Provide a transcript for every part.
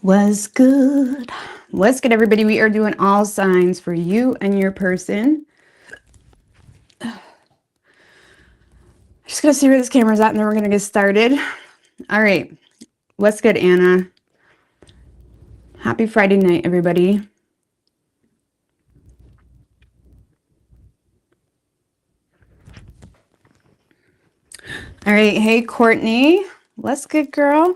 Was good. What's good, everybody? We are doing all signs for you and your person. Just gonna see where this camera's at and then we're gonna get started. All right. What's good, Anna? Happy Friday night, everybody. All right. Hey, Courtney. What's good, girl?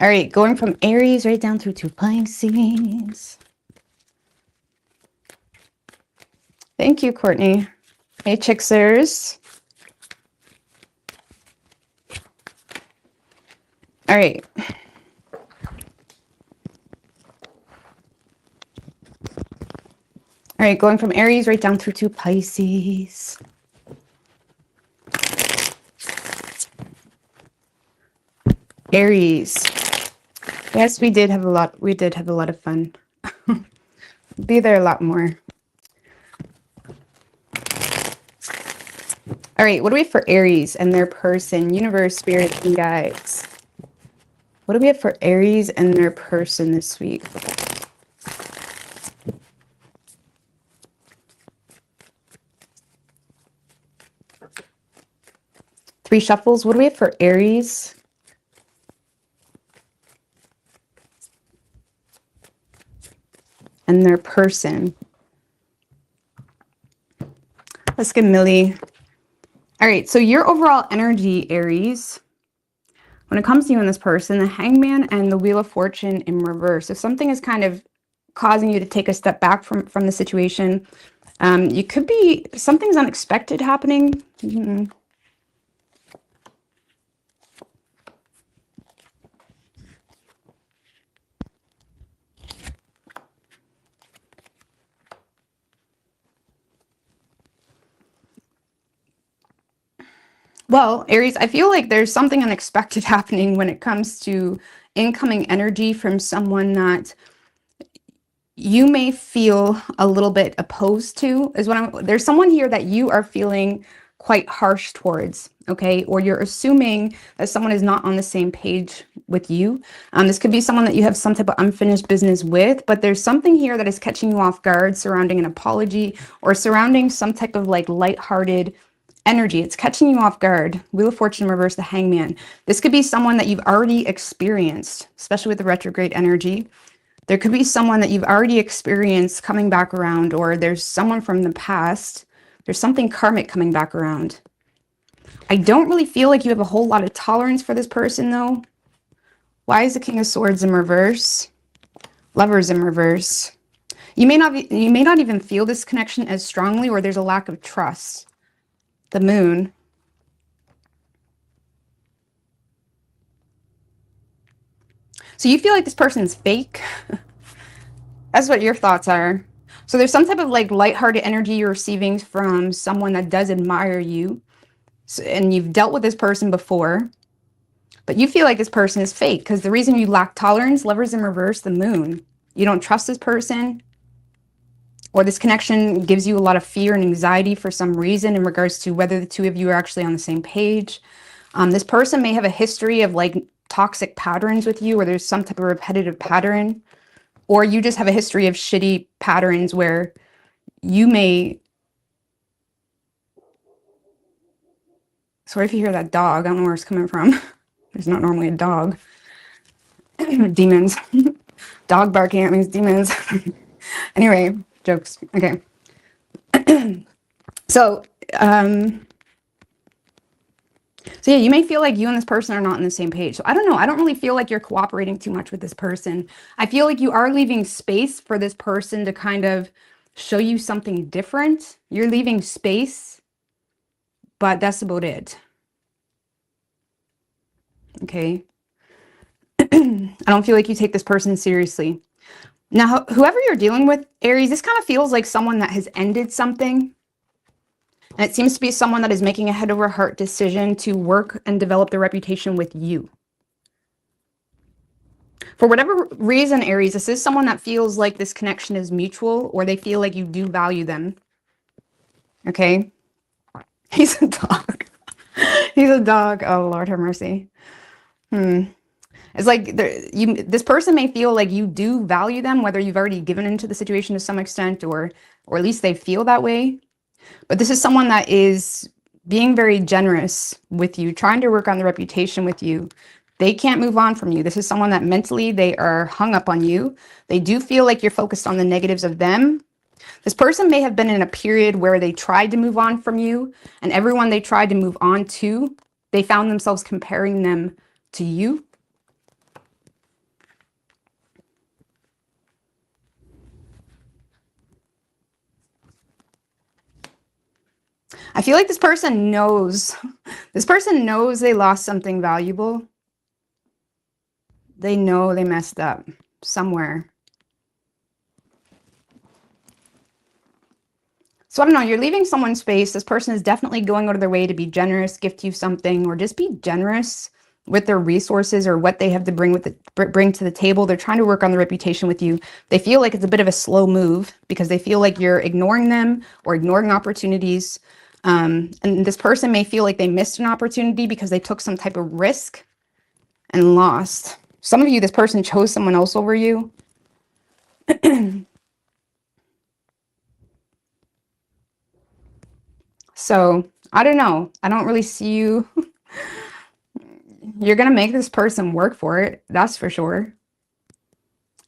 All right, going from Aries right down through to Pisces. Thank you, Courtney. Hey, Chicksers. All right. All right, going from Aries right down through to Pisces. Aries. Yes, we did have a lot of fun. Be there a lot more. All right, what do we have for Aries and their person, universe, spirit, and guides? What do we have for Aries and their person this week? Three shuffles. What do we have for Aries? And their person. Let's get Millie. All right, so your overall energy, Aries, when it comes to you and this person, the Hangman and the Wheel of Fortune in reverse. If something is kind of causing you to take a step back from the situation, you could be, something's unexpected happening. Well, Aries, I feel like there's something unexpected happening when it comes to incoming energy from someone that you may feel a little bit opposed to. There's someone here that you are feeling quite harsh towards, okay? Or you're assuming that someone is not on the same page with you. This could be someone that you have some type of unfinished business with, but there's something here that is catching you off guard surrounding an apology or surrounding some type of like lighthearted energy. It's catching you off guard. Wheel of Fortune reverse, the Hangman. This could be someone that you've already experienced, especially with the retrograde energy. There could be someone that you've already experienced coming back around, or there's someone from the past. There's something karmic coming back around. I don't really feel like you have a whole lot of tolerance for this person, though. Why is the King of Swords in reverse? Lovers in reverse. You may not even feel this connection as strongly, or there's a lack of trust. The Moon. So you feel like this person's fake. That's what your thoughts are. So there's some type of like lighthearted energy you're receiving from someone that does admire you. And you've dealt with this person before. But you feel like this person is fake because the reason you lack tolerance, Lovers in reverse, the Moon. You don't trust this person. Or this connection gives you a lot of fear and anxiety for some reason in regards to whether the two of you are actually on the same page. This person may have a history of like toxic patterns with you, or there's some type of repetitive pattern, or you just have a history of shitty patterns where you may... Sorry if you hear that dog. I don't know where it's coming from. There's not normally a dog. Demons. Dog barking at me is demons. Anyway, jokes. Okay. So yeah, you may feel like you and this person are not on the same page. So I don't know. I don't really feel like you're cooperating too much with this person. I feel like you are leaving space for this person to kind of show you something different. You're leaving space, but that's about it. Okay. I don't feel like you take this person seriously. Now, whoever you're dealing with, Aries, this kind of feels like someone that has ended something. And it seems to be someone that is making a head over heart decision to work and develop their reputation with you. For whatever reason, Aries, this is someone that feels like this connection is mutual, or they feel like you do value them. Okay? He's a dog. He's a dog. Oh, Lord have mercy. It's like this person may feel like you do value them, whether you've already given into the situation to some extent, or at least they feel that way. But this is someone that is being very generous with you, trying to work on the reputation with you. They can't move on from you. This is someone that mentally they are hung up on you. They do feel like you're focused on the negatives of them. This person may have been in a period where they tried to move on from you, and everyone they tried to move on to, they found themselves comparing them to you. I feel like this person knows they lost something valuable. They know they messed up somewhere. So I don't know, you're leaving someone's space. This person is definitely going out of their way to be generous, gift you something, or just be generous with their resources or what they have to bring to the table. They're trying to work on the reputation with you. They feel like it's a bit of a slow move because they feel like you're ignoring them or ignoring opportunities. And this person may feel like they missed an opportunity because they took some type of risk and lost. Some of you, this person chose someone else over you. So I don't know. I don't really see you. You're going to make this person work for it. That's for sure.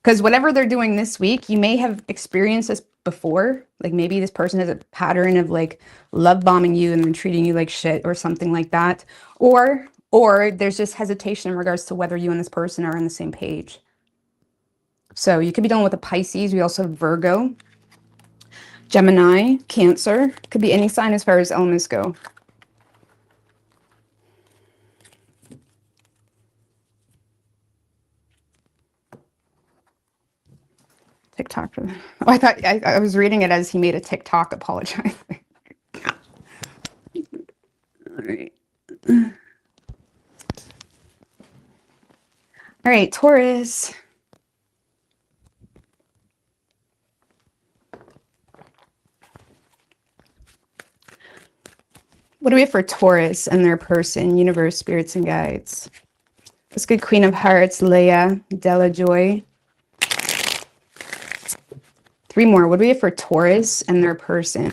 Because whatever they're doing this week, you may have experienced this before. Like maybe this person has a pattern of like love bombing you and then treating you like shit or something like that. Or there's just hesitation in regards to whether you and this person are on the same page. So you could be dealing with a Pisces. We also have Virgo, Gemini, Cancer. Could be any sign as far as elements go. TikTok. Oh, I thought I was reading it as he made a TikTok apologizing. All right. All right, Taurus. What do we have for Taurus and their person, universe, spirits, and guides? Let's get Queen of Hearts, Leia, Della Joy. 3 more. What do we have for Taurus and their person?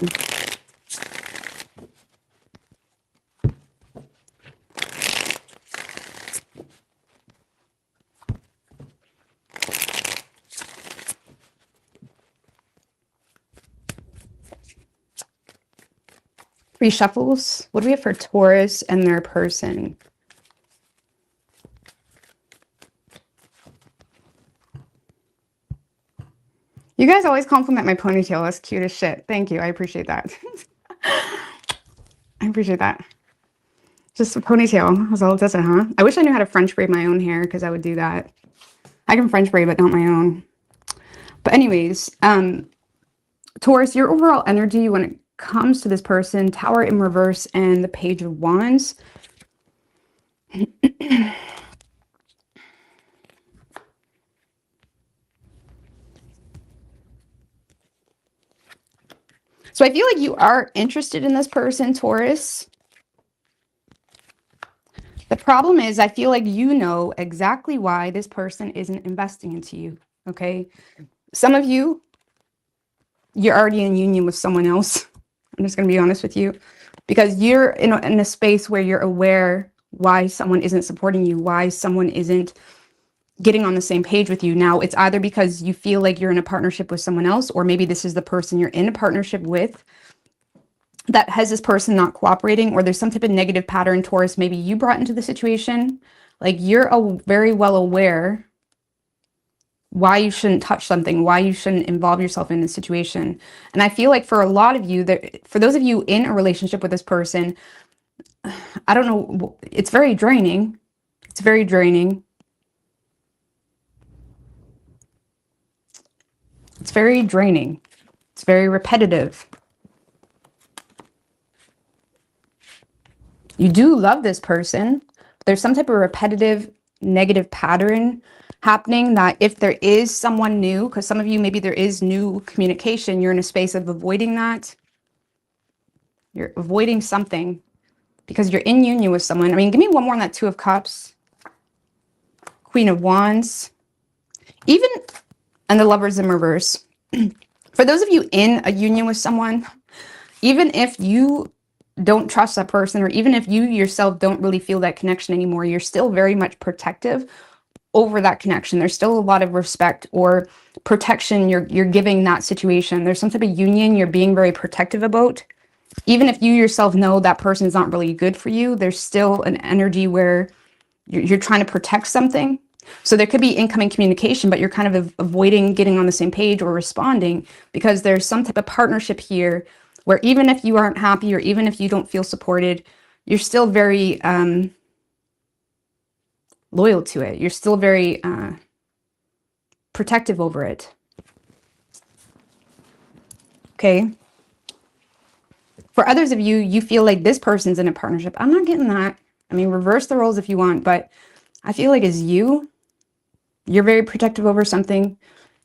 Three shuffles. What do we have for Taurus and their person? You guys always compliment my ponytail. That's cute as shit. Thank you. I appreciate that. I appreciate that. Just a ponytail. That's all it does, huh? I wish I knew how to French braid my own hair because I would do that. I can French braid, but not my own. But anyways, Taurus, your overall energy when it comes to this person, Tower in reverse and the Page of Wands. So I feel like you are interested in this person, Taurus. The problem is I feel like you know exactly why this person isn't investing into you, okay? Some of you, you're already in union with someone else. I'm just going to be honest with you. Because you're in a space where you're aware why someone isn't supporting you, why someone isn't getting on the same page with you. Now, it's either because you feel like you're in a partnership with someone else, or maybe this is the person you're in a partnership with that has this person not cooperating, or there's some type of negative pattern, Taurus, maybe you brought into the situation. Like you're very well aware why you shouldn't touch something, why you shouldn't involve yourself in this situation. And I feel like for a lot of you, for those of you in a relationship with this person, I don't know, it's very draining. It's very draining. It's very draining. It's very repetitive. You do love this person. But there's some type of repetitive negative pattern happening that if there is someone new, because some of you, maybe there is new communication, you're in a space of avoiding that. You're avoiding something because you're in union with someone. I mean, give me one more on that 2 of Cups. Queen of Wands, even, and the Lovers in reverse. For those of you in a union with someone, even if you don't trust that person, or even if you yourself don't really feel that connection anymore, you're still very much protective over that connection. There's still a lot of respect or protection you're giving that situation. There's some type of union you're being very protective about. Even if you yourself know that person is not really good for you, there's still an energy where you're trying to protect something. So there could be incoming communication, but you're kind of avoiding getting on the same page or responding because there's some type of partnership here where even if you aren't happy or even if you don't feel supported, you're still very loyal to it. You're still very protective over it. Okay. For others of you, you feel like this person's in a partnership. I'm not getting that. I mean, reverse the roles if you want, but I feel like as you're very protective over something,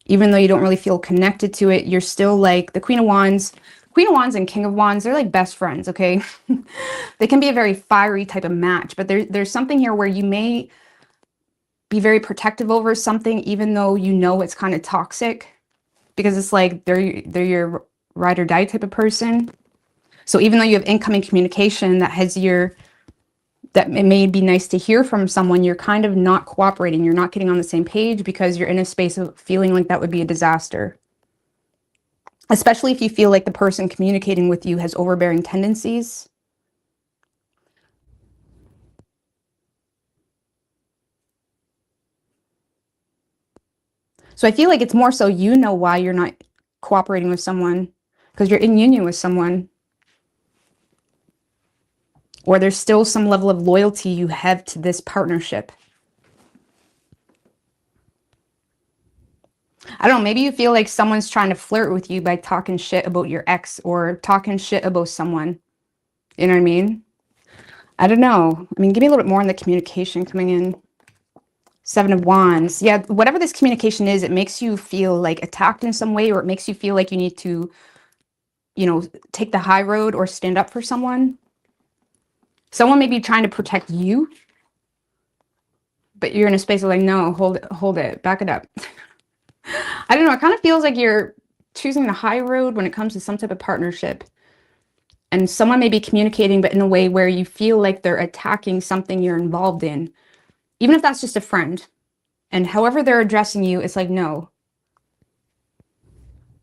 even though you don't really feel connected to it. You're still like the Queen of Wands. Queen of Wands and King of Wands, they're like best friends, okay? They can be a very fiery type of match, but there's something here where you may be very protective over something, even though you know it's kind of toxic, because it's like they're your ride or die type of person. So even though you have incoming communication that it may be nice to hear from someone, you're kind of not cooperating. You're not getting on the same page because you're in a space of feeling like that would be a disaster. Especially if you feel like the person communicating with you has overbearing tendencies. So I feel like it's more so you know why you're not cooperating with someone, because you're in union with someone. Or there's still some level of loyalty you have to this partnership. I don't know, maybe you feel like someone's trying to flirt with you by talking shit about your ex or talking shit about someone. You know what I mean? I don't know. I mean, give me a little bit more on the communication coming in. Seven of Wands. Yeah, whatever this communication is, it makes you feel like attacked in some way, or it makes you feel like you need to, you know, take the high road or stand up for someone. Someone may be trying to protect you, but you're in a space of like, no, hold it, back it up. I don't know. It kind of feels like you're choosing the high road when it comes to some type of partnership. And someone may be communicating, but in a way where you feel like they're attacking something you're involved in. Even if that's just a friend. And however they're addressing you, it's like, no.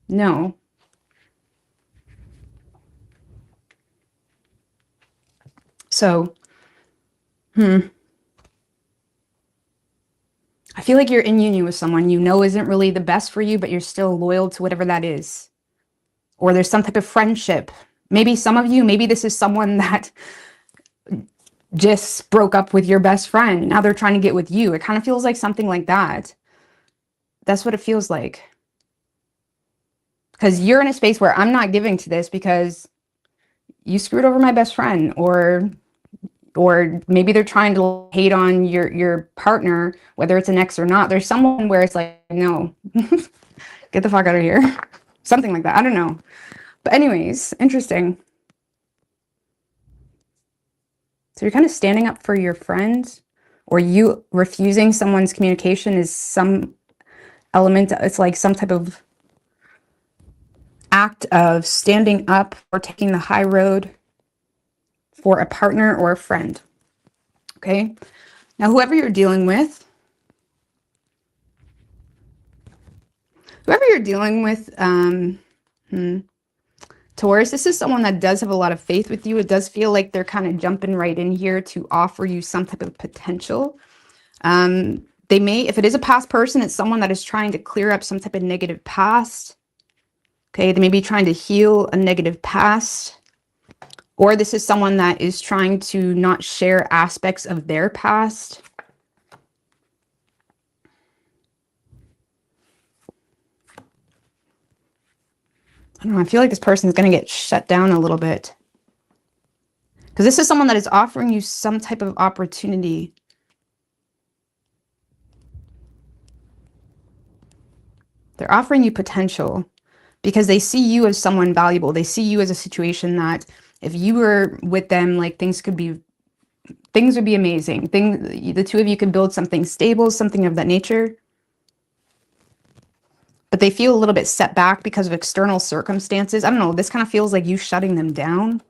No. So, I feel like you're in union with someone you know isn't really the best for you, but you're still loyal to whatever that is. Or there's some type of friendship. Maybe some of you, maybe this is someone that just broke up with your best friend. Now they're trying to get with you. It kind of feels like something like that. That's what it feels like. Because you're in a space where I'm not giving to this because you screwed over my best friend, or maybe they're trying to hate on your partner, whether it's an ex or not. There's someone where it's like, no, get the fuck out of here. Something like that. I don't know. But anyways, interesting. So you're kind of standing up for your friends, or you refusing someone's communication is some element. It's like some type of act of standing up or taking the high road for a partner or a friend. Okay. Now, whoever you're dealing with, Taurus, this is someone that does have a lot of faith with you. It does feel like they're kind of jumping right in here to offer you some type of potential. They may, if it is a past person, it's someone that is trying to clear up some type of negative past. Okay, they may be trying to heal a negative past. Or this is someone that is trying to not share aspects of their past. I don't know, I feel like this person is going to get shut down a little bit. Because this is someone that is offering you some type of opportunity. They're offering you potential because they see you as someone valuable. They see you as a situation that if you were with them, like things could be things would be amazing. The two of you could build something stable, something of that nature. But they feel a little bit set back because of external circumstances. I don't know. This kind of feels like you shutting them down.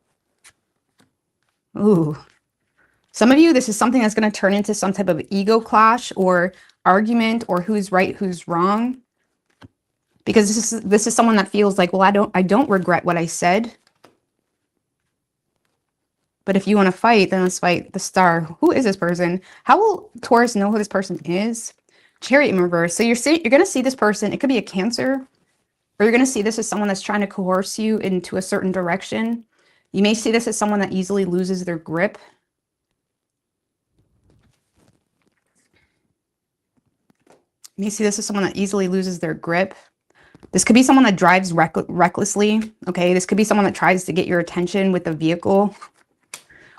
Ooh. Some of you, this is something that's going to turn into some type of ego clash or argument or who's right, who's wrong. Because this is someone that feels like, well, I don't regret what I said. But if you want to fight, then let's fight the Star. Who is this person? How will Taurus know who this person is? Chariot in reverse. So you're going to see this person. It could be a Cancer, or you're going to see this as someone that's trying to coerce you into a certain direction. You may see this as someone that easily loses their grip. You may see this as someone that easily loses their grip. This could be someone that drives recklessly. Okay, this could be someone that tries to get your attention with a vehicle.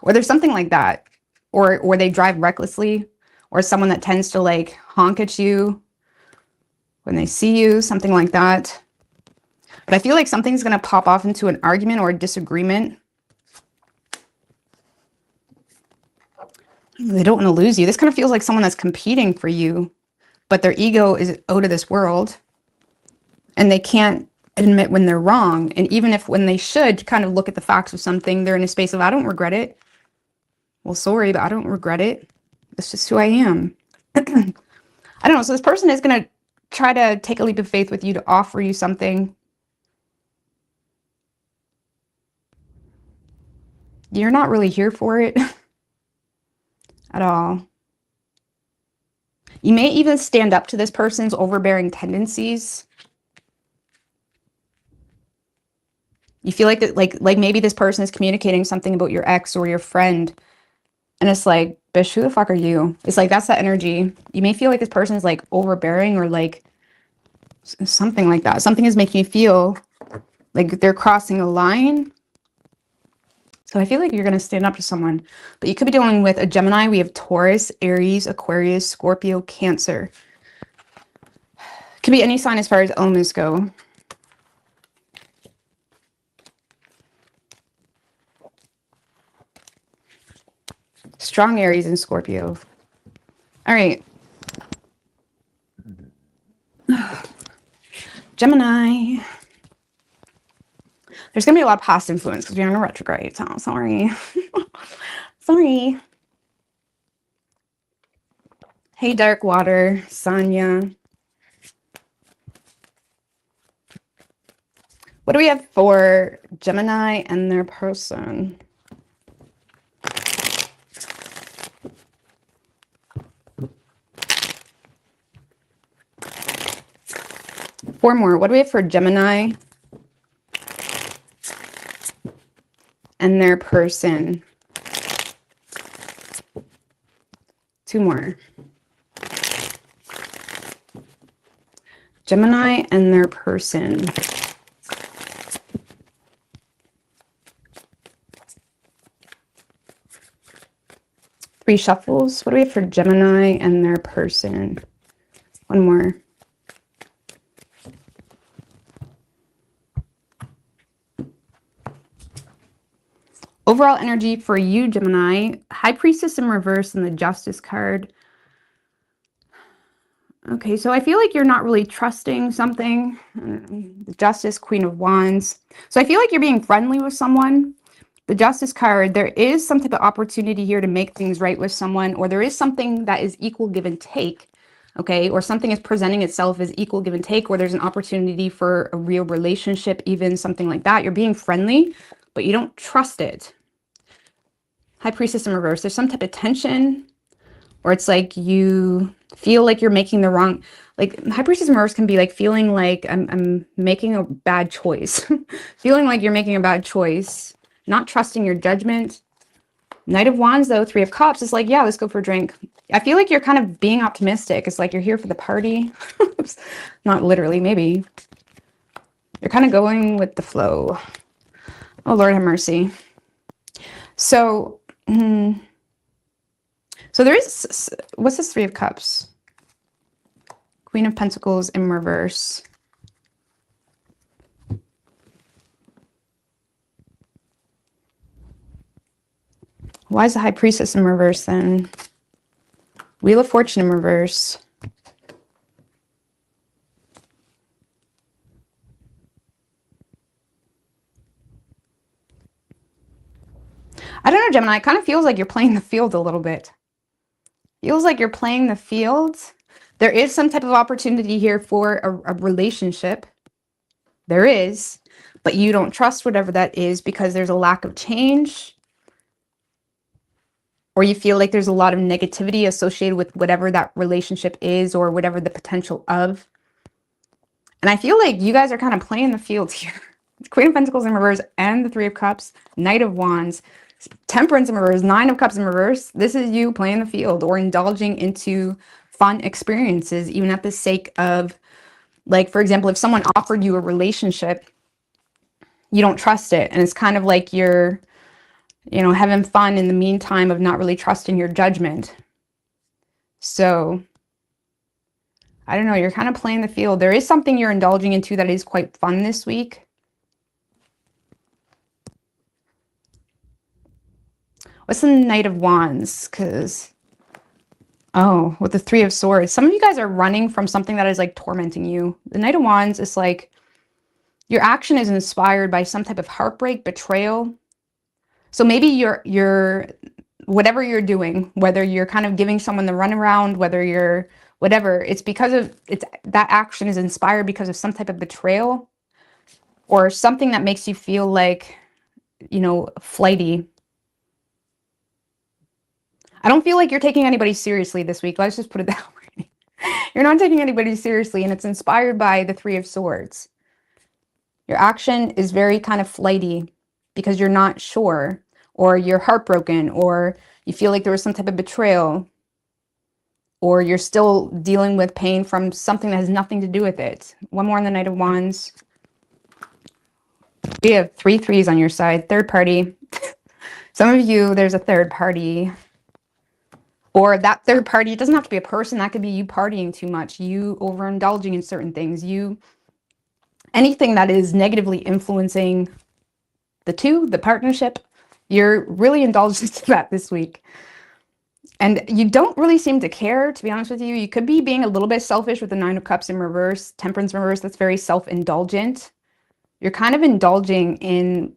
Or there's something like that. Or they drive recklessly. Or someone that tends to like honk at you when they see you, something like that. But I feel like something's going to pop off into an argument or a disagreement. They don't want to lose you. This kind of feels like someone that's competing for you, but their ego is out of this world. And they can't admit when they're wrong. And even if when they should kind of look at the facts of something, they're in a space of, I don't regret it. Well, sorry, but I don't regret it. It's just who I am. I don't know. So this person is going to try to take a leap of faith with you to offer you something. You're not really here for it at all. You may even stand up to this person's overbearing tendencies. You feel like that, like maybe this person is communicating something about your ex or your friend. And it's like, bitch, who the fuck are you? It's like, that's that energy. You may feel like this person is like overbearing or like something like that. Something is making you feel like they're crossing a line. So I feel like you're going to stand up to someone. But you could be dealing with a Gemini. We have Taurus, Aries, Aquarius, Scorpio, Cancer. Could be any sign as far as elements go. Strong Aries and Scorpio. All right. Gemini. There's going to be a lot of past influence because we're in a retrograde. So sorry. Sorry. Hey, Dark Water. Sonia. What do we have for Gemini and their person? Four more. What do we have for Gemini and their person? Two more. Gemini and their person. Three shuffles. What do we have for Gemini and their person? One more. Overall energy for you, Gemini. High Priestess in reverse and the Justice card. Okay, so I feel like you're not really trusting something. The Justice, Queen of Wands. So I feel like you're being friendly with someone. The Justice card, there is some type of opportunity here to make things right with someone, or there is something that is equal give and take, okay? Or something is presenting itself as equal give and take, or there's an opportunity for a real relationship, even something like that. You're being friendly, but you don't trust it. High Priestess in reverse. There's some type of tension, or it's like you feel like you're making the wrong, like High Priestess in reverse can be like feeling like I'm making a bad choice. Feeling like you're making a bad choice. Not trusting your judgment. Knight of Wands, though, Three of Cups, is like, yeah, let's go for a drink. I feel like you're kind of being optimistic. It's like you're here for the party. Not literally, maybe. You're kind of going with the flow. Oh, Lord have mercy. So, so there is, what's this Three of Cups? Queen of Pentacles in reverse. Why is the High Priestess in reverse then? Wheel of Fortune in reverse. I don't know, Gemini. It kind of feels like you're playing the field a little bit. Feels like you're playing the field. There is some type of opportunity here for a relationship. There is, but you don't trust whatever that is because there's a lack of change. Or you feel like there's a lot of negativity associated with whatever that relationship is or whatever the potential of. And I feel like you guys are kind of playing the field here. Queen of Pentacles in reverse and the Three of Cups, Knight of Wands, Temperance in reverse, Nine of Cups in reverse. This is you playing the field or indulging into fun experiences, even at the sake of, like, for example, if someone offered you a relationship, you don't trust it. And it's kind of like you're, you know, having fun in the meantime of not really trusting your judgment. So I don't know, you're kind of playing the field. There is something you're indulging into that is quite fun this week. What's the Knight of Wands? Because, oh, with the Three of Swords, some of you guys are running from something that is like tormenting you. The Knight of Wands is like your action is inspired by some type of heartbreak, betrayal. So maybe you're whatever you're doing, whether you're kind of giving someone the runaround, whether you're whatever, it's because of that action is inspired because of some type of betrayal or something that makes you feel like, you know, flighty. I don't feel like you're taking anybody seriously this week. Let's just put it that way. You're not taking anybody seriously, and it's inspired by the Three of Swords. Your action is very kind of flighty because you're not sure, or you're heartbroken, or you feel like there was some type of betrayal, or you're still dealing with pain from something that has nothing to do with it. One more on the Knight of Wands. We have 3 threes on your side. Third party. Some of you, there's a third party. Or that third party, it doesn't have to be a person. That could be you partying too much, you overindulging in certain things, anything that is negatively influencing the partnership, you're really indulged into that this week. And you don't really seem to care, to be honest with you. You could be being a little bit selfish with the Nine of Cups in reverse, Temperance in reverse. That's very self-indulgent. You're kind of indulging in,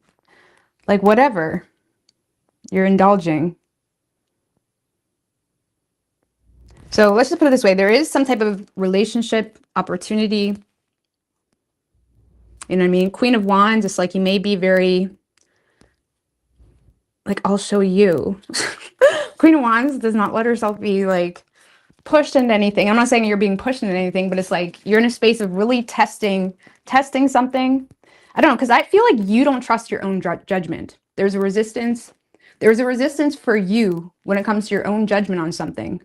like, whatever. You're indulging. So let's just put it this way. There is some type of relationship opportunity. You know what I mean? Queen of Wands, it's like you may be very, like, I'll show you. Queen of Wands does not let herself be, like, pushed into anything. I'm not saying you're being pushed into anything, but it's like you're in a space of really testing something. I don't know, because I feel like you don't trust your own judgment. There's a resistance. There's a resistance for you when it comes to your own judgment on something.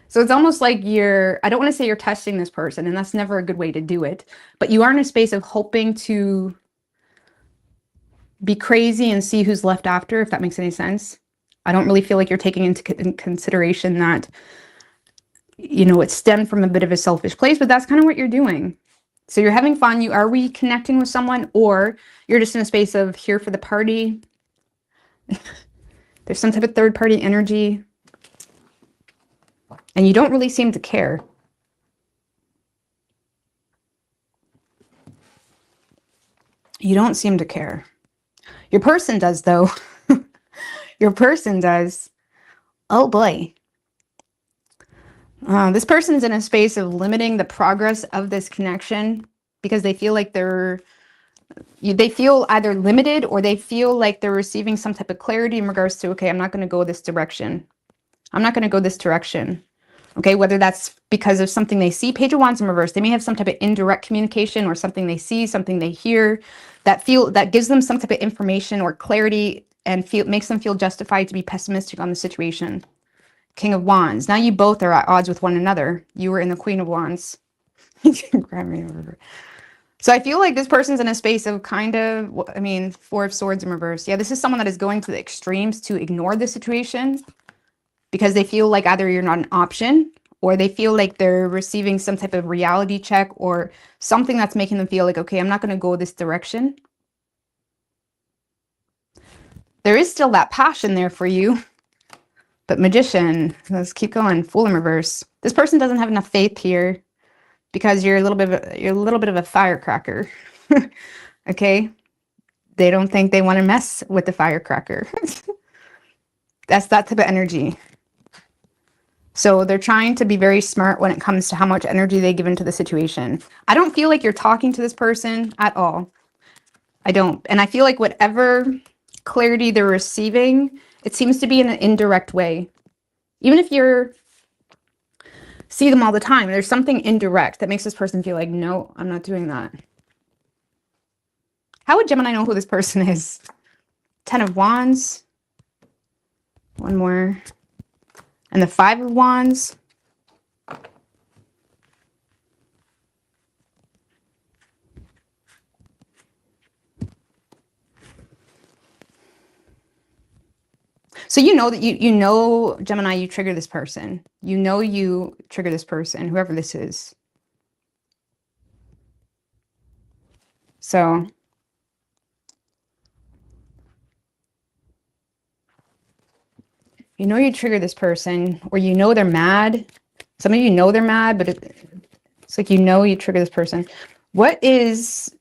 So it's almost like I don't want to say you're testing this person, and that's never a good way to do it, but you are in a space of hoping to be crazy and see who's left after, if that makes any sense. I don't really feel like you're taking into consideration that, you know, it stemmed from a bit of a selfish place, but that's kind of what you're doing. So you're having fun, you are reconnecting with someone, or you're just in a space of here for the party. There's some type of third party energy. And you don't really seem to care. You don't seem to care. Your person does, though. Your person does. Oh, boy. This person's in a space of limiting the progress of this connection because they feel like they feel either limited or they feel like they're receiving some type of clarity in regards to, okay, I'm not going to go this direction. I'm not going to go this direction. Okay, whether that's because of something they see, Page of Wands in reverse, they may have some type of indirect communication or something they see, something they hear that gives them some type of information or clarity and makes them feel justified to be pessimistic on the situation. King of Wands. Now you both are at odds with one another. You were in the Queen of Wands. Grab me over. So I feel like this person's in a space of kind of, I mean, Four of Swords in reverse. Yeah, this is someone that is going to the extremes to ignore the situation because they feel like either you're not an option or they feel like they're receiving some type of reality check or something that's making them feel like, okay, I'm not going to go this direction. There is still that passion there for you. But Magician, let's keep going. Fool in reverse. This person doesn't have enough faith here because you're a little bit of a firecracker. Okay? They don't think they want to mess with the firecracker. That's that type of energy. So they're trying to be very smart when it comes to how much energy they give into the situation. I don't feel like you're talking to this person at all. I don't. And I feel like whatever clarity they're receiving, it seems to be in an indirect way. Even if you're see them all the time, there's something indirect that makes this person feel like, no, I'm not doing that. How would Gemini know who this person is? 10 of Wands. One more. And the 5 of Wands. So you know that you know, Gemini, you trigger this person. You know you trigger this person, whoever this is. So you know you trigger this person, or you know they're mad. Some of you know they're mad, but it's like you know you trigger this person. What is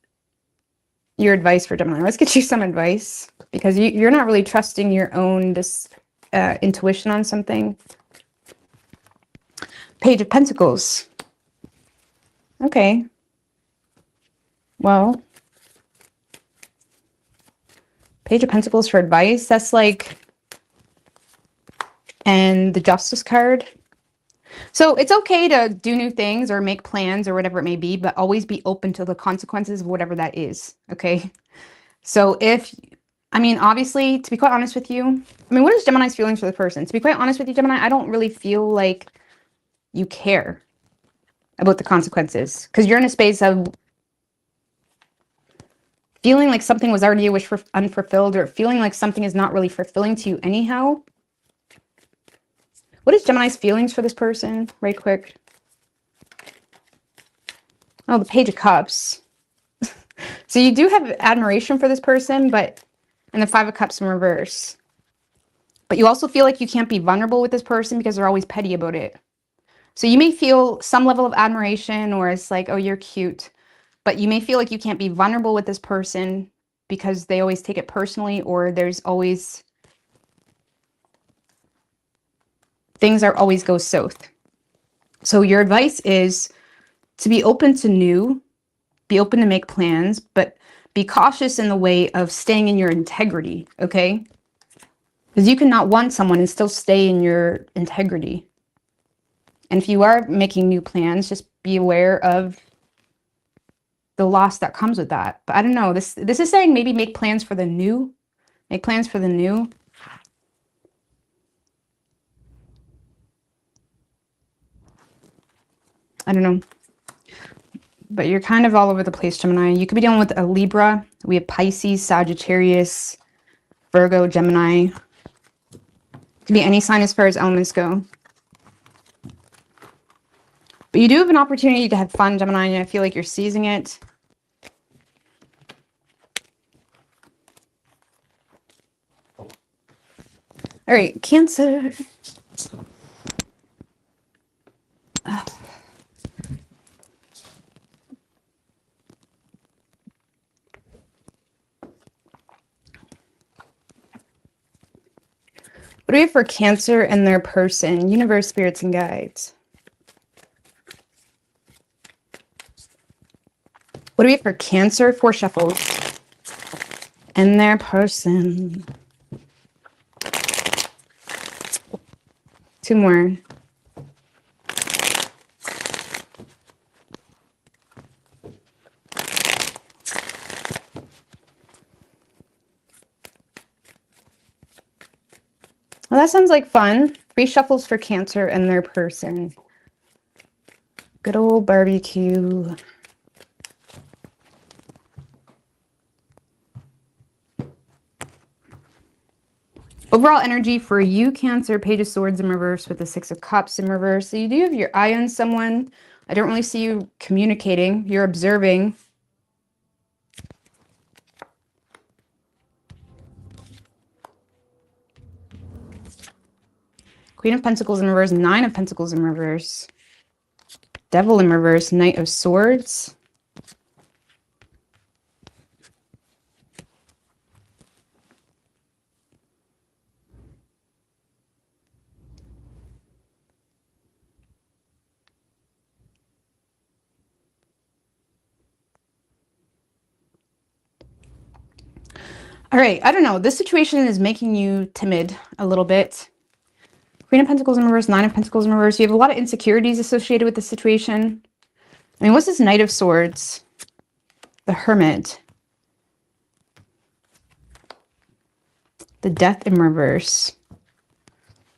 your advice for Gemini? Let's get you some advice, because you're not really trusting your own intuition on something. Page of Pentacles. Okay. Well, Page of Pentacles for advice. That's like, and the Justice card. So it's okay to do new things or make plans or whatever it may be, but always be open to the consequences of whatever that is. Okay. So I mean, obviously, to be quite honest with you, I mean, what is Gemini's feelings for the person? To be quite honest with you, Gemini, I don't really feel like you care about the consequences, because you're in a space of feeling like something was already a wish for unfulfilled, or feeling like something is not really fulfilling to you anyhow. What is Gemini's feelings for this person? Right quick. Oh, the Page of Cups. So you do have admiration for this person, but, and the 5 of Cups in reverse. But you also feel like you can't be vulnerable with this person because they're always petty about it. So you may feel some level of admiration, or it's like, oh, you're cute. But you may feel like you can't be vulnerable with this person because they always take it personally, or there's always, things are always go south. So your advice is to be open to new, be open to make plans, but be cautious in the way of staying in your integrity, okay? Because you cannot want someone and still stay in your integrity. And if you are making new plans, just be aware of the loss that comes with that. But I don't know, this is saying maybe make plans for the new. Make plans for the new. I don't know. But you're kind of all over the place, Gemini. You could be dealing with a Libra. We have Pisces, Sagittarius, Virgo, Gemini. It could be any sign as far as elements go. But you do have an opportunity to have fun, Gemini, and I feel like you're seizing it. All right, Cancer. What do we have for Cancer and their person? Universe, spirits, and guides. What do we have for Cancer? 4 shuffles. And their person. 2 more. Well, that sounds like fun. 3 shuffles for Cancer and their person. Good old barbecue. Overall energy for you, Cancer, Page of Swords in reverse with the 6 of Cups in reverse. So you do have your eye on someone. I don't really see you communicating. You're observing. Queen of Pentacles in reverse, Nine of Pentacles in reverse, Devil in reverse, Knight of Swords. All right, I don't know. This situation is making you timid a little bit. Queen of Pentacles in reverse, Nine of Pentacles in reverse. You have a lot of insecurities associated with the situation. I mean, what's this Knight of Swords? The Hermit. The Death in reverse.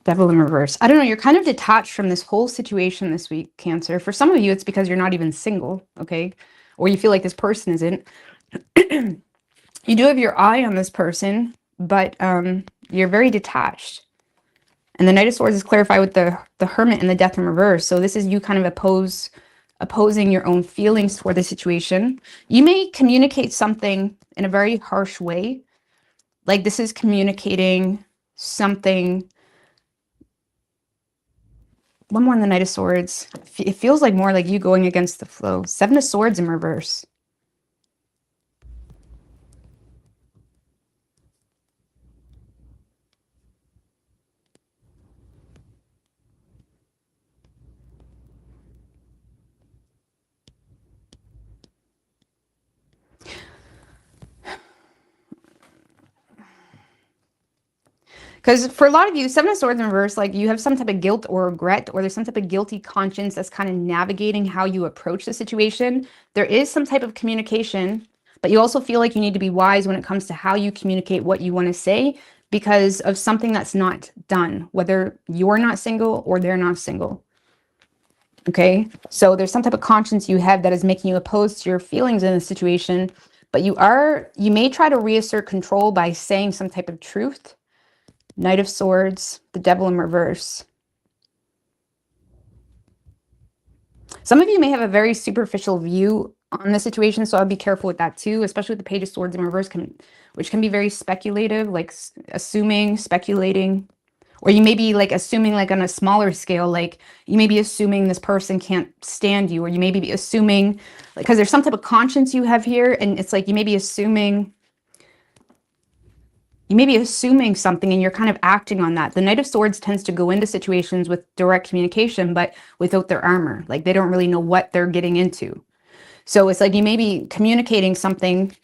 Devil in reverse. I don't know. You're kind of detached from this whole situation this week, Cancer. For some of you, it's because you're not even single, okay? Or you feel like this person isn't. You do have your eye on this person, but you're very detached. And the Knight of Swords is clarified with the Hermit and the Death in reverse. So this is you kind of opposing your own feelings for the situation. You may communicate something in a very harsh way. Like this is communicating something. One more on the Knight of Swords. It feels like more like you going against the flow. Seven of Swords in reverse. Because for a lot of you, Seven of Swords in reverse, like you have some type of guilt or regret, or there's some type of guilty conscience that's kind of navigating how you approach the situation. There is some type of communication, but you also feel like you need to be wise when it comes to how you communicate what you want to say because of something that's not done, whether you're not single or they're not single. Okay, so there's some type of conscience you have that is making you opposed to your feelings in the situation, but you may try to reassert control by saying some type of truth. Knight of Swords, the Devil in reverse. Some of you may have a very superficial view on the situation, so I'll be careful with that too, especially with the Page of Swords in reverse, which can be very speculative, like assuming, speculating, or you may be like assuming like on a smaller scale, like you may be assuming this person can't stand you, or you may be assuming, like, because there's some type of conscience you have here, and it's like you may be assuming something and you're kind of acting on that. The Knight of Swords tends to go into situations with direct communication, but without their armor. Like they don't really know what they're getting into. So it's like you may be communicating something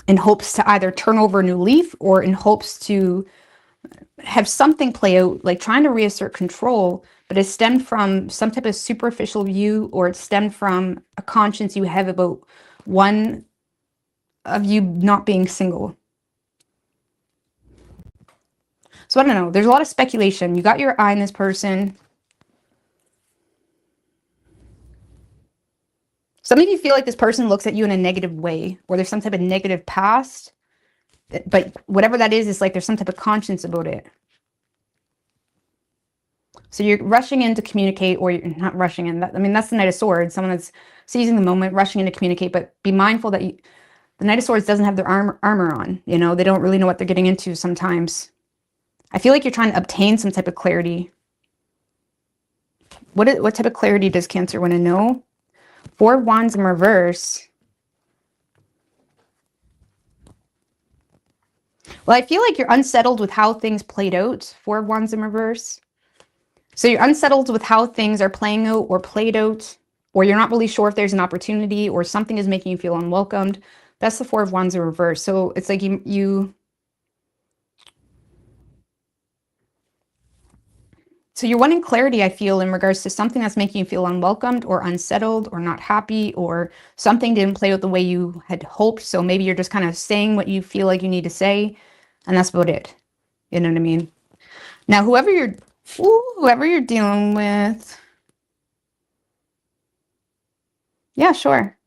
in hopes to either turn over a new leaf or in hopes to have something play out, like trying to reassert control, but it stemmed from some type of superficial view, or it stemmed from a conscience you have about one of you not being single. So I don't know. There's a lot of speculation. You got your eye on this person. Some of you feel like this person looks at you in a negative way, or there's some type of negative past. But whatever that is, it's like there's some type of conscience about it. So you're rushing in to communicate, or you're not rushing in. I mean, that's the Knight of Swords. Someone that's seizing the moment, rushing in to communicate. But be mindful that the Knight of Swords doesn't have their armor on. You know, they don't really know what they're getting into sometimes. I feel like you're trying to obtain some type of clarity. What type of clarity does Cancer want to know? Four of Wands in reverse. Well, I feel like you're unsettled with how things played out. Four of Wands in reverse. So you're unsettled with how things are playing out or played out, or you're not really sure if there's an opportunity or something is making you feel unwelcomed. That's the Four of Wands in reverse. So it's like So you're wanting clarity, I feel, in regards to something that's making you feel unwelcomed or unsettled or not happy, or something didn't play out the way you had hoped. So maybe you're just kind of saying what you feel like you need to say, and that's about it. You know what I mean? Now, whoever you're dealing with. Yeah, sure.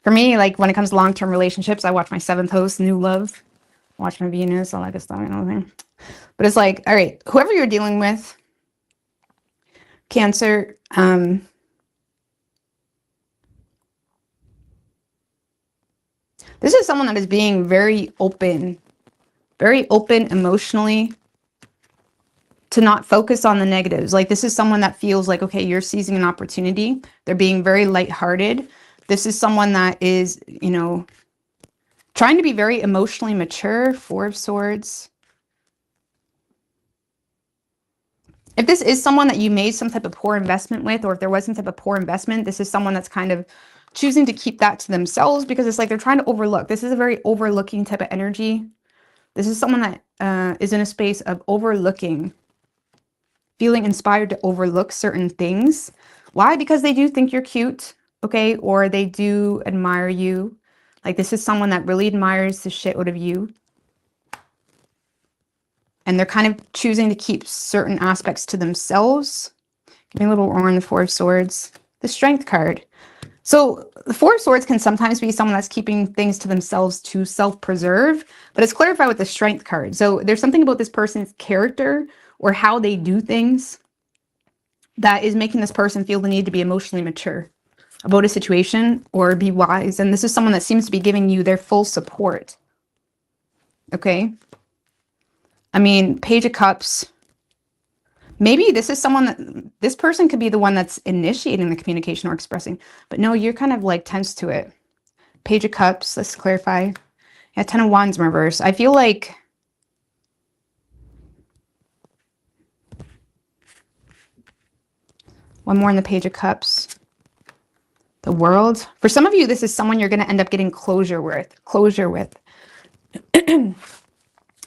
For me, like when it comes to long-term relationships, I watch my seventh house, New Love, watch my Venus, all that good stuff, you know what I mean? But it's like, all right, whoever you're dealing with, Cancer, this is someone that is being very open very open emotionally, to not focus on the negatives. Like this is someone that feels like, okay, you're seizing an opportunity. They're being very lighthearted. This is someone that is, you know, trying to be very emotionally mature. Four of Swords. If this is someone that you made some type of poor investment with, or if there was some type of poor investment, this is someone that's kind of choosing to keep that to themselves because it's like they're trying to overlook. This is a very overlooking type of energy. This is someone that is in a space of overlooking, feeling inspired to overlook certain things. Why? Because they do think you're cute, okay? Or they do admire you. Like this is someone that really admires the shit out of you. And they're kind of choosing to keep certain aspects to themselves. Give me a little more on the Four of Swords. The Strength card. So the Four of Swords can sometimes be someone that's keeping things to themselves to self-preserve, but it's clarified with the Strength card. So there's something about this person's character or how they do things that is making this person feel the need to be emotionally mature about a situation or be wise. And this is someone that seems to be giving you their full support. Okay. I mean, Page of Cups. Maybe this is someone that, this person could be the one that's initiating the communication or expressing, but no, you're kind of like tense to it. Page of Cups, let's clarify. Yeah, Ten of Wands in reverse. I feel like one more in the Page of Cups. The World. For some of you, this is someone you're going to end up getting closure with.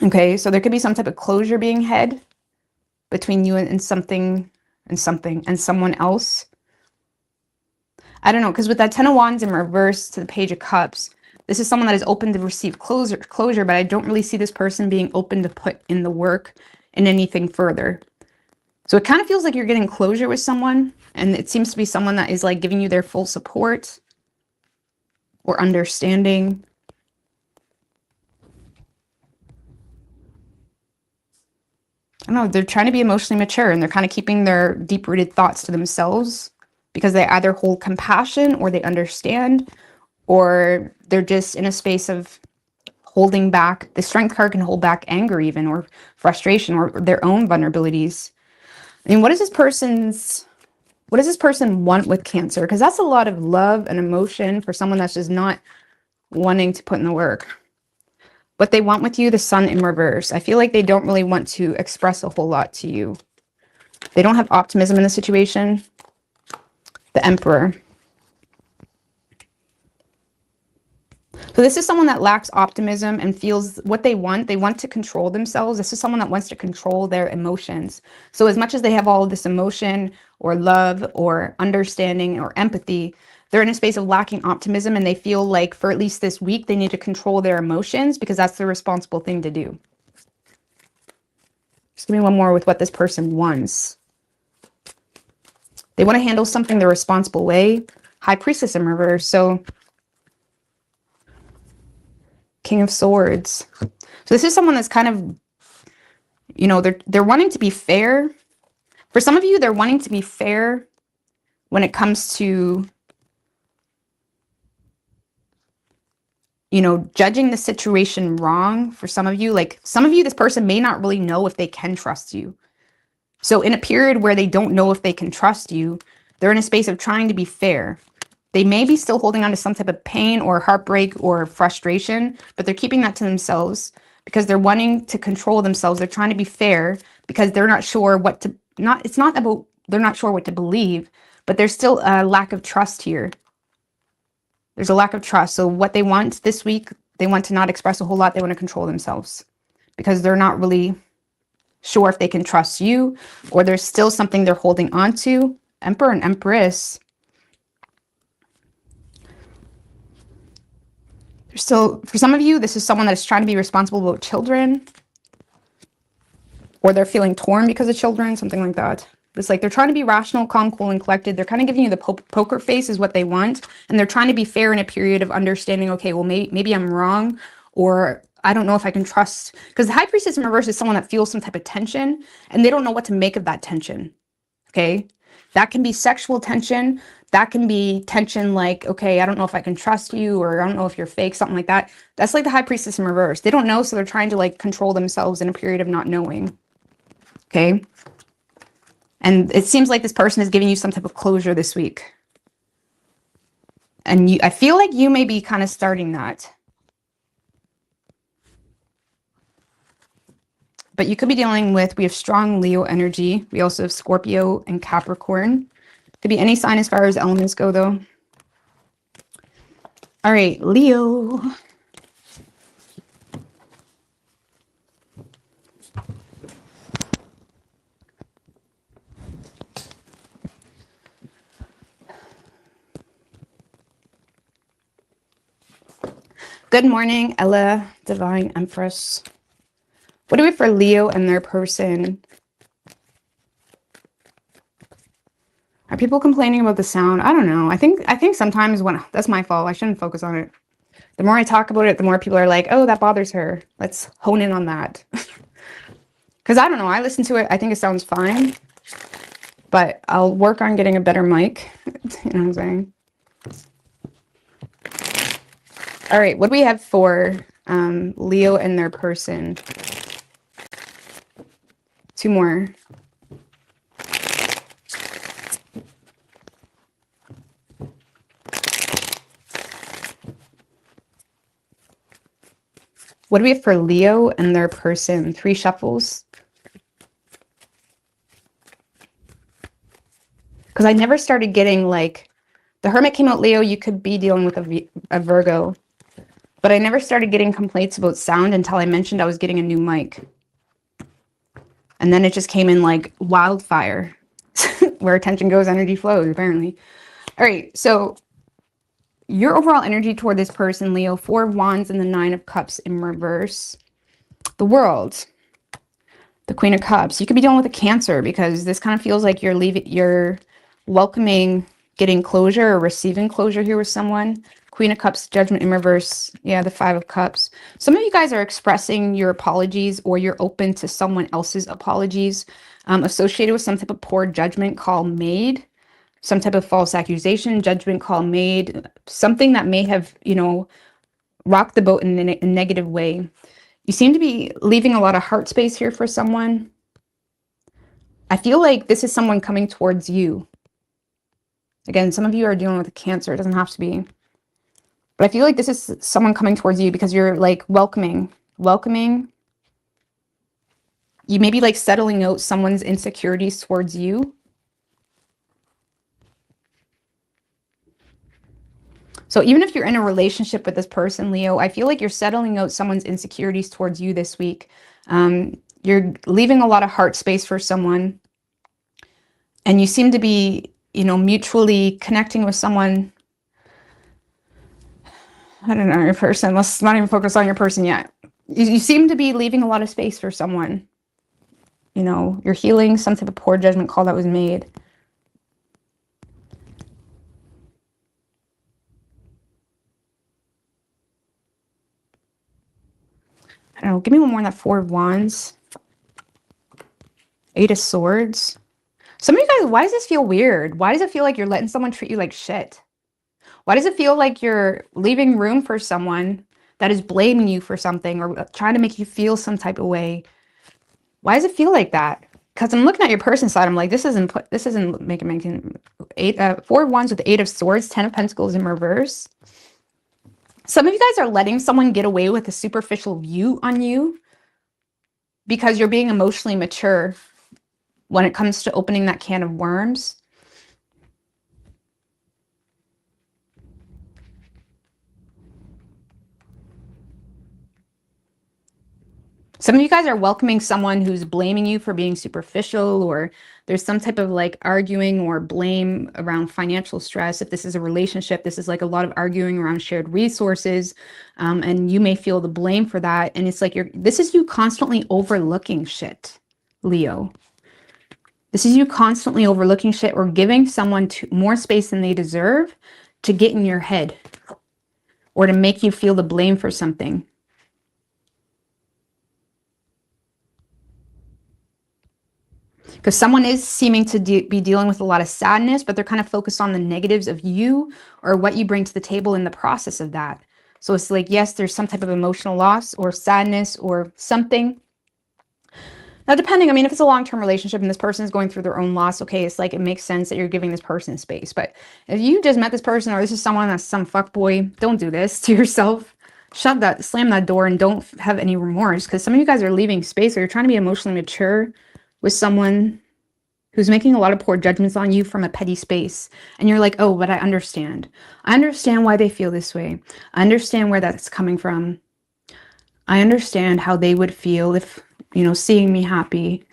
Okay, so there could be some type of closure being had between you and something and someone else. I don't know, because with that Ten of Wands in reverse to the Page of Cups, this is someone that is open to receive closure, but I don't really see this person being open to put in the work in anything further. So it kind of feels like you're getting closure with someone, and it seems to be someone that is like giving you their full support or understanding. I don't know, they're trying to be emotionally mature and they're kind of keeping their deep-rooted thoughts to themselves because they either hold compassion or they understand, or they're just in a space of holding back. The Strength card can hold back anger even, or frustration, or their own vulnerabilities. I mean, what does this person want with Cancer? Because that's a lot of love and emotion for someone that's just not wanting to put in the work. What they want with you, the Sun in reverse. I feel like they don't really want to express a whole lot to you. They don't have optimism in the situation. The Emperor. So this is someone that lacks optimism and feels what they want. They want to control themselves. This is someone that wants to control their emotions. So as much as they have all of this emotion or love or understanding or empathy, they're in a space of lacking optimism, and they feel like for at least this week, they need to control their emotions because that's the responsible thing to do. Just give me one more with what this person wants. They want to handle something the responsible way. High Priestess in reverse. So King of Swords. So this is someone that's kind of, you know, they're wanting to be fair. For some of you, they're wanting to be fair when it comes to, you know, judging the situation wrong. For some of you, this person may not really know if they can trust you. So in a period where they don't know if they can trust you, they're in a space of trying to be fair. They may be still holding on to some type of pain or heartbreak or frustration, but they're keeping that to themselves because they're wanting to control themselves. They're trying to be fair because they're not sure what to, it's not about, they're not sure what to believe, but there's still a lack of trust here. There's a lack of trust. So what they want this week, they want to not express a whole lot. They want to control themselves because they're not really sure if they can trust you, or there's still something they're holding on to. Emperor and Empress. There's still, for some of you, this is someone that is trying to be responsible about children, or they're feeling torn because of children, something like that. It's like they're trying to be rational, calm, cool, and collected. They're kind of giving you the poker face is what they want. And they're trying to be fair in a period of understanding, okay, well, maybe I'm wrong, or I don't know if I can trust. Because the High Priestess in reverse is someone that feels some type of tension, and they don't know what to make of that tension, okay? That can be sexual tension. that can be tension, like, okay, I don't know if I can trust you, or I don't know if you're fake, something like that. That's like the High Priestess in reverse. They don't know, so they're trying to like control themselves in a period of not knowing. Okay. And it seems like this person is giving you some type of closure this week. And I feel like you may be kind of starting that. But you could be dealing with, we have strong Leo energy. We also have Scorpio and Capricorn. Could be any sign as far as elements go, though. All right, Leo. Good morning, Ella, Divine Empress. What do we have for Leo and their person? Are people complaining about the sound? I don't know. I think sometimes when that's my fault. I shouldn't focus on it. The more I talk about it, the more people are like, "Oh, that bothers her." Let's hone in on that. Because I don't know. I listen to it. I think it sounds fine, but I'll work on getting a better mic. You know what I'm saying? All right. What do we have for Leo and their person? Two more. What do we have for Leo and their person? Three shuffles. Because I never started getting like, the Hermit came out, Leo, you could be dealing with a Virgo. But I never started getting complaints about sound until I mentioned I was getting a new mic. And then it just came in like wildfire. Where attention goes, energy flows, apparently. All right, so your overall energy toward this person, Leo, 4 of Wands and the 9 of Cups in reverse. The World, the Queen of Cups. You could be dealing with a Cancer, because this kind of feels like you're welcoming getting closure or receiving closure here with someone. Queen of Cups, Judgment in reverse. Yeah, the 5 of Cups. Some of you guys are expressing your apologies, or you're open to someone else's apologies, associated with some type of poor judgment call made. Some type of false accusation, judgment call made, something that may have, you know, rocked the boat in a negative way. You seem to be leaving a lot of heart space here for someone. I feel like this is someone coming towards you. Again, some of you are dealing with a Cancer. It doesn't have to be. But I feel like this is someone coming towards you because you're like welcoming. You may be like settling out someone's insecurities towards you. So even if you're in a relationship with this person, Leo, I feel like you're settling out someone's insecurities towards you this week. You're leaving a lot of heart space for someone. And you seem to be, you know, mutually connecting with someone. I don't know, your person. Let's not even focus on your person yet. You seem to be leaving a lot of space for someone. You know, you're healing some type of poor judgment call that was made. I don't know. Give me one more on that 4 of Wands. 8 of Swords. Some of you guys, why does this feel weird? Why does it feel like you're letting someone treat you like shit? Why does it feel like you're leaving room for someone that is blaming you for something or trying to make you feel some type of way? Why does it feel like that? Because I'm looking at your person side. I'm like, this isn't making 4 of Wands with 8 of Swords, 10 of Pentacles in reverse. Some of you guys are letting someone get away with a superficial view on you because you're being emotionally mature when it comes to opening that can of worms. Some of you guys are welcoming someone who's blaming you for being superficial, or there's some type of like arguing or blame around financial stress. If this is a relationship, this is like a lot of arguing around shared resources, and you may feel the blame for that. And it's like this is you constantly overlooking shit, Leo. This is you constantly overlooking shit or giving someone more space than they deserve to get in your head or to make you feel the blame for something. Because someone is seeming to be dealing with a lot of sadness, but they're kind of focused on the negatives of you or what you bring to the table in the process of that. So it's like, yes, there's some type of emotional loss or sadness or something. Now, depending, I mean, if it's a long-term relationship and this person is going through their own loss, okay, it's like, it makes sense that you're giving this person space. But if you just met this person, or this is someone that's some fuckboy, don't do this to yourself. Shut that, slam that door, and don't have any remorse, because some of you guys are leaving space, or you're trying to be emotionally mature with someone who's making a lot of poor judgments on you from a petty space. And you're like, oh, but I understand. I understand why they feel this way. I understand where that's coming from. I understand how they would feel if, you know, seeing me happy.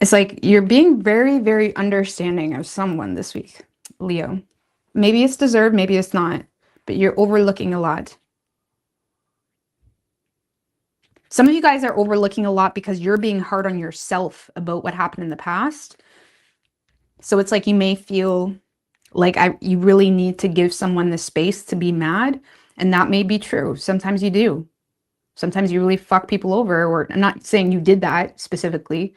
It's like you're being very, very understanding of someone this week, Leo. Maybe it's deserved, maybe it's not, but you're overlooking a lot. Some of you guys are overlooking a lot because you're being hard on yourself about what happened in the past. So it's like you may feel like you really need to give someone the space to be mad. And that may be true. Sometimes you do. Sometimes you really fuck people over, or I'm not saying you did that specifically.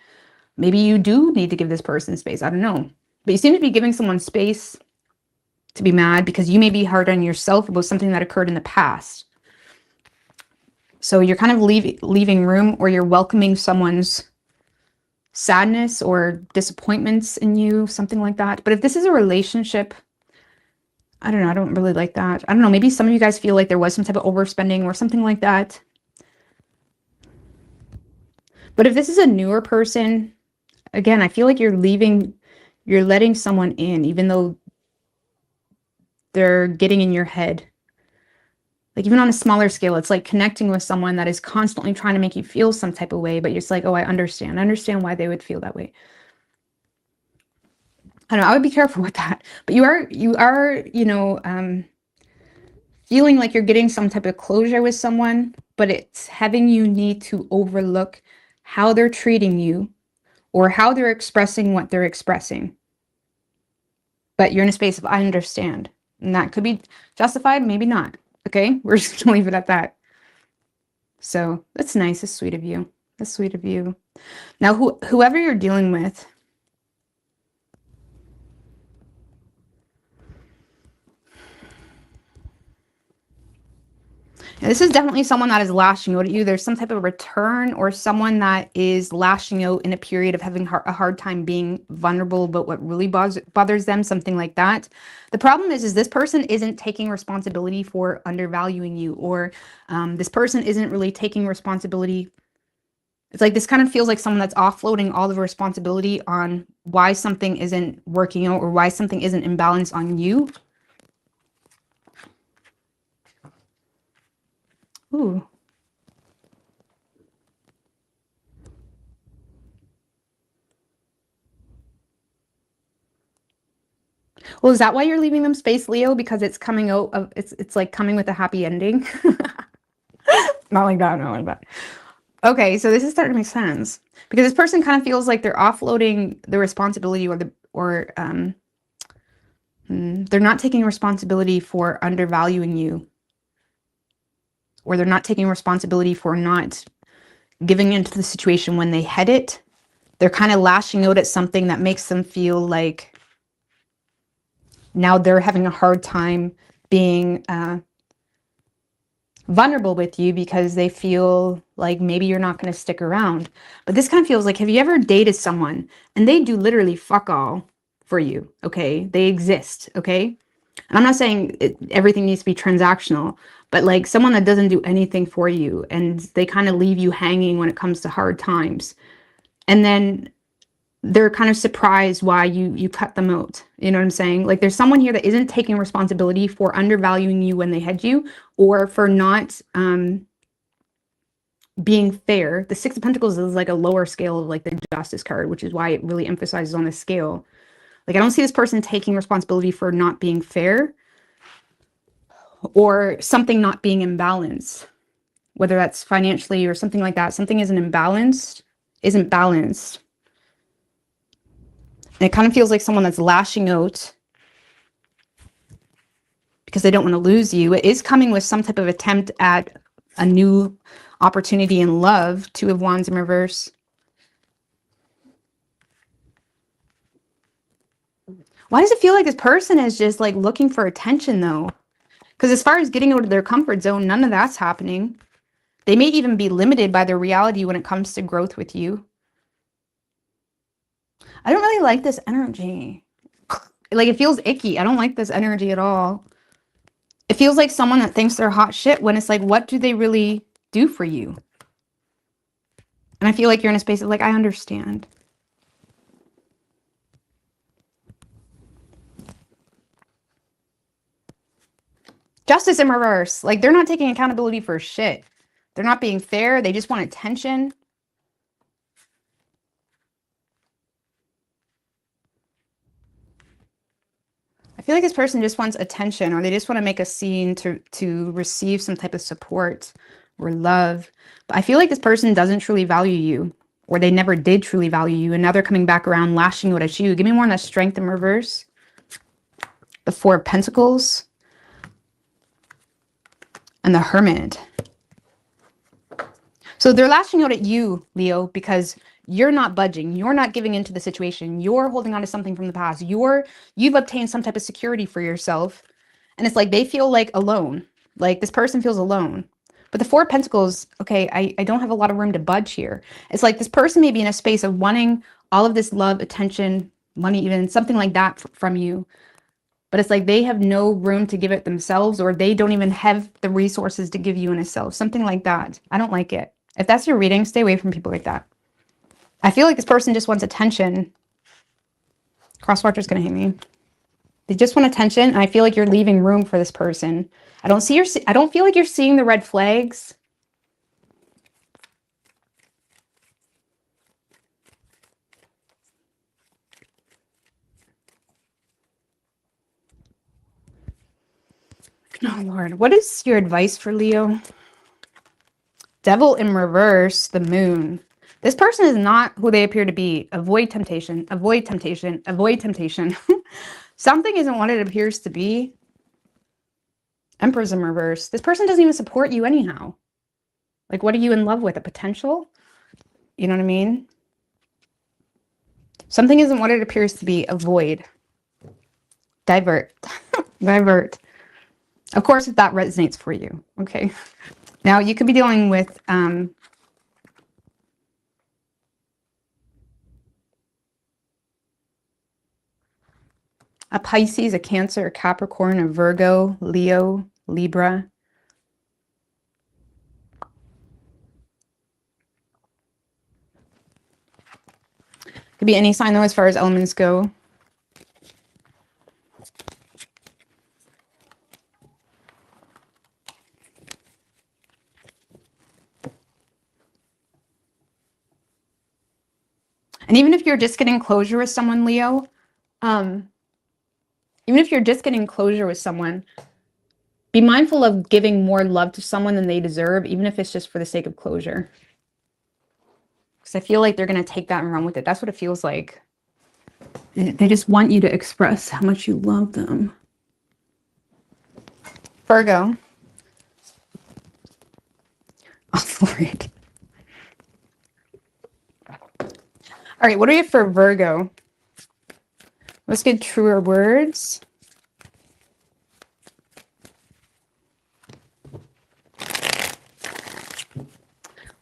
Maybe you do need to give this person space. I don't know. But you seem to be giving someone space to be mad because you may be hard on yourself about something that occurred in the past. So you're kind of leaving room, or you're welcoming someone's sadness or disappointments in you, something like that. But if this is a relationship, I don't know. I don't really like that. I don't know. Maybe some of you guys feel like there was some type of overspending or something like that. But if this is a newer person, again, I feel like you're letting someone in, even though they're getting in your head. Like, even on a smaller scale, it's like connecting with someone that is constantly trying to make you feel some type of way, but you're just like, oh, I understand. I understand why they would feel that way. I don't know. I would be careful with that. But you are, you know, feeling like you're getting some type of closure with someone, but it's having you need to overlook how they're treating you or how they're expressing what they're expressing. But you're in a space of, I understand. And that could be justified, maybe not. Okay, we're just gonna leave it at that. So that's nice. That's sweet of you. That's sweet of you. Now, whoever you're dealing with, and this is definitely someone that is lashing out at you. There's some type of return, or someone that is lashing out in a period of having a hard time being vulnerable about what really bothers them, something like that. The problem is this person isn't taking responsibility for undervaluing you, or this person isn't really taking responsibility. It's like this kind of feels like someone that's offloading all the responsibility on why something isn't working out or why something isn't in balance on you. Ooh. Well, is that why you're leaving them space, Leo? Because it's coming out of, it's like coming with a happy ending. Not like that, not like that. Okay, so this is starting to make sense. Because this person kind of feels like they're offloading the responsibility, or they're not taking responsibility for undervaluing you. Or they're not taking responsibility for not giving into the situation when they had it. They're kind of lashing out at something that makes them feel like now they're having a hard time being vulnerable with you because they feel like maybe you're not going to stick around. But this kind of feels like, have you ever dated someone and they do literally fuck all for you? Okay, they exist. Okay, and I'm not saying everything needs to be transactional, but like someone that doesn't do anything for you and they kind of leave you hanging when it comes to hard times. And then they're kind of surprised why you cut them out. You know what I'm saying? Like there's someone here that isn't taking responsibility for undervaluing you when they had you, or for not being fair. The Six of Pentacles is like a lower scale of like the Justice card, which is why it really emphasizes on the scale. Like I don't see this person taking responsibility for not being fair, or something not being imbalanced, whether that's financially or something like that. Something isn't balanced. And it kind of feels like someone that's lashing out because they don't want to lose you. It is coming with some type of attempt at a new opportunity in love. Two of Wands in reverse. Why does it feel like this person is just like looking for attention though? Because as far as getting out of their comfort zone, none of that's happening. They may even be limited by their reality when it comes to growth with you. I don't really like this energy. Like, it feels icky. I don't like this energy at all. It feels like someone that thinks they're hot shit when it's like, what do they really do for you? And I feel like you're in a space of like, I understand. Justice in reverse. Like, they're not taking accountability for shit. They're not being fair. They just want attention. I feel like this person just wants attention, or they just want to make a scene to receive some type of support or love. But I feel like this person doesn't truly value you, or they never did truly value you, and now they're coming back around lashing out at you. Give me more on that Strength in reverse. The Four of Pentacles. And the Hermit. So they're lashing out at you, Leo, because you're not budging. You're not giving into the situation. You're holding on to something from the past. You've obtained some type of security for yourself. And it's like they feel like alone. Like this person feels alone. But the Four of Pentacles, okay, I don't have a lot of room to budge here. It's like this person may be in a space of wanting all of this love, attention, money, even something like that from you. But it's like they have no room to give it themselves, or they don't even have the resources to give you in a self. Something like that. I don't like it. If that's your reading, stay away from people like that. I feel like this person just wants attention. Crosswatcher's going to hate me. They just want attention, and I feel like you're leaving room for this person. I don't feel like you're seeing the red flags. Oh, Lord. What is your advice for Leo? Devil in reverse, the Moon. This person is not who they appear to be. Avoid temptation. Avoid temptation. Avoid temptation. Something isn't what it appears to be. Empress in reverse. This person doesn't even support you anyhow. Like, what are you in love with? A potential? You know what I mean? Something isn't what it appears to be. Avoid. Divert. Divert. Of course, if that resonates for you. Okay. Now, you could be dealing with a Pisces, a Cancer, a Capricorn, a Virgo, Leo, Libra. Could be any sign, though, as far as elements go. And even if you're just getting closure with someone, Leo, even if you're just getting closure with someone, be mindful of giving more love to someone than they deserve, even if it's just for the sake of closure. Because I feel like they're going to take that and run with it. That's what it feels like. They just want you to express how much you love them. Virgo. Oh, Lord. All right, what do we have for Virgo? Let's get truer words.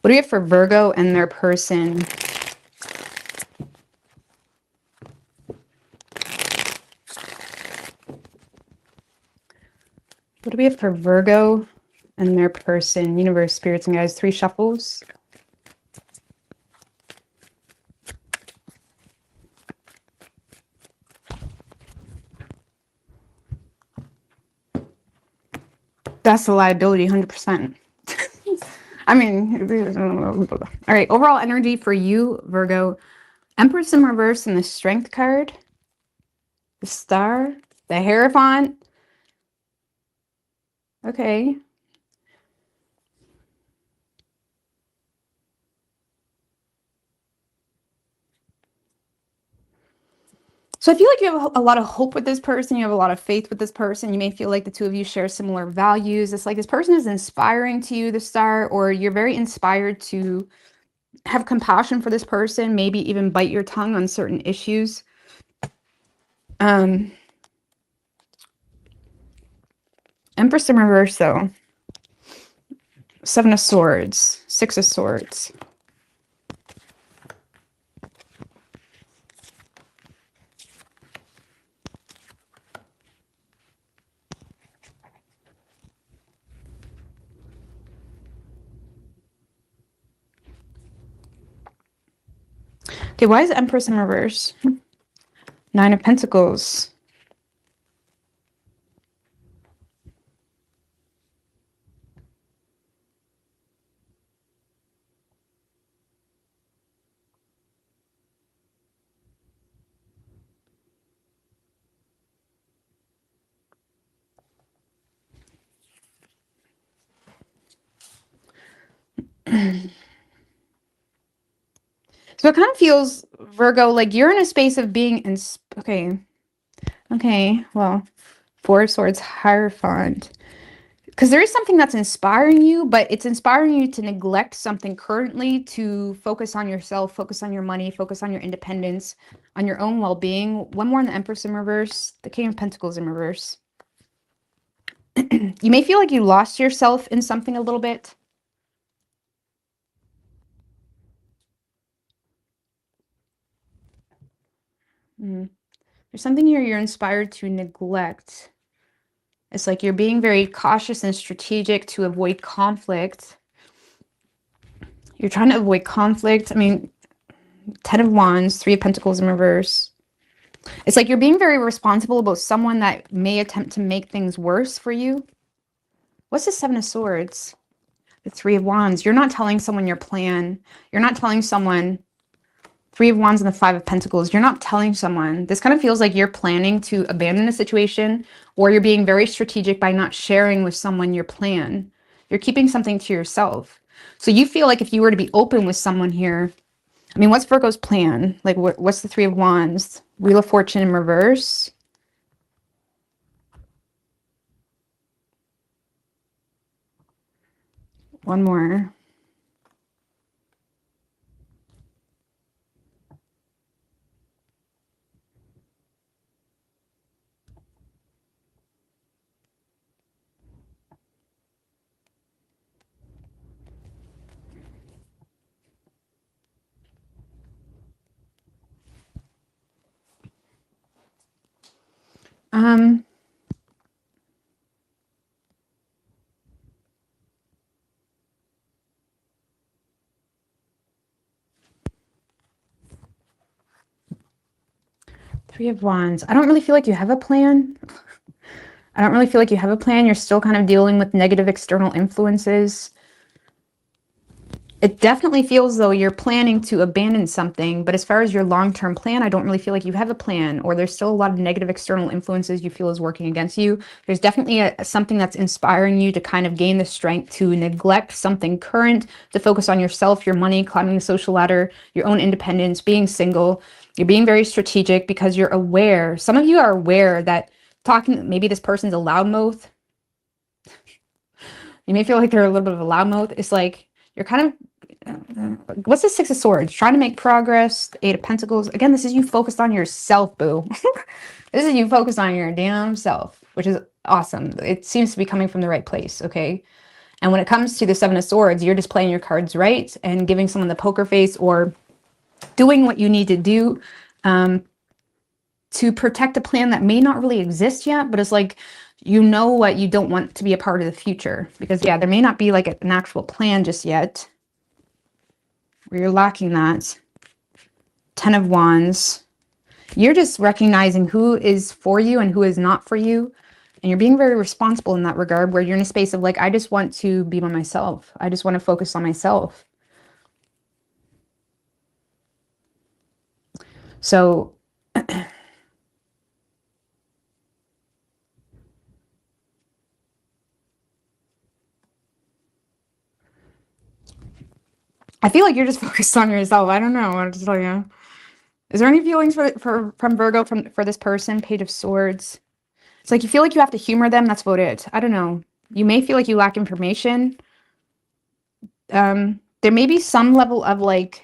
What do we have for Virgo and their person? What do we have for Virgo and their person? Universe, spirits, and guides. 3 shuffles. That's the liability, 100%. I mean, all right, overall energy for you, Virgo. Empress in reverse and the Strength card. The Star. The Hierophant. Okay. So I feel like you have a lot of hope with this person. You have a lot of faith with this person. You may feel like the two of you share similar values. It's like this person is inspiring to you, the Star, or you're very inspired to have compassion for this person, maybe even bite your tongue on certain issues. Empress in reverse, though. Seven of Swords, Six of Swords. Okay, why is Empress in reverse? Nine of Pentacles. So it kind of feels, Virgo, like you're in a space of being in, okay, well, Four of Swords, Hierophant. Because there is something that's inspiring you, but it's inspiring you to neglect something currently to focus on yourself, focus on your money, focus on your independence, on your own well-being. One more in the Empress in reverse, the King of Pentacles in reverse. You may feel like you lost yourself in something a little bit. There's something here you're inspired to neglect. It's like you're being very cautious and strategic to avoid conflict. You're trying to avoid conflict. I mean, Ten of Wands, Three of Pentacles in reverse. It's like you're being very responsible about someone that may attempt to make things worse for you. What's the Seven of Swords? The Three of Wands. You're not telling someone your plan. You're not telling someone. Three of Wands and the Five of Pentacles. You're not telling someone. This kind of feels like you're planning to abandon a situation, or you're being very strategic by not sharing with someone your plan. You're keeping something to yourself. So you feel like if you were to be open with someone here, I mean, what's Virgo's plan? Like, what's the Three of Wands? Wheel of Fortune in reverse. One more. Three of Wands. I don't really feel like you have a plan. I don't really feel like you have a plan. You're still kind of dealing with negative external influences. It definitely feels though you're planning to abandon something, but as far as your long-term plan, I don't really feel like you have a plan, or there's still a lot of negative external influences you feel is working against you. There's definitely something that's inspiring you to kind of gain the strength to neglect something current, to focus on yourself, your money, climbing the social ladder, your own independence, being single. You're being very strategic because you're aware. Some of you are aware that maybe this person's a loudmouth. You may feel like they're a little bit of a loudmouth. It's like you're kind of, what's the Six of Swords? Trying to make progress. Eight of Pentacles. Again, this is you focused on yourself, boo. This is you focused on your damn self, which is awesome. It seems to be coming from the right place, okay? And when it comes to the Seven of Swords, you're just playing your cards right and giving someone the poker face, or doing what you need to do to protect a plan that may not really exist yet, but it's like, you know what you don't want to be a part of the future. Because yeah, there may not be like an actual plan just yet, where you're lacking that. Ten of Wands. You're just recognizing who is for you and who is not for you. And you're being very responsible in that regard, where you're in a space of like, I just want to be by myself. I just want to focus on myself. So I feel like you're just focused on yourself. I don't know what to tell you. Is there any feelings from Virgo for this person? Page of Swords. It's like you feel like you have to humor them. That's about it. I don't know. You may feel like you lack information. There may be some level of like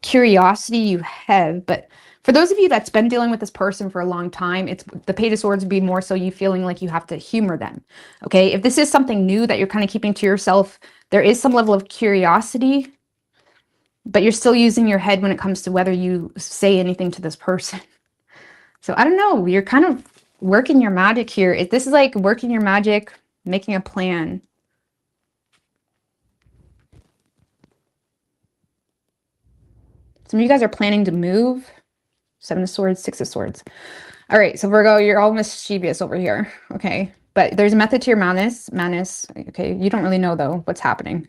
curiosity you have, but For those of you that's been dealing with this person for a long time, it's the Page of Swords would be more so you feeling like you have to humor them. Okay, if this is something new that you're kind of keeping to yourself, there is some level of curiosity, but you're still using your head when it comes to whether you say anything to this person. So I don't know, you're kind of working your magic here. This is like working your magic, making a plan. Some of you guys are planning to move. 7 of Swords, 6 of Swords. All right, so Virgo, you're all mischievous over here. Okay, but there's a method to your madness. Okay, you don't really know, though, what's happening.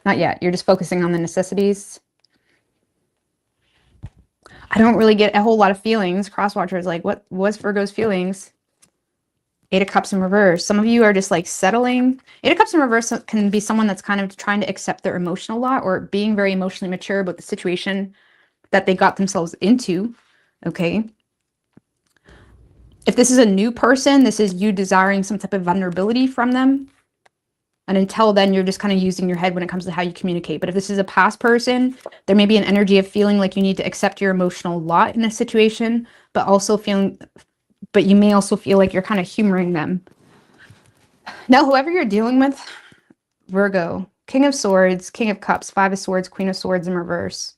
Not yet. You're just focusing on the necessities. I don't really get a whole lot of feelings. Crosswatchers, like, what was Virgo's feelings? 8 of Cups in reverse. Some of you are just, like, settling. 8 of Cups in reverse can be someone that's kind of trying to accept their emotional lot or being very emotionally mature about the situation that they got themselves into. Okay. If this is a new person, this is you desiring some type of vulnerability from them. And until then, you're just kind of using your head when it comes to how you communicate. But if this is a past person, there may be an energy of feeling like you need to accept your emotional lot in a situation, but you may also feel like you're kind of humoring them. Now, whoever you're dealing with, Virgo, King of Swords, King of Cups, 5 of Swords, Queen of Swords in reverse.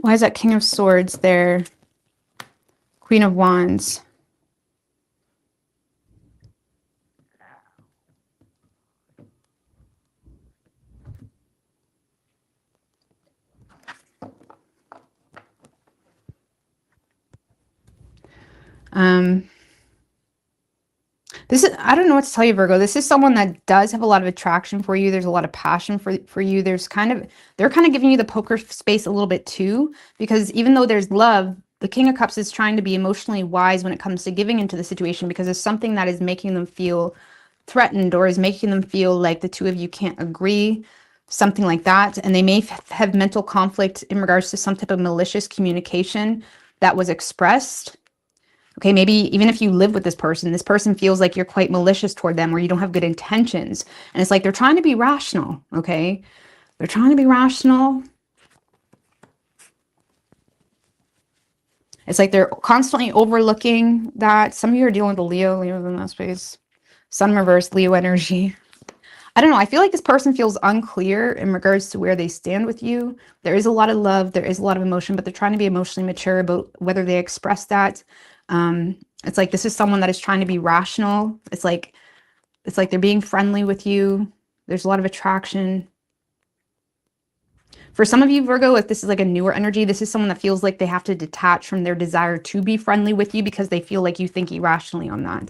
Why is that King of Swords there? Queen of Wands. I don't know what to tell you, Virgo. This is someone that does have a lot of attraction for you. There's a lot of passion for you. They're kind of giving you the poker space a little bit too, because even though there's love, the King of Cups is trying to be emotionally wise when it comes to giving into the situation, because there's something that is making them feel threatened or is making them feel like the two of you can't agree, something like that. And they may have mental conflict in regards to some type of malicious communication that was expressed. Okay, maybe even if you live with this person feels like you're quite malicious toward them or you don't have good intentions. And it's like they're trying to be rational, okay? They're trying to be rational. It's like they're constantly overlooking that. Some of you are dealing with a Leo in that space. Sun reverse, Leo energy. I don't know. I feel like this person feels unclear in regards to where they stand with you. There is a lot of love. There is a lot of emotion, but they're trying to be emotionally mature about whether they express that. It's like this is someone that is trying to be rational. It's like they're being friendly with you. There's a lot of attraction. For some of you, Virgo, if this is like a newer energy, this is someone that feels like they have to detach from their desire to be friendly with you because they feel like you think irrationally on that.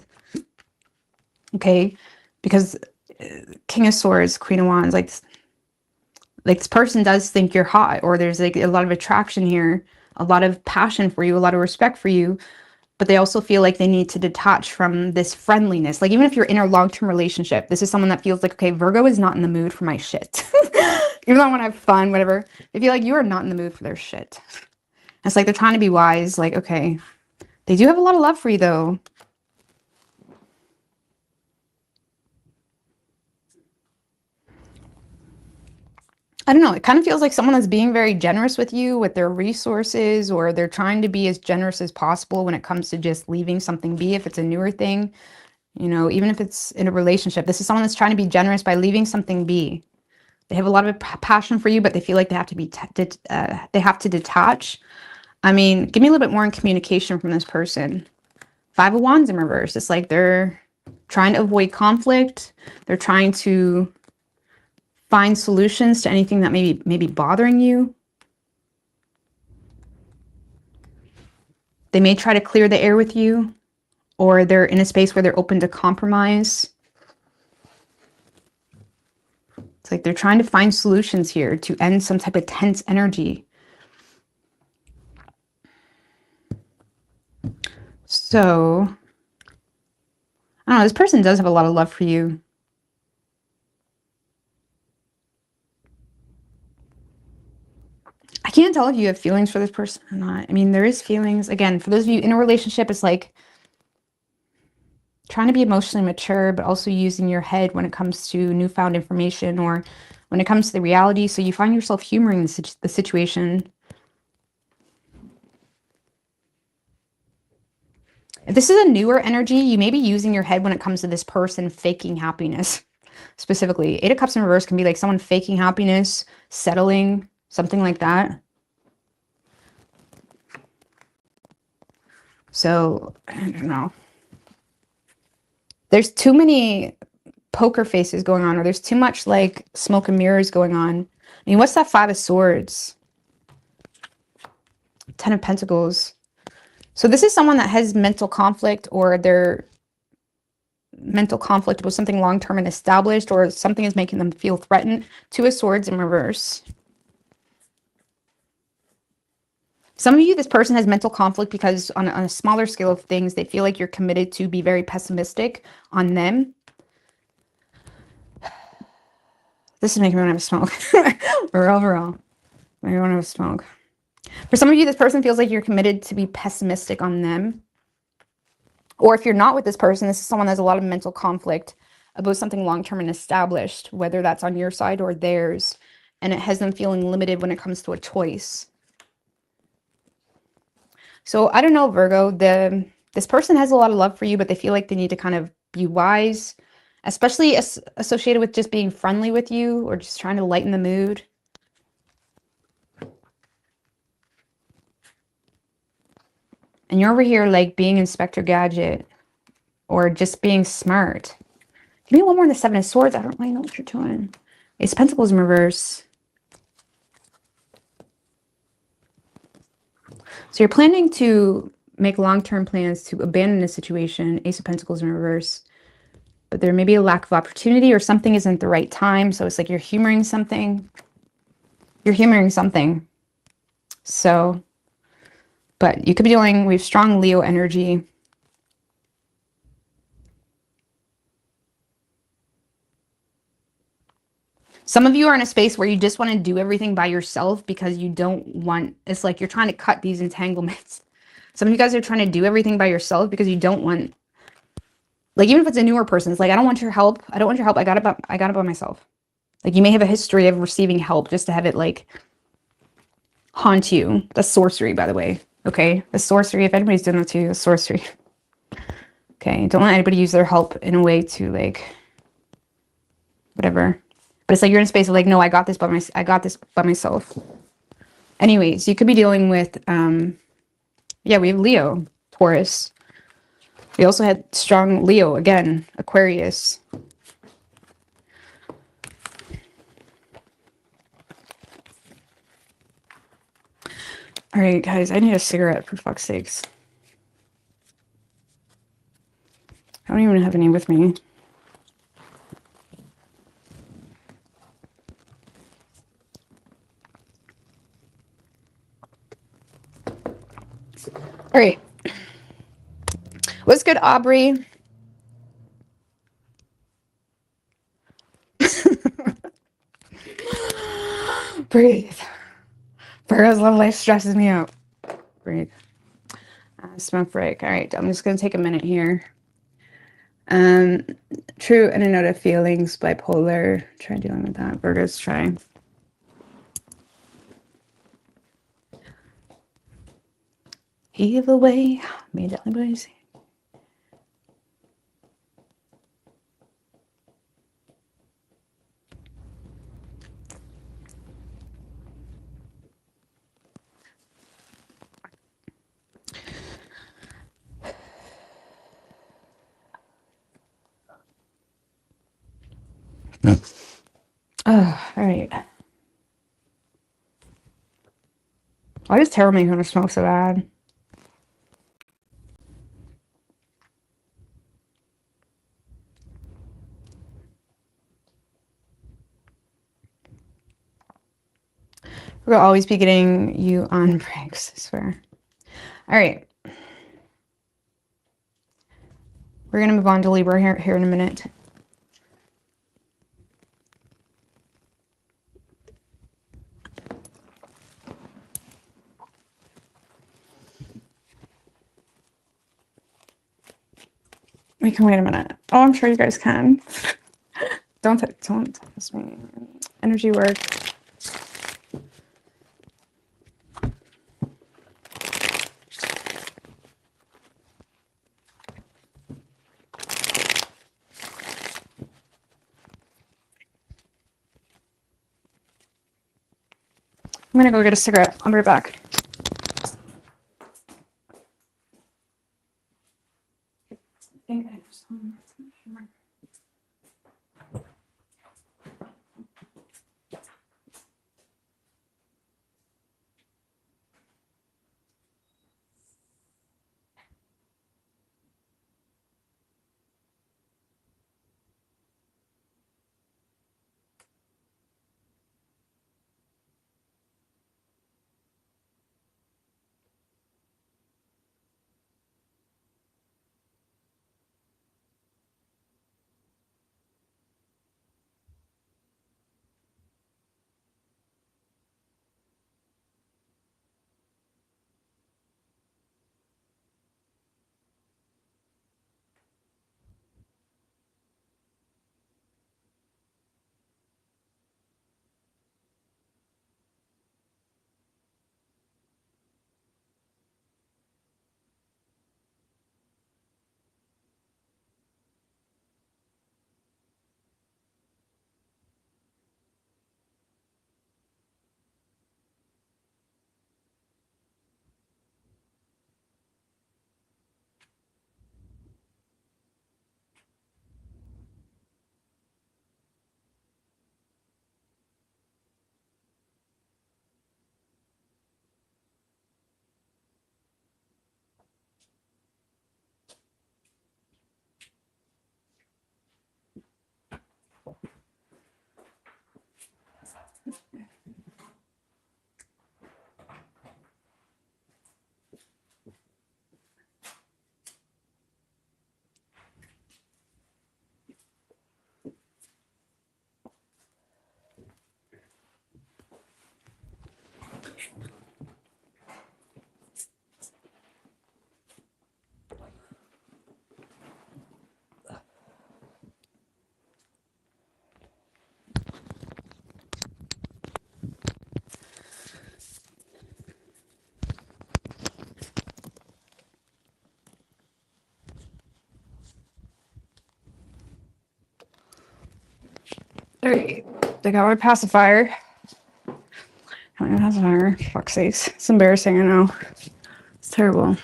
Okay? Because King of Swords, Queen of Wands, like this person does think you're hot, or there's like a lot of attraction here, a lot of passion for you, a lot of respect for you. But they also feel like they need to detach from this friendliness. Like even if you're in a long-term relationship, this is someone that feels like, okay, Virgo is not in the mood for my shit. Even though I want to have fun, whatever. They feel like you are not in the mood for their shit. It's like they're trying to be wise. Like, okay, they do have a lot of love for you though. I don't know. It kind of feels like someone that's being very generous with you with their resources, or they're trying to be as generous as possible when it comes to just leaving something be. If it's a newer thing, you know, even if it's in a relationship, this is someone that's trying to be generous by leaving something be. They have a lot of passion for you, but they feel like they have to be, they have to detach. I mean, give me a little bit more in communication from this person. 5 of Wands in reverse. It's like they're trying to avoid conflict. They're trying to find solutions to anything that may be bothering you. They may try to clear the air with you, or they're in a space where they're open to compromise. It's like they're trying to find solutions here to end some type of tense energy. So, I don't know, this person does have a lot of love for you. I can't tell if you have feelings for this person or not. I mean, there is feelings. Again, for those of you in a relationship, it's like trying to be emotionally mature, but also using your head when it comes to newfound information or when it comes to the reality. So you find yourself humoring the situation. If this is a newer energy, you may be using your head when it comes to this person faking happiness. Specifically, Eight of Cups in reverse can be like someone faking happiness, settling, something like that. So, I don't know. There's too many poker faces going on, or there's too much like smoke and mirrors going on. I mean, what's that Five of Swords? Ten of Pentacles. So this is someone that has mental conflict, or their mental conflict was something long-term and established, or something is making them feel threatened. Two of Swords in reverse. Some of you, this person has mental conflict because on a smaller scale of things, they feel like you're committed to be very pessimistic on them. This is making me want to have a smoke. Overall, I want to have a smoke. For some of you, this person feels like you're committed to be pessimistic on them. Or if you're not with this person, this is someone that has a lot of mental conflict about something long-term and established, whether that's on your side or theirs. And it has them feeling limited when it comes to a choice. So I don't know, Virgo, this person has a lot of love for you, but they feel like they need to kind of be wise, especially associated with just being friendly with you or just trying to lighten the mood. And you're over here like being Inspector Gadget or just being smart. Give me one more than the Seven of Swords. I don't really know what you're doing. Ace of Pentacles in reverse. So you're planning to make long-term plans to abandon a situation. Ace of Pentacles in reverse. But there may be a lack of opportunity or something isn't the right time. So it's like you're humoring something. You're humoring something. So, but you could be dealing with strong Leo energy. Some of you are in a space where you just want to do everything by yourself because you don't want, it's like you're trying to cut these entanglements. Some of you guys are trying to do everything by yourself because you don't want, like, even if it's a newer person, it's like, I don't want your help. I don't want your help. I got it by myself. Like, you may have a history of receiving help just to have it like haunt you. That's sorcery, by the way. Okay. The sorcery, if anybody's doing that to you, it's sorcery. Okay. Don't let anybody use their help in a way to like, whatever. But it's like you're in a space of like, no, I got this by myself. Anyways, you could be dealing with, yeah, we have Leo, Taurus. We also had strong Leo, again, Aquarius. All right, guys, I need a cigarette for fuck's sakes. I don't even have any with me. All right. What's good, Aubrey? Breathe. Virgo's love life stresses me out. Breathe. Smoke break. All right, I'm just going to take a minute here. True and a note of feelings, bipolar. Try dealing with that. Virgo's trying. Either way, made it lazy. Oh, all right. Why does tarot make me want to smoke so bad? We'll always be getting you on breaks, I swear. All right. We're going to move on to Libra here in a minute. We can wait a minute. Oh, I'm sure you guys can. Don't test me. Energy work. I'm gonna go get a cigarette. I'll be right back. Alright, they got my pacifier. Got my pacifier. Fuck's sakes. It's embarrassing, I know. It's terrible.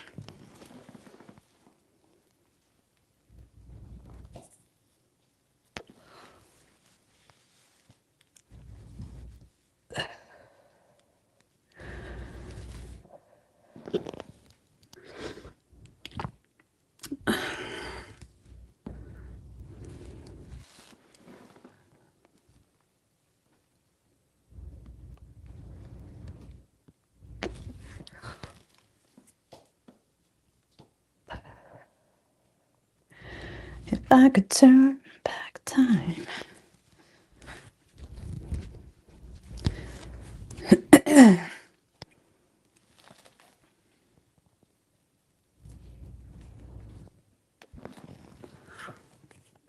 If I could turn back time.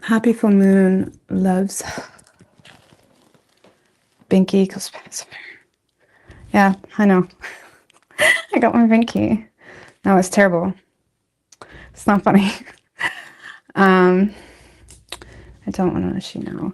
Happy full moon loves Binky because pacifier. Yeah, I know. I got my Binky. No, it's terrible. It's not funny. I don't want to let you know.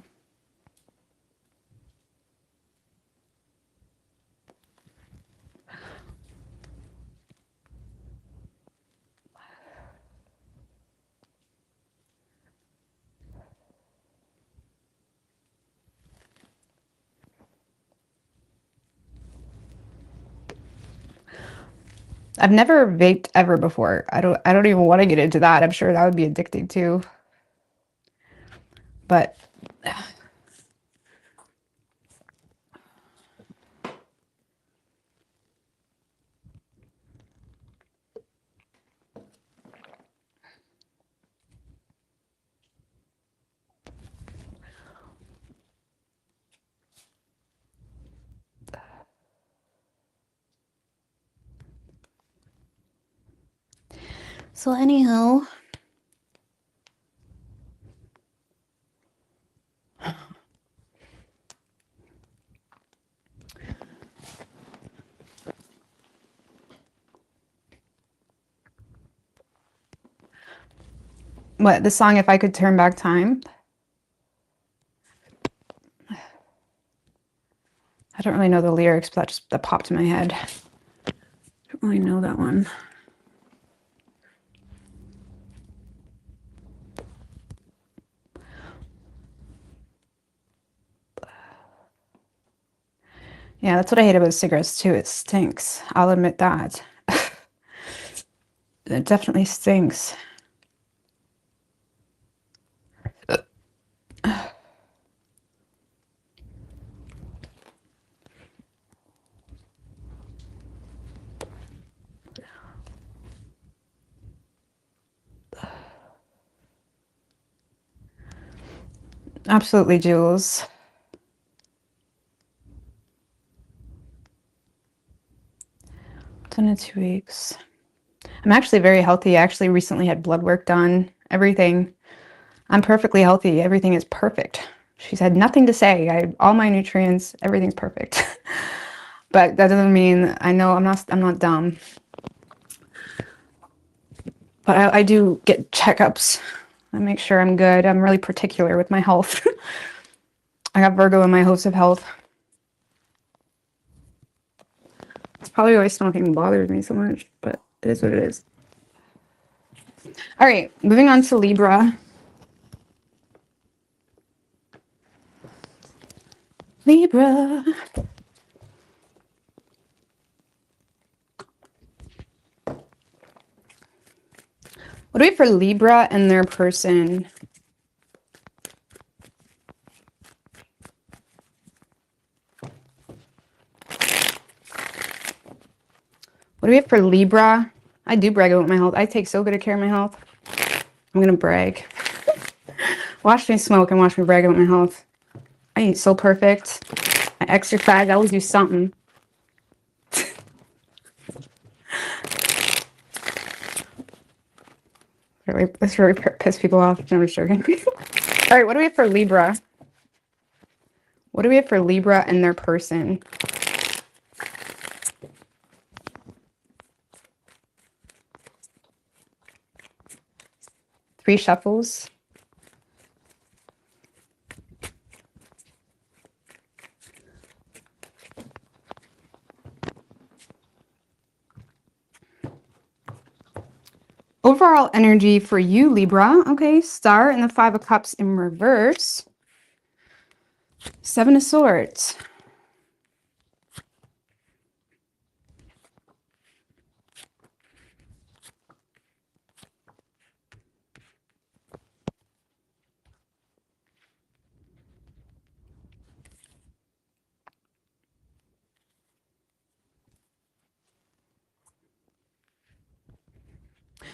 I've never vaped ever before. I don't even want to get into that. I'm sure that would be addicting too. But so anyhow, What, the song If I Could Turn Back Time? I don't really know the lyrics, but that popped in my head. I don't really know that one. Yeah, that's what I hate about cigarettes too. It stinks. I'll admit that. It definitely stinks. Absolutely, Jules. It's in 2 weeks. I'm actually very healthy. I actually recently had blood work done. Everything. I'm perfectly healthy. Everything is perfect. She's had nothing to say. All my nutrients, everything's perfect. But that doesn't mean I know I'm not dumb. But I do get checkups. I make sure I'm good. I'm really particular with my health. I got Virgo in my host of health. It's probably why smoking bothers me so much, but it is what it is. All right, moving on to Libra. Libra. What do we have for Libra and their person? What do we have for Libra? I do brag about my health. I take so good care of my health. I'm gonna brag. Watch me smoke and watch me brag about my health. I eat so perfect. I exercise. I always do something. This really piss people off. No, I'm just joking. All right, what do we have for Libra? What do we have for Libra and their person? Three shuffles. Overall energy for you, Libra. Okay, Star and the Five of Cups in reverse. Seven of Swords.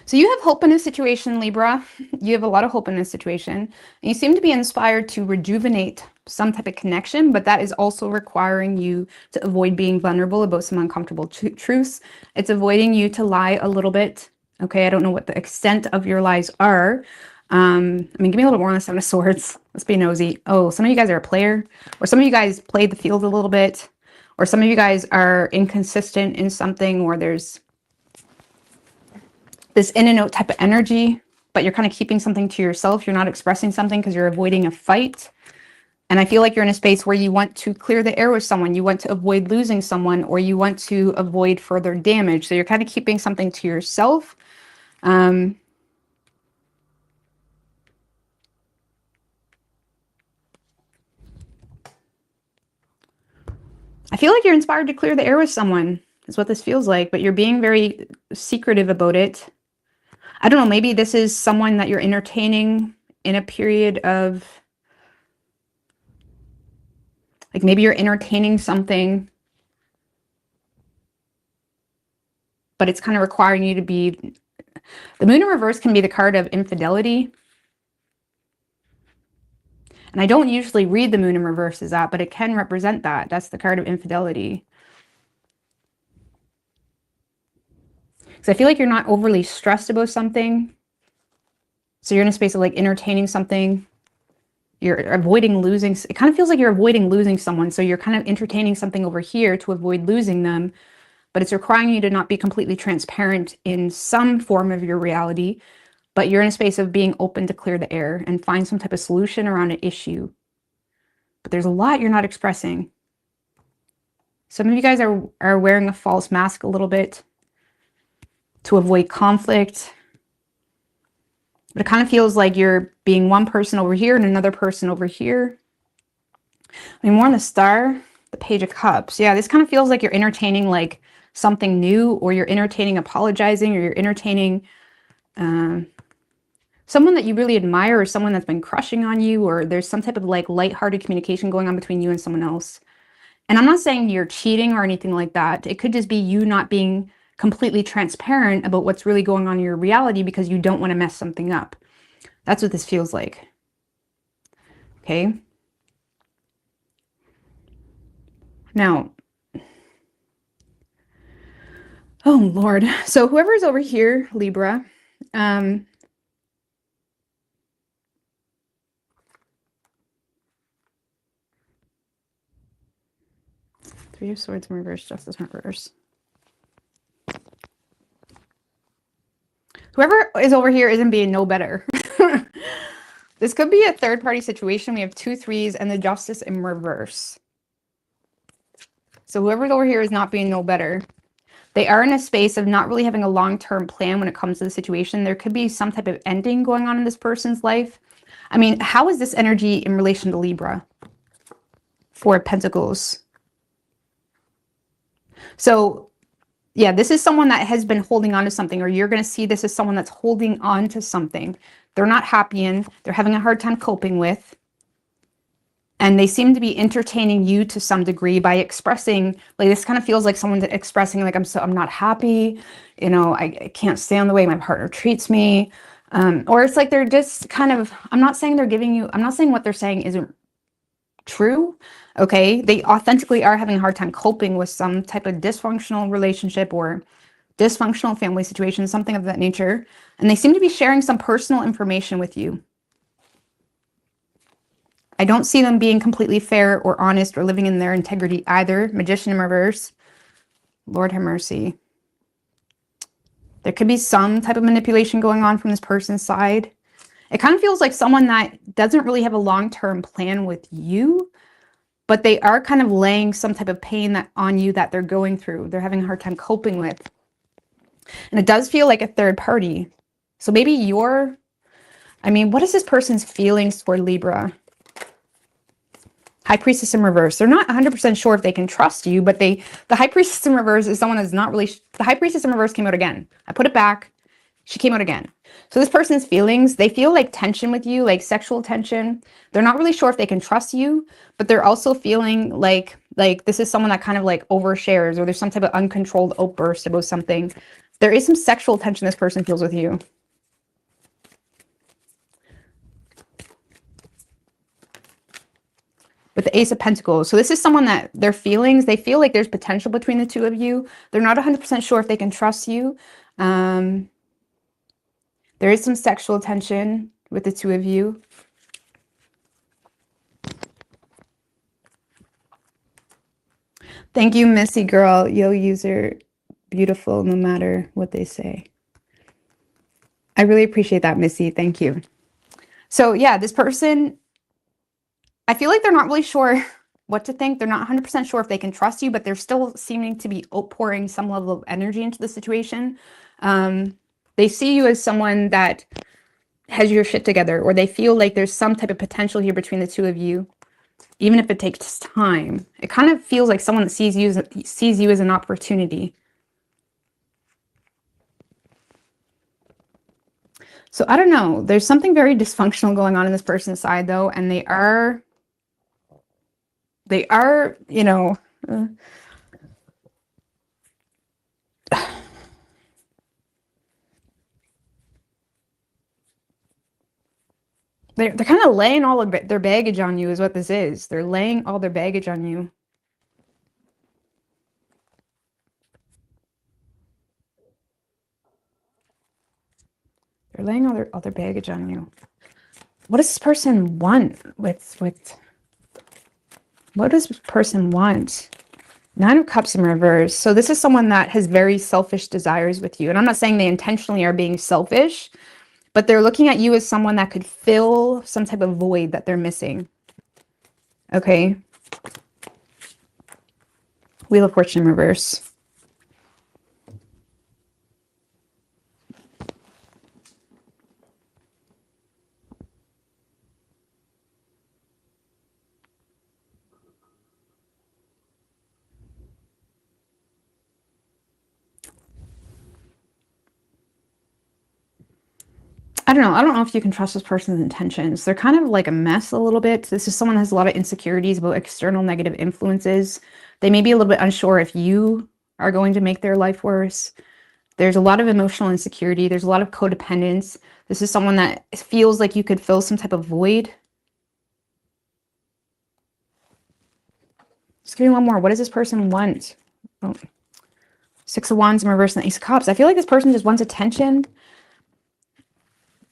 So you have hope in a situation, Libra. You have a lot of hope in this situation. And you seem to be inspired to rejuvenate some type of connection, but that is also requiring you to avoid being vulnerable about some uncomfortable truths. It's avoiding you to lie a little bit. Okay, I don't know what the extent of your lies are. I mean, give me a little more on the Seven of Swords. Let's be nosy. Oh, some of you guys are a player, or some of you guys play the field a little bit, or some of you guys are inconsistent in something, or there's this in and out type of energy, but you're kind of keeping something to yourself. You're not expressing something because you're avoiding a fight. And I feel like you're in a space where you want to clear the air with someone. You want to avoid losing someone, or you want to avoid further damage. So you're kind of keeping something to yourself. I feel like you're inspired to clear the air with someone, is what this feels like, but you're being very secretive about it. I don't know, maybe this is someone that you're entertaining in a period of, like maybe you're entertaining something, but it's kind of requiring you to be, the Moon in reverse can be the card of infidelity. And I don't usually read the Moon in reverse as that, but it can represent that. That's the card of infidelity. So I feel like you're not overly stressed about something. So you're in a space of like entertaining something. You're avoiding losing. It kind of feels like you're avoiding losing someone. So you're kind of entertaining something over here to avoid losing them. But it's requiring you to not be completely transparent in some form of your reality. but you're in a space of being open to clear the air and find some type of solution around an issue. But there's a lot you're not expressing. Some of you guys are wearing a false mask a little bit to avoid conflict. But it kind of feels like you're being one person over here and another person over here. I mean, more on the Star, the Page of Cups. Yeah, this kind of feels like you're entertaining like something new, or you're entertaining apologizing, or you're entertaining someone that you really admire, or someone that's been crushing on you, or there's some type of like lighthearted communication going on between you and someone else. And I'm not saying you're cheating or anything like that. It could just be you not being completely transparent about what's really going on in your reality because you don't want to mess something up. That's what this feels like. Okay. Now, oh Lord. So whoever's over here, Libra, Three of Swords in reverse, Justice in reverse. Whoever is over here isn't being no better. This could be a third-party situation. We have 2 threes and the Justice in reverse. So whoever's over here is not being no better. They are in a space of not really having a long-term plan when it comes to the situation. There could be some type of ending going on in this person's life. I mean, how is this energy in relation to Libra? 4 of Pentacles. So yeah, this is someone that has been holding on to something, or you're going to see this as someone that's holding on to something they're not happy in, they're having a hard time coping with. And they seem to be entertaining you to some degree by expressing, like this kind of feels like someone's expressing like, I'm not happy, you know, I can't stand the way my partner treats me. Or it's like they're just kind of, I'm not saying what they're saying isn't true. Okay, they authentically are having a hard time coping with some type of dysfunctional relationship or dysfunctional family situation, something of that nature. And they seem to be sharing some personal information with you. I don't see them being completely fair or honest or living in their integrity either. Magician in reverse. Lord have mercy. There could be some type of manipulation going on from this person's side. It kind of feels like someone that doesn't really have a long-term plan with you, but they are kind of laying some type of pain on you that they're going through. They're having a hard time coping with. And it does feel like a third party. So maybe what is this person's feelings toward Libra? High Priestess in reverse. They're not 100% sure if they can trust you, but the High Priestess in reverse is someone that's not really, the High Priestess in reverse came out again. I put it back. She came out again. So this person's feelings, they feel like tension with you, like sexual tension. They're not really sure if they can trust you, but they're also feeling like this is someone that kind of like overshares, or there's some type of uncontrolled outburst about something. There is some sexual tension this person feels with you. With the Ace of Pentacles. So this is someone that their feelings, they feel like there's potential between the two of you. They're not 100% sure if they can trust you. There is some sexual tension with the two of you. Thank you, Missy girl. Yo, user, beautiful no matter what they say. I really appreciate that, Missy. Thank you. So yeah, this person, I feel like they're not really sure what to think. They're not 100% sure if they can trust you, but they're still seeming to be outpouring some level of energy into the situation. They see you as someone that has your shit together, or they feel like there's some type of potential here between the two of you, even if it takes time. It kind of feels like someone that sees you as an opportunity. So I don't know. There's something very dysfunctional going on in this person's side, though, and they are, you know, they're kind of laying all of their baggage on you is what this is. They're laying all their baggage on you. They're laying all their baggage on you. What does this person want what does this person want? 9 of Cups in reverse. So this is someone that has very selfish desires with you. And I'm not saying they intentionally are being selfish, but they're looking at you as someone that could fill some type of void that they're missing. Okay. Wheel of Fortune in reverse. I don't know. I don't know if you can trust this person's intentions. They're kind of like a mess a little bit. This is someone that has a lot of insecurities about external negative influences. They may be a little bit unsure if you are going to make their life worse. There's a lot of emotional insecurity. There's a lot of codependence. This is someone that feels like you could fill some type of void. Just give me one more. What does this person want? Oh. Six of Wands in reverse and the Ace of Cups. I feel like this person just wants attention.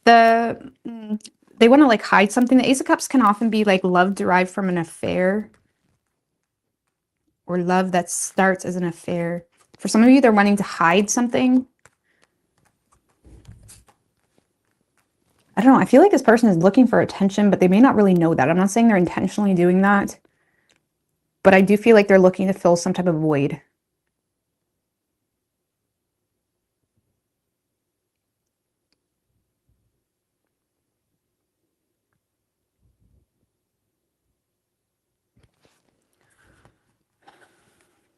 They want to like hide something. The Ace of Cups can often be like love derived from an affair, or love that starts as an affair. For some of you, they're wanting to hide something. I don't know. I feel like this person is looking for attention, but they may not really know that. I'm not saying they're intentionally doing that, but I do feel like they're looking to fill some type of void.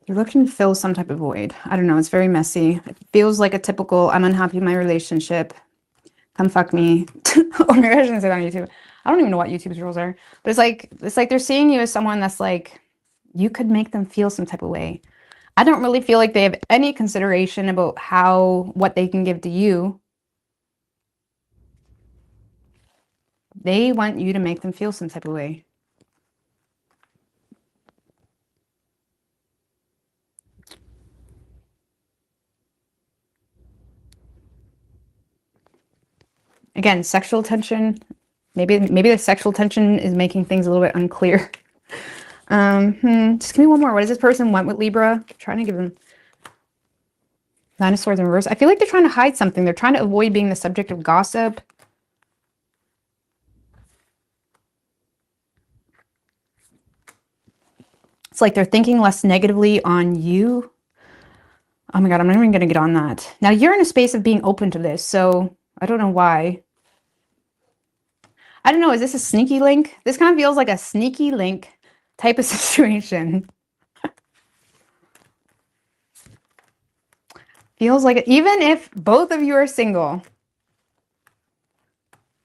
You're looking to fill some type of void. I don't know. It's very messy. It feels like a typical, I'm unhappy in my relationship. Come fuck me. Or maybe I shouldn't say that on YouTube. I don't even know what YouTube's rules are. But it's like they're seeing you as someone that's like, you could make them feel some type of way. I don't really feel like they have any consideration about what they can give to you. They want you to make them feel some type of way. Again, sexual tension. Maybe the sexual tension is making things a little bit unclear. Just give me one more. What does this person want with Libra? I'm trying to give them Nine of Swords in reverse. I feel like they're trying to hide something. They're trying to avoid being the subject of gossip. It's like they're thinking less negatively on you. Oh my God, I'm not even going to get on that. Now you're in a space of being open to this, so I don't know why. I don't know. Is this a sneaky link? This kind of feels like a sneaky link type of situation. Feels like it, even if both of you are single,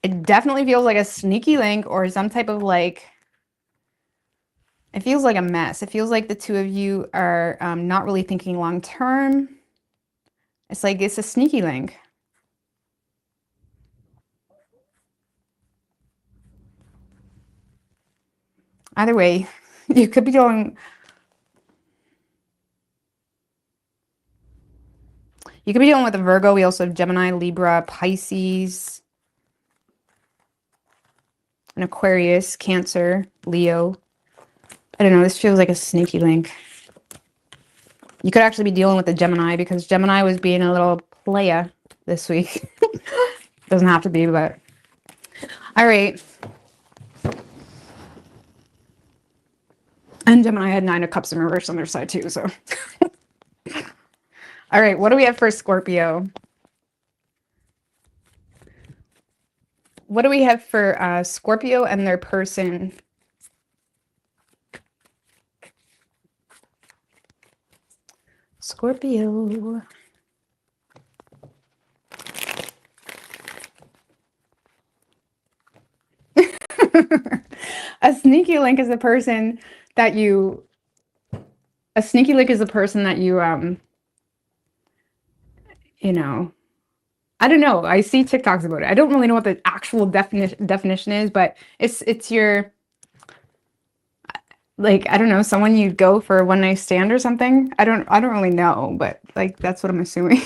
it definitely feels like a sneaky link or some type of like, it feels like a mess. It feels like the two of you are not really thinking long term. It's like it's a sneaky link. Either way, you could be dealing with a Virgo. We also have Gemini, Libra, Pisces, an Aquarius, Cancer, Leo. I don't know. This feels like a sneaky link. You could actually be dealing with the Gemini because Gemini was being a little playa this week. Doesn't have to be, but all right. And Gemini had Nine of Cups in reverse on their side too, so. All right, what do we have for Scorpio? What do we have for Scorpio and their person? Scorpio. A sneaky link is a person that you, you know, I don't know. I see TikToks about it. I don't really know what the actual definition is, but it's your, like, I don't know, someone you go for a one night stand or something. I don't really know, but like, that's what I'm assuming.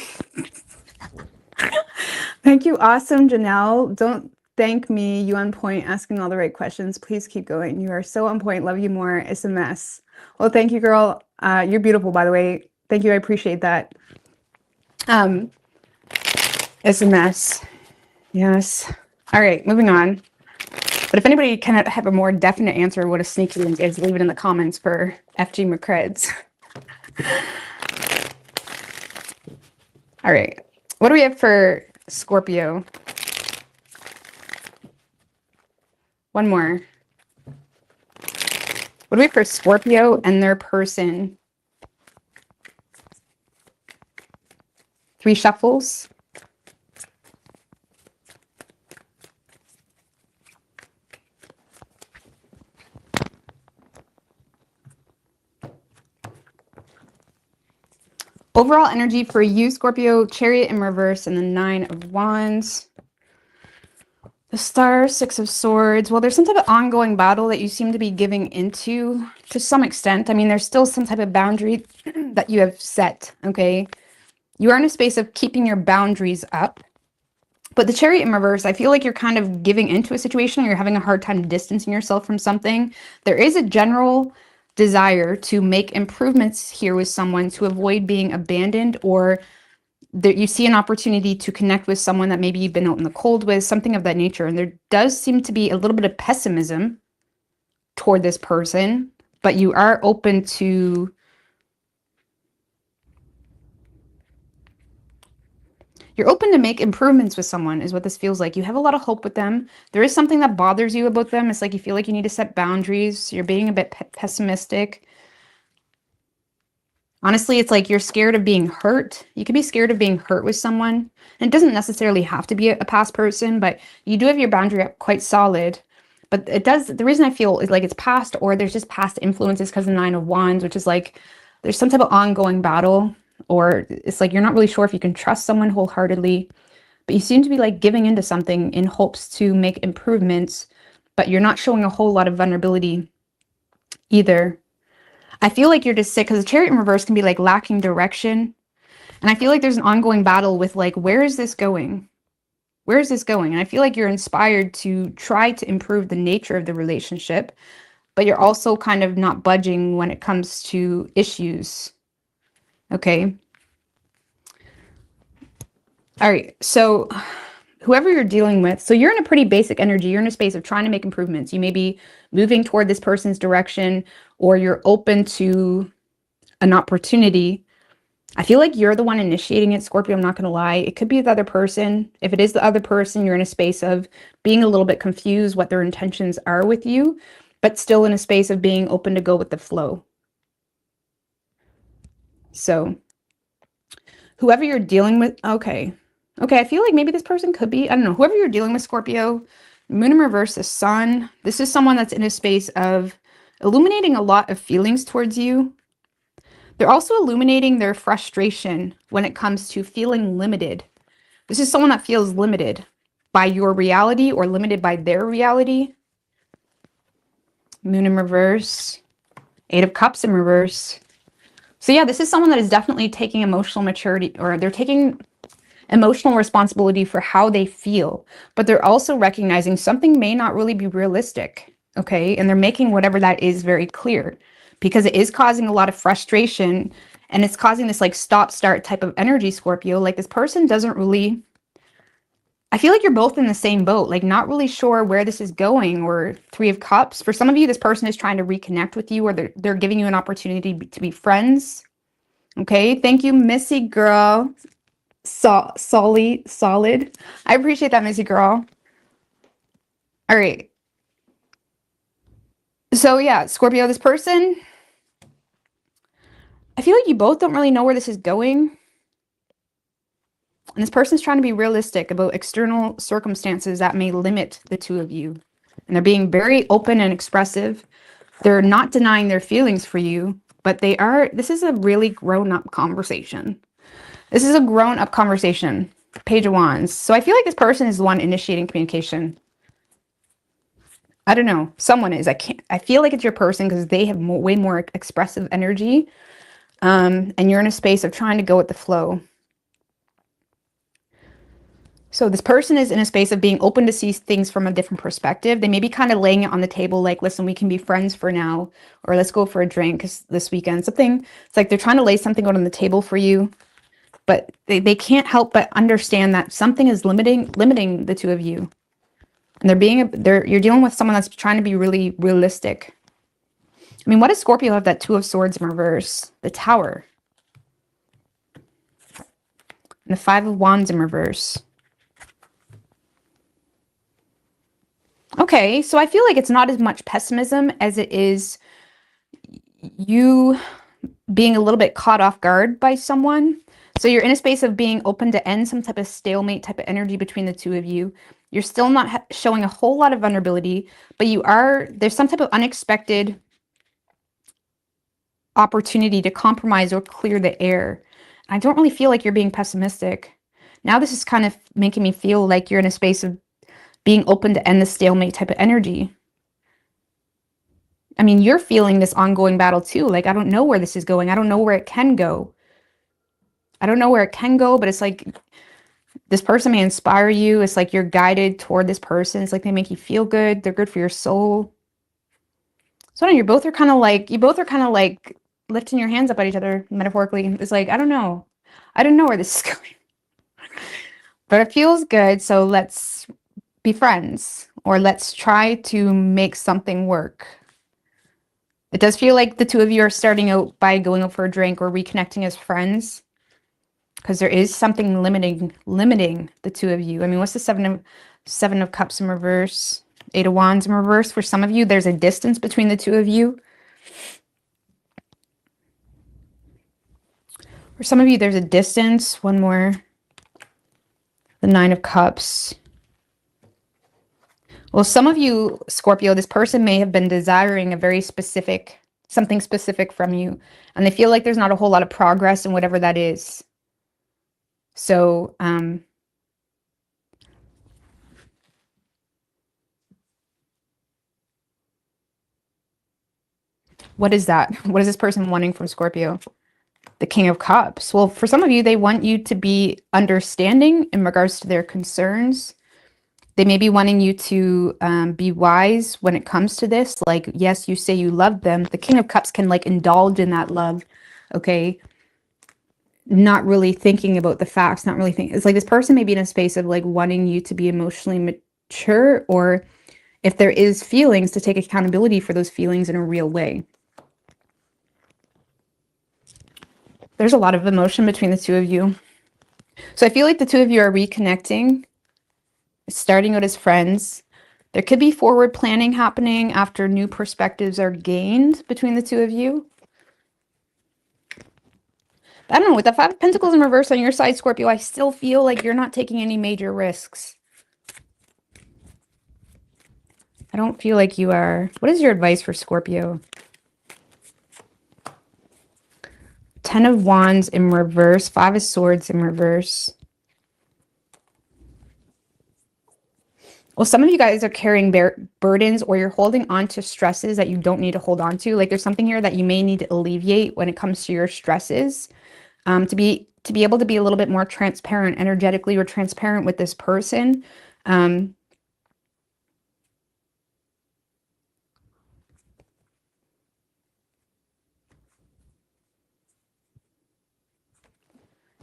Thank you. Awesome, Janelle. Don't thank me. You on point, asking all the right questions. Please keep going. You are so on point. Love you more. It's a mess. Well, thank you, girl. You're beautiful, by the way. Thank you. I appreciate that. It's a mess. Yes. All right, moving on. But if anybody can have a more definite answer what a sneaky link is, leave it in the comments for FG McCreds. All right. What do we have for Scorpio? One more. What do we have for Scorpio and their person? 3 shuffles. Overall energy for you, Scorpio, Chariot in reverse, and the 9 of Wands. The Star, 6 of Swords. Well, there's some type of ongoing battle that you seem to be giving into to some extent. I mean, there's still some type of boundary that you have set, okay? You are in a space of keeping your boundaries up. But the Chariot in reverse, I feel like you're kind of giving into a situation or you're having a hard time distancing yourself from something. There is a general desire to make improvements here with someone to avoid being abandoned, or that you see an opportunity to connect with someone that maybe you've been out in the cold with, something of that nature. And there does seem to be a little bit of pessimism toward this person, but you are open to make improvements with someone is what this feels like. You have a lot of hope with them. There is something that bothers you about them. It's like you feel like you need to set boundaries. You're being a bit pessimistic. Honestly, it's like you're scared of being hurt. You could be scared of being hurt with someone. And it doesn't necessarily have to be a past person, but you do have your boundary up quite solid. But it does, the reason I feel is like it's past, or there's just past influences because of the 9 of Wands, which is like there's some type of ongoing battle, or it's like you're not really sure if you can trust someone wholeheartedly, but you seem to be like giving into something in hopes to make improvements, but you're not showing a whole lot of vulnerability either. I feel like you're just sick because the Chariot in reverse can be like lacking direction. And I feel like there's an ongoing battle with like, where is this going? Where is this going? And I feel like you're inspired to try to improve the nature of the relationship, but you're also kind of not budging when it comes to issues. Okay. All right. So whoever you're dealing with, so you're in a pretty basic energy. You're in a space of trying to make improvements. You may be moving toward this person's direction, or you're open to an opportunity. I feel like you're the one initiating it, Scorpio. I'm not going to lie. It could be the other person. If it is the other person, you're in a space of being a little bit confused what their intentions are with you, but still in a space of being open to go with the flow. So whoever you're dealing with, okay, I feel like maybe this person could be, I don't know, whoever you're dealing with, Scorpio, Moon in reverse, the Sun. This is someone that's in a space of illuminating a lot of feelings towards you. They're also illuminating their frustration when it comes to feeling limited. This is someone that feels limited by your reality or limited by their reality. Moon in reverse, 8 of Cups in reverse. So yeah, this is someone that is definitely taking emotional maturity, or they're taking emotional responsibility for how they feel, but they're also recognizing something may not really be realistic, okay? And they're making whatever that is very clear, because it is causing a lot of frustration, and it's causing this like stop-start type of energy, Scorpio. Like this person doesn't really, I feel like you're both in the same boat, like not really sure where this is going, or 3 of Cups. For some of you, this person is trying to reconnect with you, or they're giving you an opportunity to be friends. Okay, thank you, Missy girl. Solid. I appreciate that, Missy girl. All right. So yeah, Scorpio, this person, I feel like you both don't really know where this is going. And this person's trying to be realistic about external circumstances that may limit the two of you. And they're being very open and expressive. They're not denying their feelings for you, but this is a really grown-up conversation. This is a grown-up conversation. Page of Wands. So I feel like this person is the one initiating communication. I don't know. Someone is. I feel like it's your person because they have way more expressive energy. And you're in a space of trying to go with the flow. So this person is in a space of being open to see things from a different perspective. They may be kind of laying it on the table like, listen, we can be friends for now, or let's go for a drink this weekend. Something, it's like they're trying to lay something out on the table for you. but they can't help but understand that something is limiting the two of you. And you're dealing with someone that's trying to be really realistic. I mean, what does Scorpio have? That Two of Swords in reverse? The Tower. And the Five of Wands in reverse. Okay, so I feel like it's not as much pessimism as it is you being a little bit caught off guard by someone. So you're in a space of being open to end some type of stalemate type of energy between the two of you. You're still not showing a whole lot of vulnerability, but there's some type of unexpected opportunity to compromise or clear the air. I don't really feel like you're being pessimistic. Now this is kind of making me feel like you're in a space of being open to end the stalemate type of energy. I mean, you're feeling this ongoing battle too. Like, I don't know where this is going. I don't know where it can go. I don't know where it can go, but it's like this person may inspire you. It's like you're guided toward this person. It's like they make you feel good. They're good for your soul. So you both are kind of like lifting your hands up at each other, metaphorically. It's like, I don't know. I don't know where this is going. But it feels good, so let's be friends. Or let's try to make something work. It does feel like the two of you are starting out by going out for a drink or reconnecting as friends. Because there is something limiting the two of you. I mean, what's the Seven of Cups in reverse? Eight of Wands in reverse. For some of you, there's a distance between the two of you. For some of you, there's a distance. One more. The Nine of Cups. Well, some of you, Scorpio, this person may have been desiring something specific from you. And they feel like there's not a whole lot of progress in whatever that is. So, what is that? What is this person wanting from Scorpio? The King of Cups. Well, for some of you, they want you to be understanding in regards to their concerns. They may be wanting you to be wise when it comes to this. Like, yes, you say you love them. The King of Cups can like indulge in that love. Okay. Not really thinking about the facts, not really thinking. It's like this person may be in a space of like wanting you to be emotionally mature, or if there is feelings, to take accountability for those feelings in a real way. There's a lot of emotion between the two of you. So I feel like the two of you are reconnecting, starting out as friends. There could be forward planning happening after new perspectives are gained between the two of you. I don't know, with the Five of Pentacles in reverse on your side, Scorpio, I still feel like you're not taking any major risks. I don't feel like you are. What is your advice for Scorpio? Ten of Wands in reverse, Five of Swords in reverse. Well, some of you guys are carrying burdens, or you're holding on to stresses that you don't need to hold on to. Like there's something here that you may need to alleviate when it comes to your stresses. To be able to be a little bit more transparent energetically, or transparent with this person.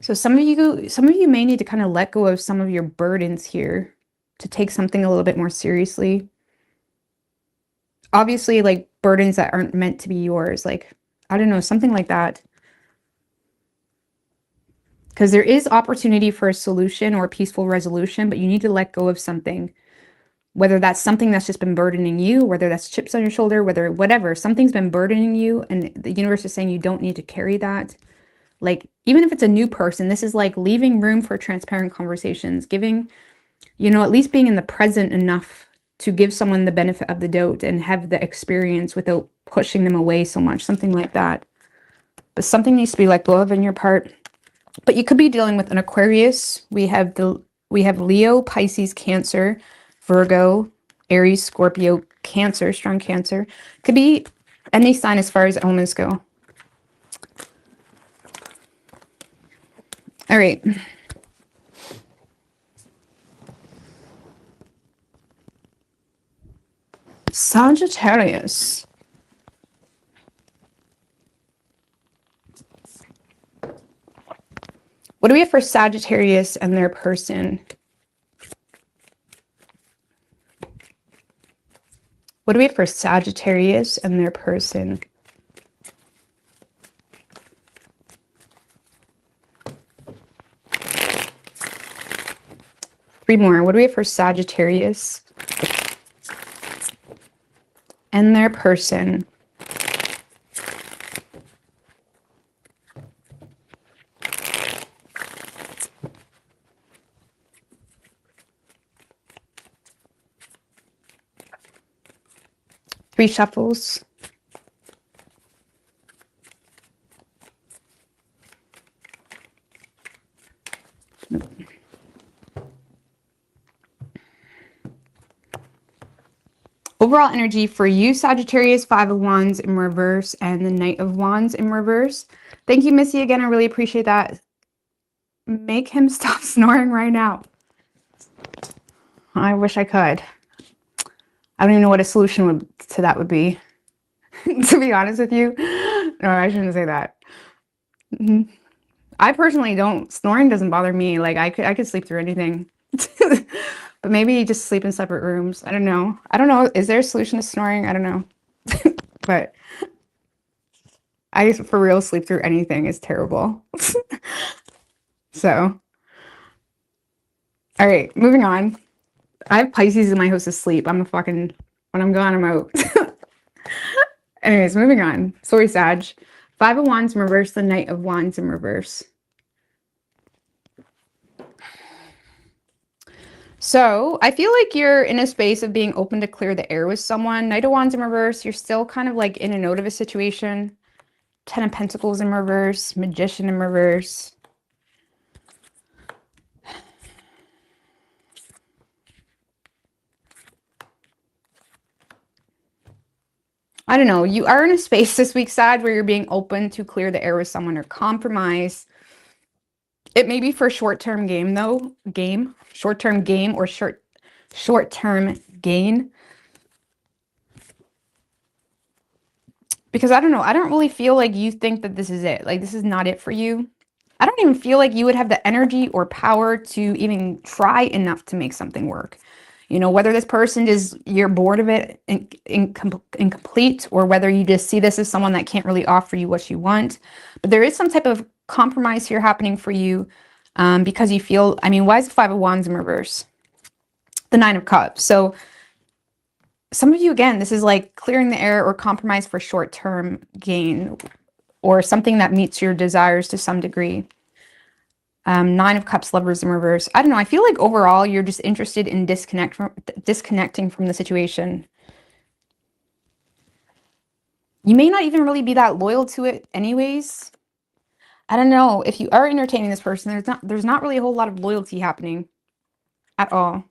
So some of you may need to kind of let go of some of your burdens here to take something a little bit more seriously. Obviously, like burdens that aren't meant to be yours, like, I don't know, something like that. Because there is opportunity for a solution or a peaceful resolution, but you need to let go of something. Whether that's something that's just been burdening you, whether that's chips on your shoulder, whatever, something's been burdening you, and the universe is saying you don't need to carry that. Like, even if it's a new person, this is like leaving room for transparent conversations, giving, at least being in the present enough to give someone the benefit of the doubt and have the experience without pushing them away so much, something like that. But something needs to be let go of in your part. But you could be dealing with an Aquarius. We have Leo, Pisces, Cancer, Virgo, Aries, Scorpio, Cancer, strong Cancer. Could be any sign as far as omens go. All right. Sagittarius. What do we have for Sagittarius and their person? What do we have for Sagittarius and their person? Three more. What do we have for Sagittarius and their person? Three shuffles. Overall energy for you, Sagittarius, Five of Wands in reverse and the Knight of Wands in reverse. Thank you, Missy, again. I really appreciate that. Make him stop snoring right now. I wish I could. I don't even know what a solution to that would be, to be honest with you. No, I shouldn't say that. I personally don't. Snoring doesn't bother me. Like I could sleep through anything. But maybe just sleep in separate rooms. I don't know. I don't know. Is there a solution to snoring? I don't know. But I, for real, sleep through anything is terrible. So, all right, moving on. I have Pisces in my host asleep. I'm a fucking, when I'm gone, I'm out. Anyways, moving on. Sorry, Sag. Five of Wands in reverse, the Knight of Wands in reverse. So I feel like you're in a space of being open to clear the air with someone. Knight of Wands in reverse. You're still kind of like in a note of a situation. Ten of Pentacles in reverse. Magician in reverse. I don't know. You are in a space this week, Sag, where you're being open to clear the air with someone or compromise. It may be for a short-term game, though. Short-term game or short-term gain. Because I don't know. I don't really feel like you think that this is it. Like, this is not it for you. I don't even feel like you would have the energy or power to even try enough to make something work. You know, whether this person is, you're bored of it, incomplete, or whether you just see this as someone that can't really offer you what you want. But there is some type of compromise here happening for you because you feel, I mean, why is the Five of Wands in reverse? The Nine of Cups. So some of you, again, this is like clearing the air or compromise for short-term gain or something that meets your desires to some degree. Nine of Cups, Lovers in reverse. I don't know. I feel like overall you're just interested in disconnecting from the situation. You may not even really be that loyal to it anyways. I don't know. If you are entertaining this person, there's not really a whole lot of loyalty happening at all.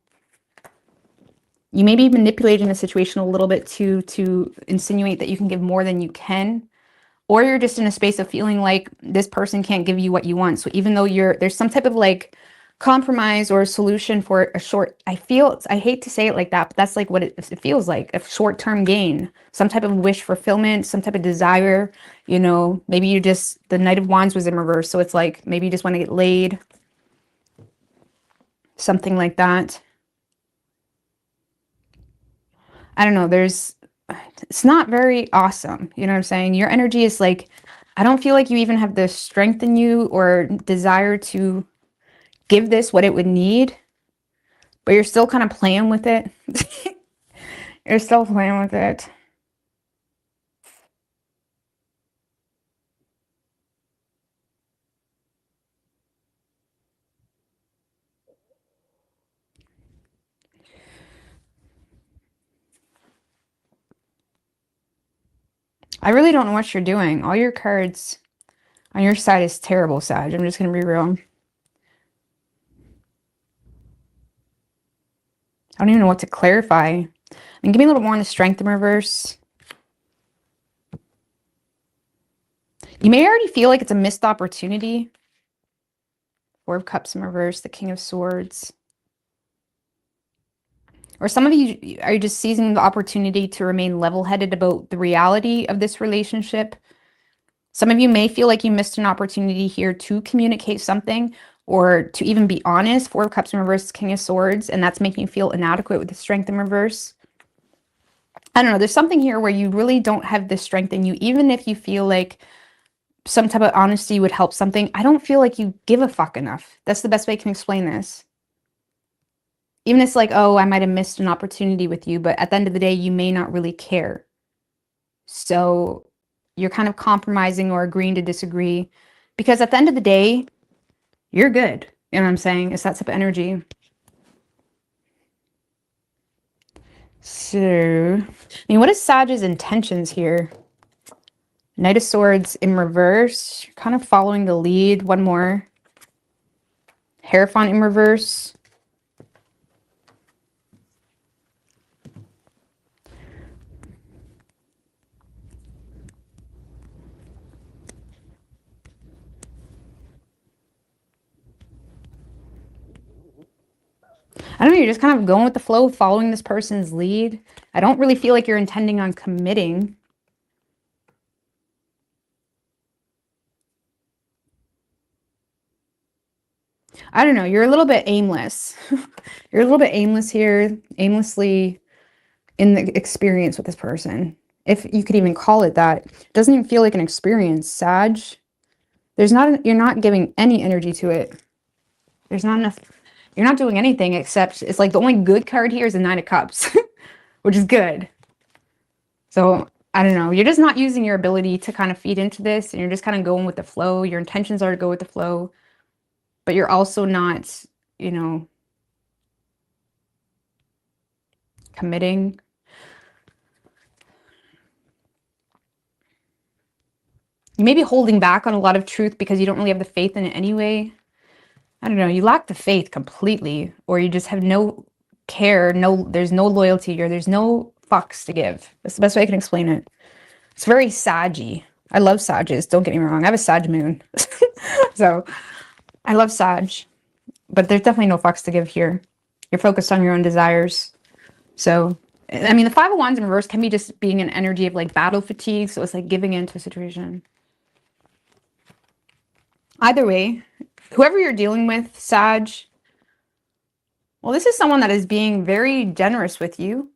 You may be manipulating the situation a little bit to insinuate that you can give more than you can. Or you're just in a space of feeling like this person can't give you what you want. So even though there's some type of like compromise or solution for a short, I hate to say it like that, but that's like what it feels like, a short-term gain, some type of wish fulfillment, some type of desire, you know, maybe the Knight of Wands was in reverse. So it's like, maybe you just want to get laid, something like that. I don't know. It's not very awesome. You know what I'm saying? Your energy is like, I don't feel like you even have the strength in you or desire to give this what it would need, but you're still kind of playing with it. You're still playing with it. I really don't know what you're doing. All your cards on your side is terrible, Sag. I'm just going to be real. I don't even know what to clarify. I mean, give me a little more on the Strength in reverse. You may already feel like it's a missed opportunity. Four of Cups in reverse, the King of Swords. Or some of you are just seizing the opportunity to remain level-headed about the reality of this relationship. Some of you may feel like you missed an opportunity here to communicate something or to even be honest. Four of Cups in reverse, King of Swords, and that's making you feel inadequate with the Strength in reverse. I don't know. There's something here where you really don't have the strength in you, even if you feel like some type of honesty would help something. I don't feel like you give a fuck enough. That's the best way I can explain this. Even it's like, oh, I might have missed an opportunity with you, but at the end of the day, you may not really care. So you're kind of compromising or agreeing to disagree because at the end of the day, you're good. You know what I'm saying? It's that type of energy. So, I mean, what is Sag's intentions here? Knight of Swords in reverse, kind of following the lead. One more. Hierophant in reverse. I don't know, you're just kind of going with the flow, following this person's lead. I don't really feel like you're intending on committing. I don't know, you're a little bit aimless. You're a little bit aimless here, aimlessly in the experience with this person. If you could even call it that. It doesn't even feel like an experience, Sag. You're not giving any energy to it. There's not enough. You're not doing anything except it's like the only good card here is the Nine of Cups, which is good. So I don't know. You're just not using your ability to kind of feed into this, and you're just kind of going with the flow. Your intentions are to go with the flow, but you're also not, you know, committing. You may be holding back on a lot of truth because you don't really have the faith in it anyway. I don't know. You lack the faith completely, or you just have no care. There's no loyalty, or there's no fucks to give. That's the best way I can explain it. It's very Saggy. I love Sages. Don't get me wrong. I have a Sag moon. So I love Sag, but there's definitely no fucks to give here. You're focused on your own desires. So, I mean, the Five of Wands in reverse can be just being an energy of like battle fatigue. So it's like giving into a situation. Either way, whoever you're dealing with, Sag, well, this is someone that is being very generous with you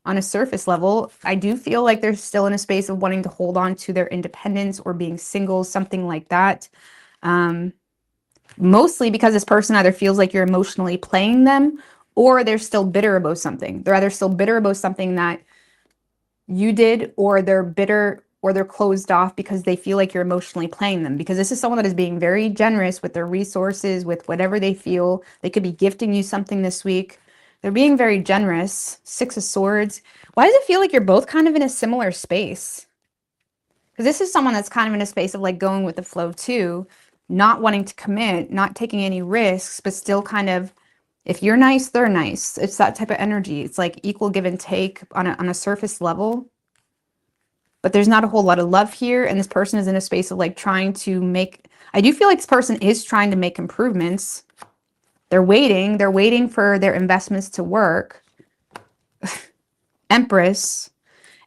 on a surface level. I do feel like they're still in a space of wanting to hold on to their independence or being single, something like that. Mostly because this person either feels like you're emotionally playing them or they're still bitter about something. They're either still bitter about something that you did, or they're bitter or they're closed off because they feel like you're emotionally playing them. Because this is someone that is being very generous with their resources, with whatever they feel. They could be gifting you something this week. They're being very generous. Six of Swords. Why does it feel like you're both kind of in a similar space? Because this is someone that's kind of in a space of like going with the flow too, not wanting to commit, not taking any risks, but still kind of, if you're nice, they're nice. It's that type of energy. It's like equal give and take on a surface level. But there's not a whole lot of love here. And this person is in a space of like trying to make, I do feel like this person is trying to make improvements. They're waiting for their investments to work. Empress.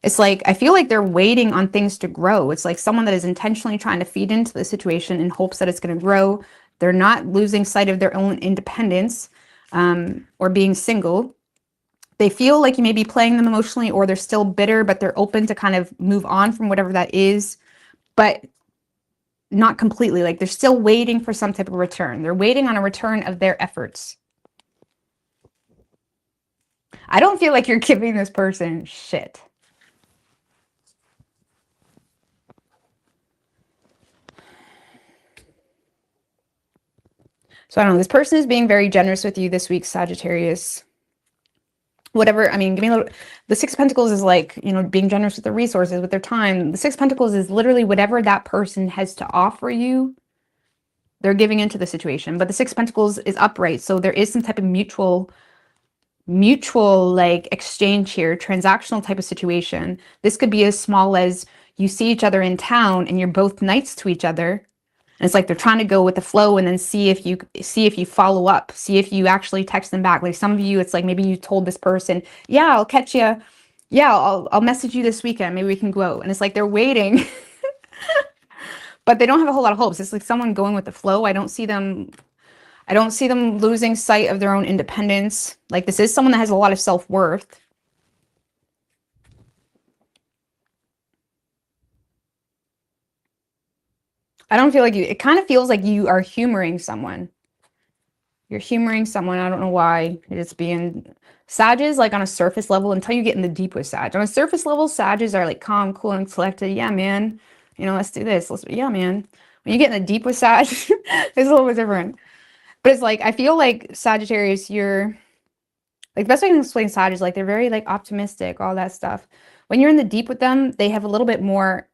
It's like, I feel like they're waiting on things to grow. It's like someone that is intentionally trying to feed into the situation in hopes that it's going to grow. They're not losing sight of their own independence or being single. They feel like you may be playing them emotionally, or they're still bitter, but they're open to kind of move on from whatever that is, but not completely. Like they're still waiting for some type of return. They're waiting on a return of their efforts. I don't feel like you're giving this person shit. So I don't know. This person is being very generous with you this week, Sagittarius. Whatever, I mean, give me a little. The Six of Pentacles is like, you know, being generous with their resources, with their time. The Six of Pentacles is literally whatever that person has to offer you, they're giving into the situation. But the Six of Pentacles is upright, so there is some type of mutual like exchange here, transactional type of situation. This could be as small as you see each other in town and you're both nice to each other. And it's like they're trying to go with the flow and then see if you follow up, see if you actually text them back. Like some of you, it's like maybe you told this person, yeah, I'll catch you. Yeah, I'll message you this weekend. Maybe we can go out. And it's like they're waiting. but they don't have a whole lot of hopes. It's like someone going with the flow. I don't see them losing sight of their own independence. Like this is someone that has a lot of self-worth. I don't feel like you, it kind of feels like you are humoring someone. You're humoring someone. I don't know why it's being Sages, like on a surface level, until you get in the deep with Sag. On a surface level, Sages are like calm, cool, and collected. Yeah, man. You know, let's do this. Yeah, man. When you get in the deep with Sag, it's a little bit different. But it's like, I feel like Sagittarius, you're like, the best way I can explain Sag is like, they're very like optimistic, all that stuff. When you're in the deep with them, they have a little bit more,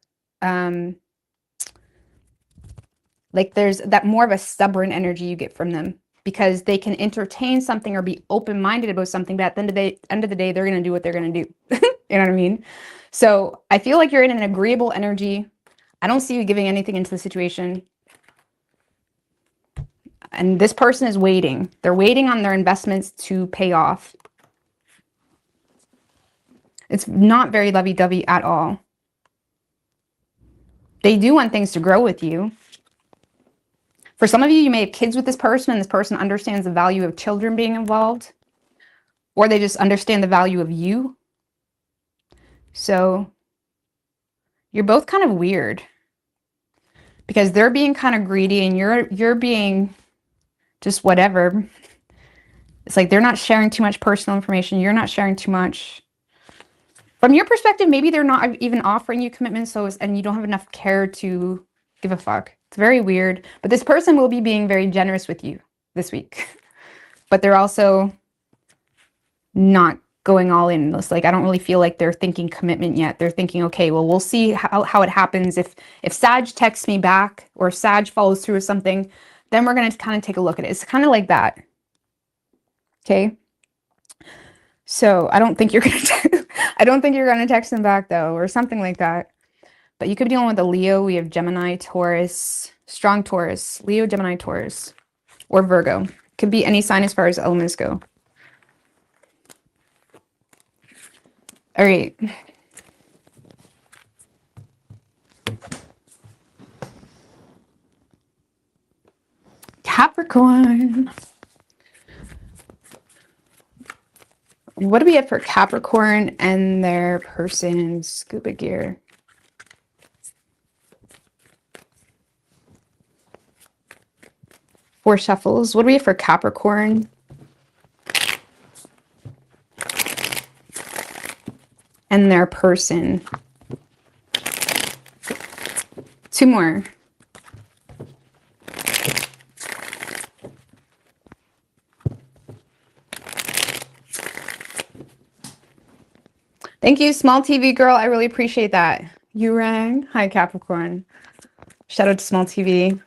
like there's that more of a stubborn energy you get from them, because they can entertain something or be open-minded about something, but at the end of the day, they're going to do what they're going to do. You know what I mean? So I feel like you're in an agreeable energy. I don't see you giving anything into the situation. And this person is waiting. They're waiting on their investments to pay off. It's not very lovey-dovey at all. They do want things to grow with you. For some of you, you may have kids with this person, and this person understands the value of children being involved, or they just understand the value of you. So you're both kind of weird, because they're being kind of greedy and you're being just whatever. It's like they're not sharing too much personal information. You're not sharing too much. From your perspective, maybe they're not even offering you commitment, and you don't have enough care to give a fuck. It's very weird. But this person will be being very generous with you this week. But they're also not going all in. It's like, I don't really feel like they're thinking commitment yet. They're thinking, okay, well, we'll see how it happens. If Sag texts me back, or Sag follows through with something, then we're going to kind of take a look at it. It's kind of like that. Okay. So I don't think you're going to, I don't think you're going to text them back though, or something like that. But you could be dealing with a Leo. We have Gemini, Taurus, strong Taurus, Leo, Gemini, Taurus, or Virgo. Could be any sign as far as elements go. All right. Capricorn. What do we have for Capricorn and their person? Scuba gear. Four shuffles. What do we have for Capricorn? And their person. Two more. Thank you, Small TV Girl. I really appreciate that. You rang. Hi, Capricorn. Shout out to Small TV.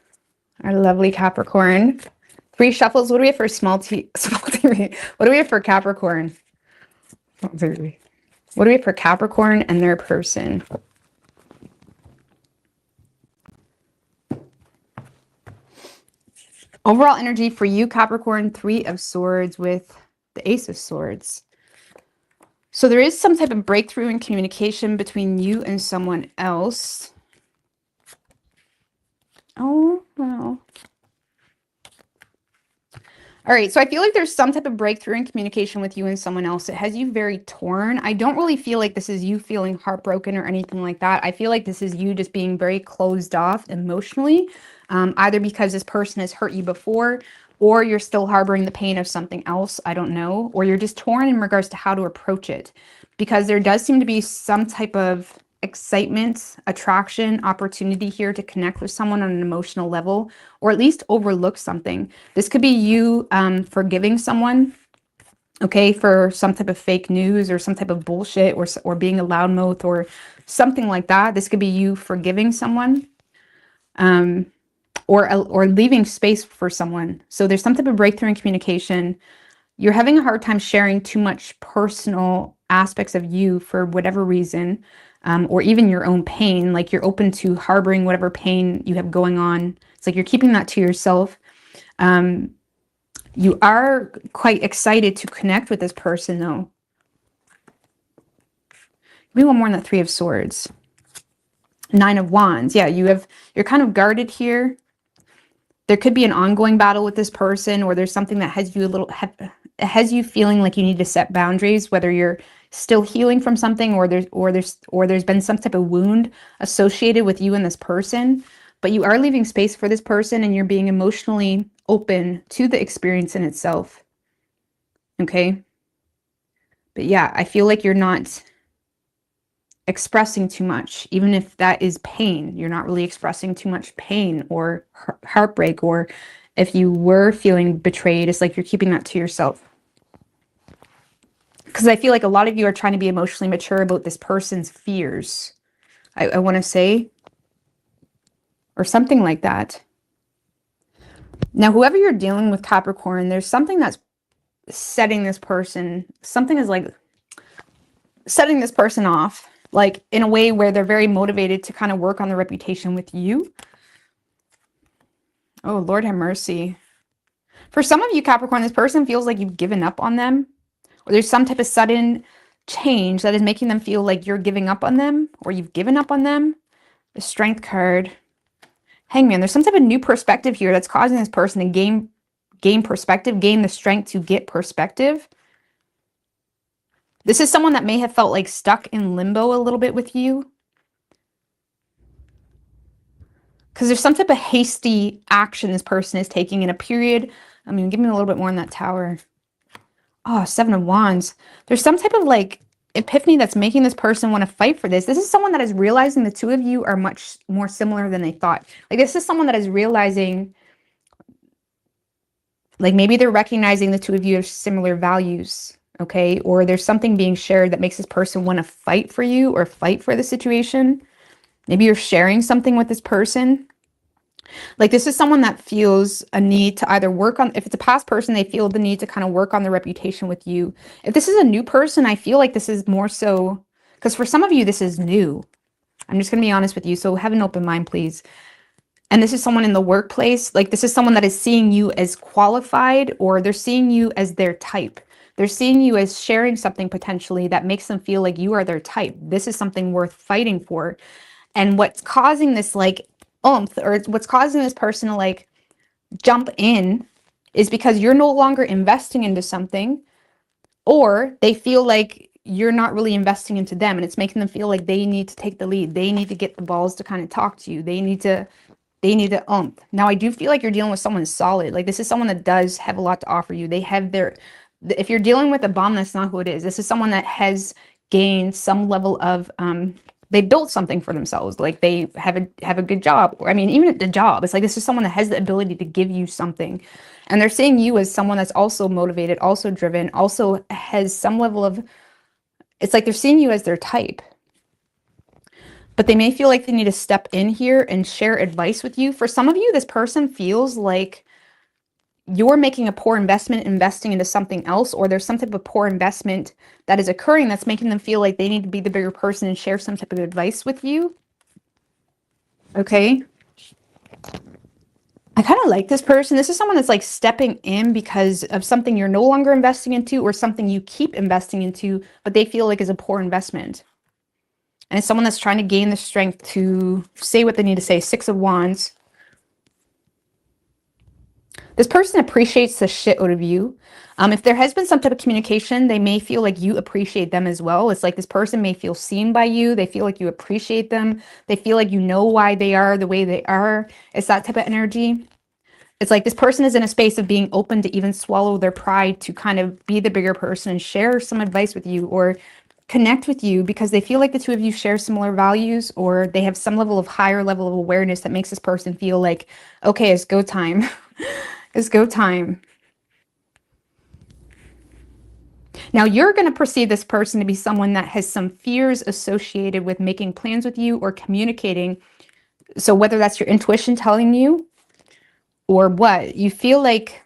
Our lovely Capricorn. Three shuffles. What do we have for Small TV? What do we have for Capricorn? What do we have for Capricorn and their person? Overall energy for you, Capricorn, Three of Swords with the Ace of Swords. So there is some type of breakthrough in communication between you and someone else. Oh, wow. All right, so I feel like there's some type of breakthrough in communication with you and someone else. It has you very torn. I don't really feel like this is you feeling heartbroken or anything like that. I feel like this is you just being very closed off emotionally, either because this person has hurt you before, or you're still harboring the pain of something else. I don't know. Or you're just torn in regards to how to approach it, because there does seem to be some type of excitement, attraction, opportunity here to connect with someone on an emotional level, or at least overlook something. This could be you forgiving someone, okay, for some type of fake news or some type of bullshit, or being a loudmouth or something like that. This could be you forgiving someone, or leaving space for someone. So there's some type of breakthrough in communication. You're having a hard time sharing too much personal aspects of you for whatever reason, or even your own pain. Like you're open to harboring whatever pain you have going on. It's like you're keeping that to yourself. You are quite excited to connect with this person though. Give me one more on that Three of Swords. Nine of Wands. Yeah, you're kind of guarded here. There could be an ongoing battle with this person, or there's something that has you has you feeling like you need to set boundaries, whether you're still healing from something, or there's been some type of wound associated with you and this person, but you are leaving space for this person and you're being emotionally open to the experience in itself. Okay? But yeah, I feel like you're not expressing too much, even if that is pain. You're not really expressing too much pain or heartbreak, or if you were feeling betrayed, it's like you're keeping that to yourself. Because I feel like a lot of you are trying to be emotionally mature about this person's fears, I want to say, or something like that. Now, whoever you're dealing with, Capricorn, there's something that's setting this person, something is like setting this person off, like in a way where they're very motivated to kind of work on their reputation with you. Oh, Lord have mercy. For some of you, Capricorn, this person feels like you've given up on them, or there's some type of sudden change that is making them feel like you're giving up on them, or you've given up on them. The Strength card. Hangman. There's some type of new perspective here that's causing this person to gain perspective, gain the strength to get perspective. This is someone that may have felt like stuck in limbo a little bit with you, because there's some type of hasty action this person is taking in a period. I mean, give me a little bit more on that Tower. Oh, Seven of Wands. There's some type of like epiphany that's making this person want to fight for this. This is someone that is realizing the two of you are much more similar than they thought. Like, this is someone that is realizing, like, maybe they're recognizing the two of you have similar values. Okay, or there's something being shared that makes this person want to fight for you or fight for the situation. Maybe you're sharing something with this person. Like, this is someone that feels a need to either work on, if it's a past person, they feel the need to kind of work on their reputation with you. If this is a new person, I feel like this is more so, because for some of you, this is new. I'm just going to be honest with you. So have an open mind, please. And this is someone in the workplace. Like, this is someone that is seeing you as qualified, or they're seeing you as their type. They're seeing you as sharing something potentially that makes them feel like you are their type. This is something worth fighting for. And what's causing this like oomph, or what's causing this person to like jump in, is because you're no longer investing into something, or they feel like you're not really investing into them, and it's making them feel like they need to take the lead. They need to get the balls to kind of talk to you. They need to oomph. Now, I do feel like you're dealing with someone solid. Like, this is someone that does have a lot to offer you. They have if you're dealing with a bomb, that's not who it is. This is someone that has gained some level of, they built something for themselves. Like, they have a good job. Or, I mean, even at the job, it's like, this is someone that has the ability to give you something. And they're seeing you as someone that's also motivated, also driven, also has some level of, it's like they're seeing you as their type. But they may feel like they need to step in here and share advice with you. For some of you, this person feels like you're making a poor investment investing into something else, or there's some type of poor investment that is occurring that's making them feel like they need to be the bigger person and share some type of advice with you. Okay. I kind of like this person. This is someone that's like stepping in because of something you're no longer investing into, or something you keep investing into, but they feel like is a poor investment. And it's someone that's trying to gain the strength to say what they need to say. Six of Wands. This person appreciates the shit out of you. If there has been some type of communication, they may feel like you appreciate them as well. It's like this person may feel seen by you. They feel like you appreciate them. They feel like you know why they are the way they are. It's that type of energy. It's like this person is in a space of being open to even swallow their pride to kind of be the bigger person and share some advice with you, or connect with you, because they feel like the two of you share similar values, or they have some level of higher level of awareness that makes this person feel like, okay, it's go time. It's go time. Now, you're going to perceive this person to be someone that has some fears associated with making plans with you or communicating. So whether that's your intuition telling you, or what, you feel like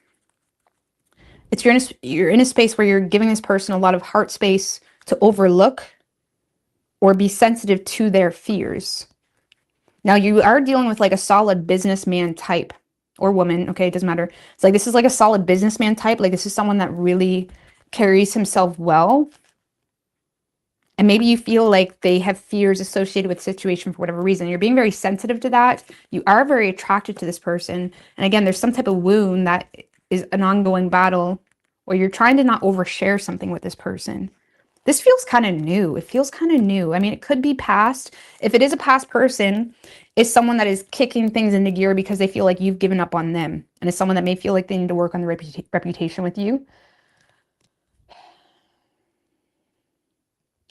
it's you're in a space where you're giving this person a lot of heart space to overlook or be sensitive to their fears. Now, you are dealing with like a solid businessman type, or woman. Okay, it doesn't matter. It's like, this is like a solid businessman type. Like, this is someone that really carries himself well. And maybe you feel like they have fears associated with the situation for whatever reason. You're being very sensitive to that. You are very attracted to this person. And again, there's some type of wound that is an ongoing battle, or you're trying to not overshare something with this person. This feels kind of new. It feels kind of new. I mean, it could be past. If it is a past person, it's someone that is kicking things into gear because they feel like you've given up on them. And it's someone that may feel like they need to work on the reputation with you.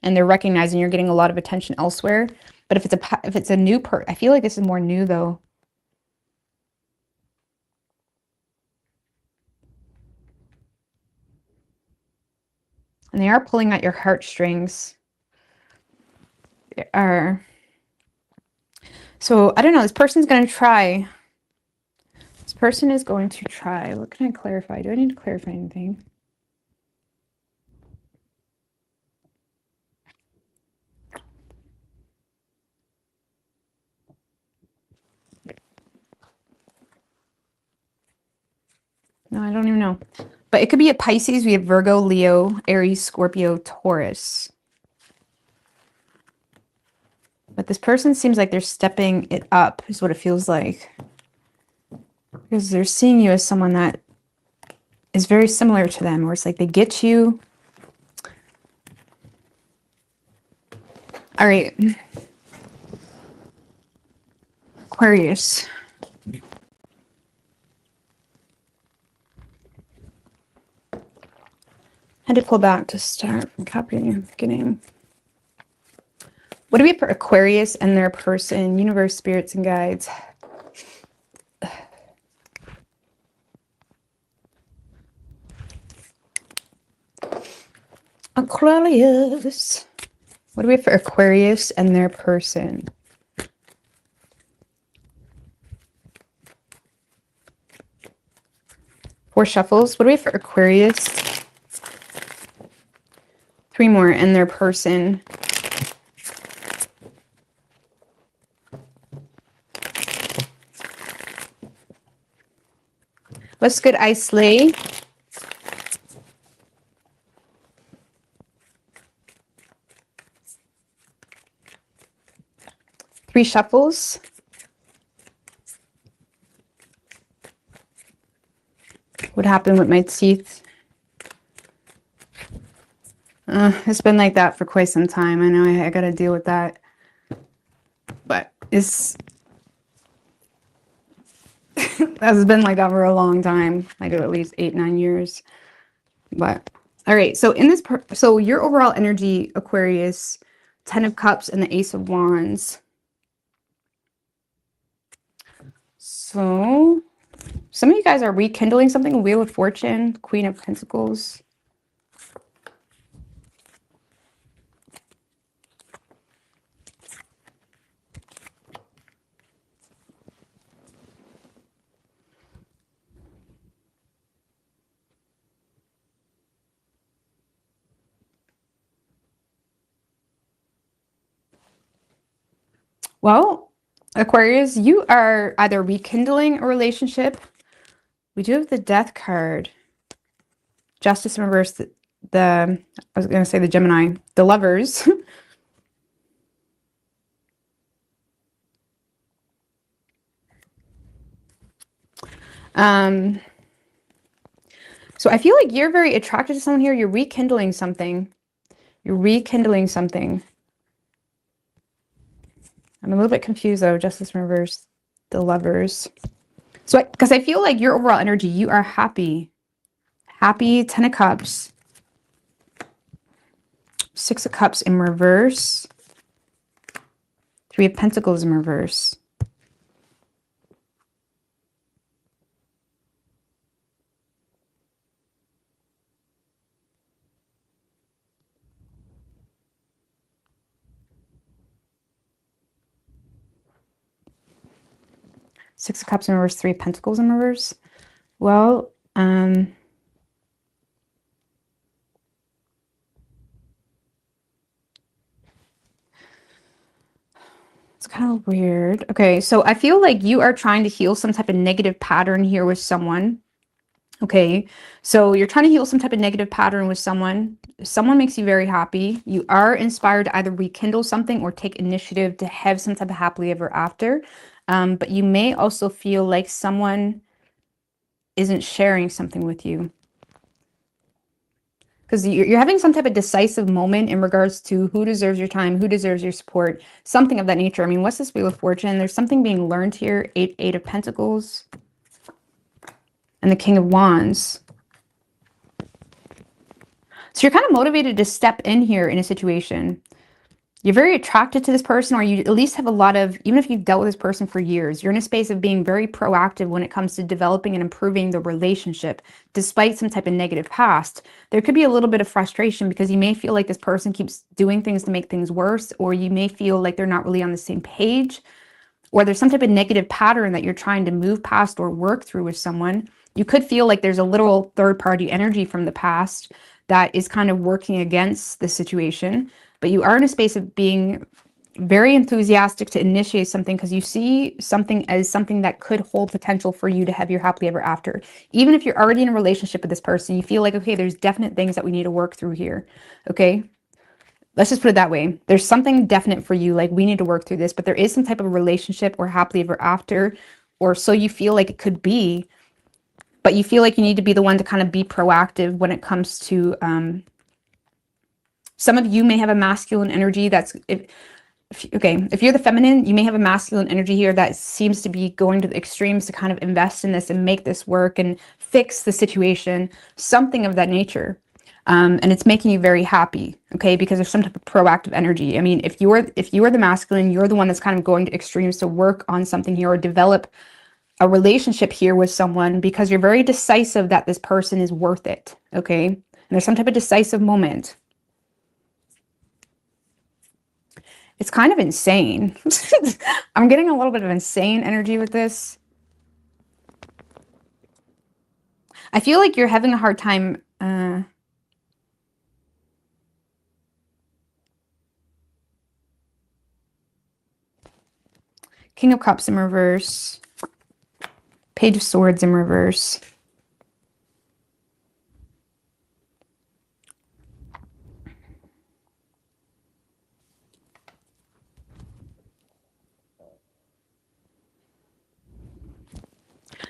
And they're recognizing you're getting a lot of attention elsewhere. But if it's a new I feel like this is more new though. And they are pulling at your heartstrings. They are. So I don't know. This person's going to try. This person is going to try. What can I clarify? Do I need to clarify anything? No, I don't even know. But it could be a Pisces. We have Virgo, Leo, Aries, Scorpio, Taurus. But this person seems like they're stepping it up, is what it feels like. Because they're seeing you as someone that is very similar to them, where it's like they get you. All right. Aquarius. I had to pull back to start from copying the beginning. What do we have for Aquarius and their person? Universe, spirits, and guides. Aquarius. What do we have for Aquarius and their person? Four shuffles. What do we have for Aquarius? Three more and their person. What's good, Isley? Three shuffles. What happened with my teeth? It's been like that for quite some time. I know I got to deal with that. But it's... that's been like that for a long time. I do at least 8-9 years. But all right, so in this so your overall energy, Aquarius, 10 of Cups and the Ace of Wands. So some of you guys are rekindling something. Wheel of Fortune, Queen of Pentacles. Well, Aquarius, you are either rekindling a relationship. We do have the Death card. Justice in reverse. I was going to say the Gemini. The Lovers. So I feel like you're very attracted to someone here. You're rekindling something. You're rekindling something. I'm a little bit confused though. Justice in reverse. The Lovers. So because I feel like your overall energy, you are happy. Happy. 10 of Cups. 6 of Cups in reverse. 3 of Pentacles in reverse. Six of Cups in reverse, 3 of Pentacles in reverse. Well, it's kind of weird. Okay, so I feel like you are trying to heal some type of negative pattern here with someone. Okay, so you're trying to heal some type of negative pattern with someone. someone makes you very happy. You are inspired to either rekindle something or take initiative to have some type of happily ever after. But you may also feel like someone isn't sharing something with you, because you're having some type of decisive moment in regards to who deserves your time, who deserves your support, something of that nature. I mean, what's this Wheel of Fortune? There's something being learned here. Eight of Pentacles and the King of Wands. So you're kind of motivated to step in here in a situation. You're very attracted to this person, or you at least have a lot of, even if you've dealt with this person for years, you're in a space of being very proactive when it comes to developing and improving the relationship, despite some type of negative past. There could be a little bit of frustration because you may feel like this person keeps doing things to make things worse, or you may feel like they're not really on the same page, or there's some type of negative pattern that you're trying to move past or work through with someone. You could feel like there's a literal third-party energy from the past that is kind of working against the situation. But you are in a space of being very enthusiastic to initiate something because you see something as something that could hold potential for you to have your happily ever after. Even if you're already in a relationship with this person, you feel like, okay, there's definite things that we need to work through here. Okay. Let's just put it that way. There's something definite for you, like we need to work through this, but there is some type of relationship or happily ever after, or so you feel like it could be, but you feel like you need to be the one to kind of be proactive when it comes to, some of you may have a masculine energy that's, if you're the feminine, you may have a masculine energy here that seems to be going to the extremes to kind of invest in this and make this work and fix the situation, something of that nature. And it's making you very happy, okay? Because there's some type of proactive energy. I mean, if you're the masculine, you're the one that's kind of going to extremes to work on something here or develop a relationship here with someone because you're very decisive that this person is worth it, okay? And there's some type of decisive moment. It's kind of insane. I'm getting a little bit of insane energy with this. I feel like you're having a hard time. King of Cups in reverse. Page of Swords in reverse.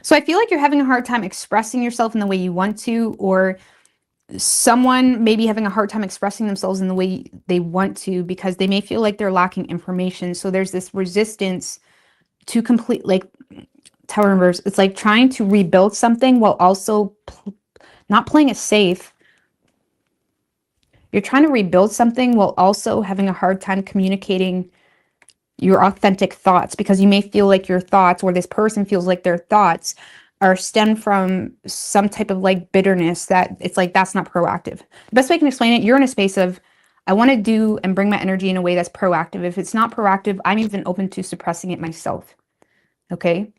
So I feel like you're having a hard time expressing yourself in the way you want to, or someone may be having a hard time expressing themselves in the way they want to because they may feel like they're lacking information. So there's this resistance to complete, like Tower reverse. It's like trying to rebuild something while also not playing it safe. You're trying to rebuild something while also having a hard time communicating your authentic thoughts, because you may feel like your thoughts, or this person feels like their thoughts are stemmed from some type of like bitterness that it's like, that's not proactive. The best way I can explain it, you're in a space of, I want to do and bring my energy in a way that's proactive. If it's not proactive, I'm even open to suppressing it myself. Okay.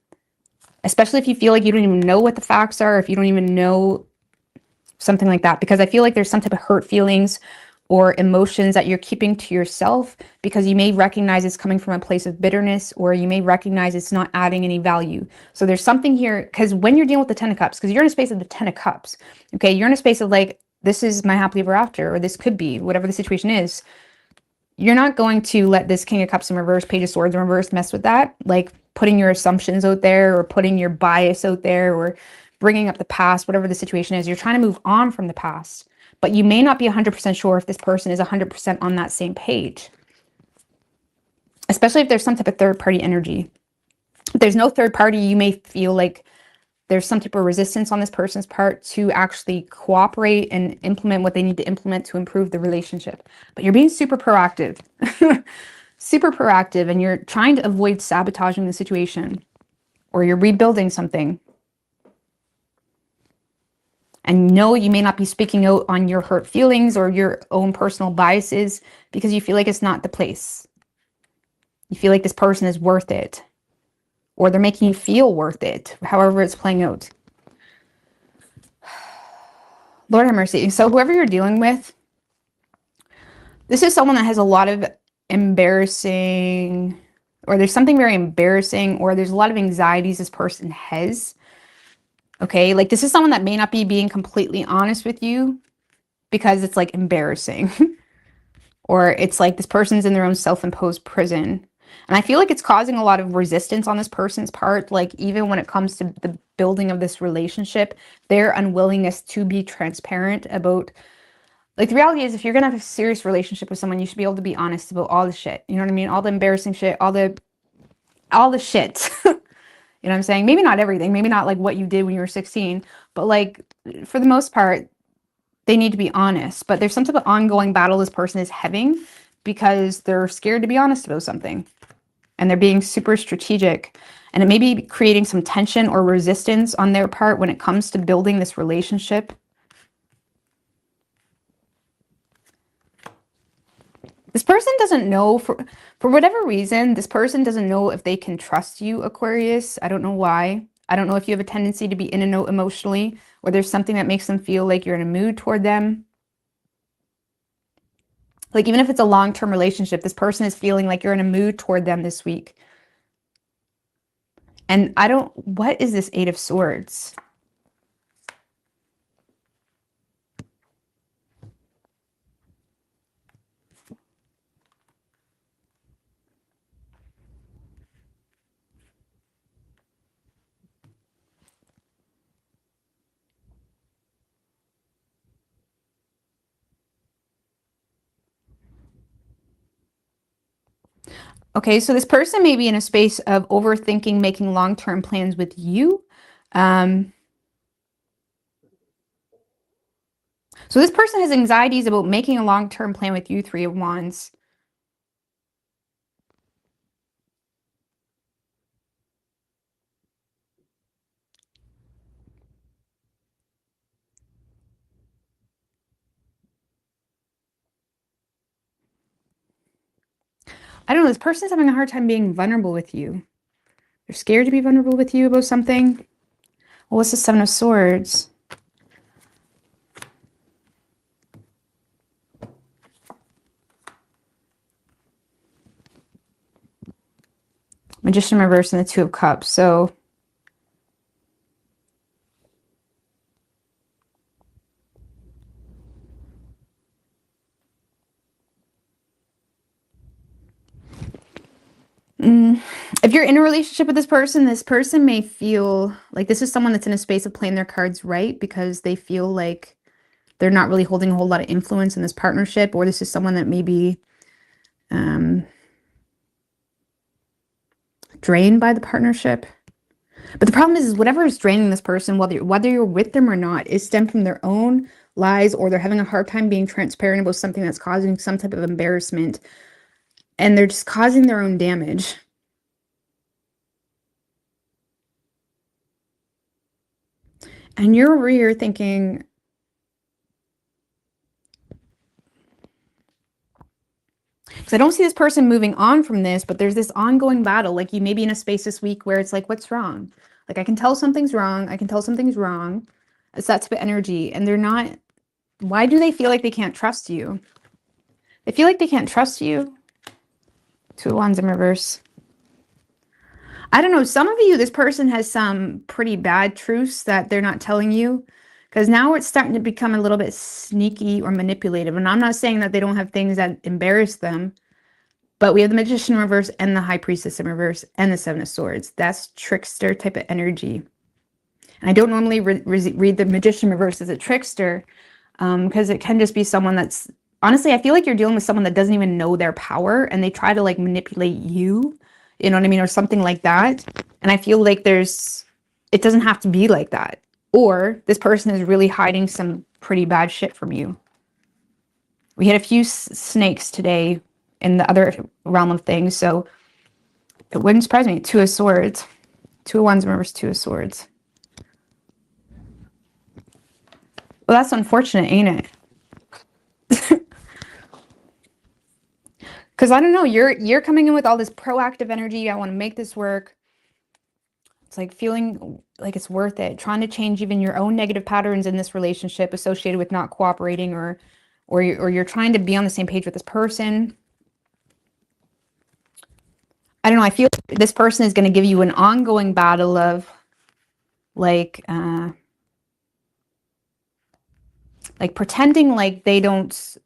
Especially if you feel like you don't even know what the facts are, if you don't even know something like that, because I feel like there's some type of hurt feelings or emotions that you're keeping to yourself because you may recognize it's coming from a place of bitterness, or you may recognize it's not adding any value. So there's something here, because when you're dealing with the Ten of Cups, because you're in a space of the Ten of Cups, okay, you're in a space of like, this is my happily ever after, or this could be, whatever the situation is. You're not going to let this King of Cups in reverse, Page of Swords in reverse mess with that, like putting your assumptions out there or putting your bias out there or bringing up the past, whatever the situation is. You're trying to move on from the past. But you may not be 100% sure if this person is 100% on that same page. Especially if there's some type of third-party energy. If there's no third party, you may feel like there's some type of resistance on this person's part to actually cooperate and implement what they need to implement to improve the relationship. But you're being super proactive. Super proactive, and you're trying to avoid sabotaging the situation. Or you're rebuilding something. And no, you may not be speaking out on your hurt feelings or your own personal biases because you feel like it's not the place. You feel like this person is worth it, or they're making you feel worth it, however it's playing out. Lord have mercy. So whoever you're dealing with, this is someone that has a lot of embarrassing, or there's something very embarrassing, or there's a lot of anxieties this person has. Okay, like this is someone that may not be being completely honest with you. because it's like embarrassing. Or it's like this person's in their own self-imposed prison. And I feel like it's causing a lot of resistance on this person's part. Like even when it comes to the building of this relationship, their unwillingness to be transparent about, like the reality is if you're going to have a serious relationship with someone, you should be able to be honest about all the shit. You know what I mean? All the embarrassing shit, all the shit. You know what I'm saying? Maybe not everything. Maybe not like what you did when you were 16. But like for the most part, they need to be honest. But there's some type of ongoing battle this person is having because they're scared to be honest about something. And they're being super strategic. And it may be creating some tension or resistance on their part when it comes to building this relationship. This person doesn't know, for whatever reason, this person doesn't know if they can trust you, Aquarius. I don't know why. I don't know if you have a tendency to be in and out emotionally, or there's something that makes them feel like you're in a mood toward them. Like even if it's a long-term relationship, this person is feeling like you're in a mood toward them this week. And what is this Eight of Swords? Okay, so this person may be in a space of overthinking, making long-term plans with you. So this person has anxieties about making a long-term plan with you, Three of Wands. I don't know, this person's having a hard time being vulnerable with you. They're scared to be vulnerable with you about something. Well, what's the Seven of Swords? Magician reverse and the Two of Cups. So if you're in a relationship with this person may feel like this is someone that's in a space of playing their cards right because they feel like they're not really holding a whole lot of influence in this partnership, or this is someone that may be drained by the partnership. But the problem is whatever is draining this person, whether you're with them or not, is stemmed from their own lies, or they're having a hard time being transparent about something that's causing some type of embarrassment, and they're just causing their own damage. And you're over here thinking, because I don't see this person moving on from this, but there's this ongoing battle. Like you may be in a space this week where it's like, what's wrong? Like I can tell something's wrong. I can tell something's wrong. It's that type of energy. And they're not, why do they feel like they can't trust you? They feel like they can't trust you. Two of Wands in reverse. I don't know. Some of you, this person has some pretty bad truths that they're not telling you. Because now it's starting to become a little bit sneaky or manipulative. And I'm not saying that they don't have things that embarrass them. But we have the Magician in reverse and the High Priestess in reverse and the Seven of Swords. That's trickster type of energy. And I don't normally read the Magician in reverse as a trickster because it can just be someone that's... Honestly, I feel like you're dealing with someone that doesn't even know their power and they try to like manipulate you. You know what I mean? Or something like that. And I feel like it doesn't have to be like that. Or this person is really hiding some pretty bad shit from you. We had a few snakes today in the other realm of things, so it wouldn't surprise me. Two of Swords. Two of Wands reverse, Two of Swords. Well, that's unfortunate, ain't it? Because I don't know, you're coming in with all this proactive energy. I want to make this work. It's like feeling like it's worth it. Trying to change even your own negative patterns in this relationship associated with not cooperating, or you're trying to be on the same page with this person. I don't know. I feel like this person is going to give you an ongoing battle of like, like pretending like they don't,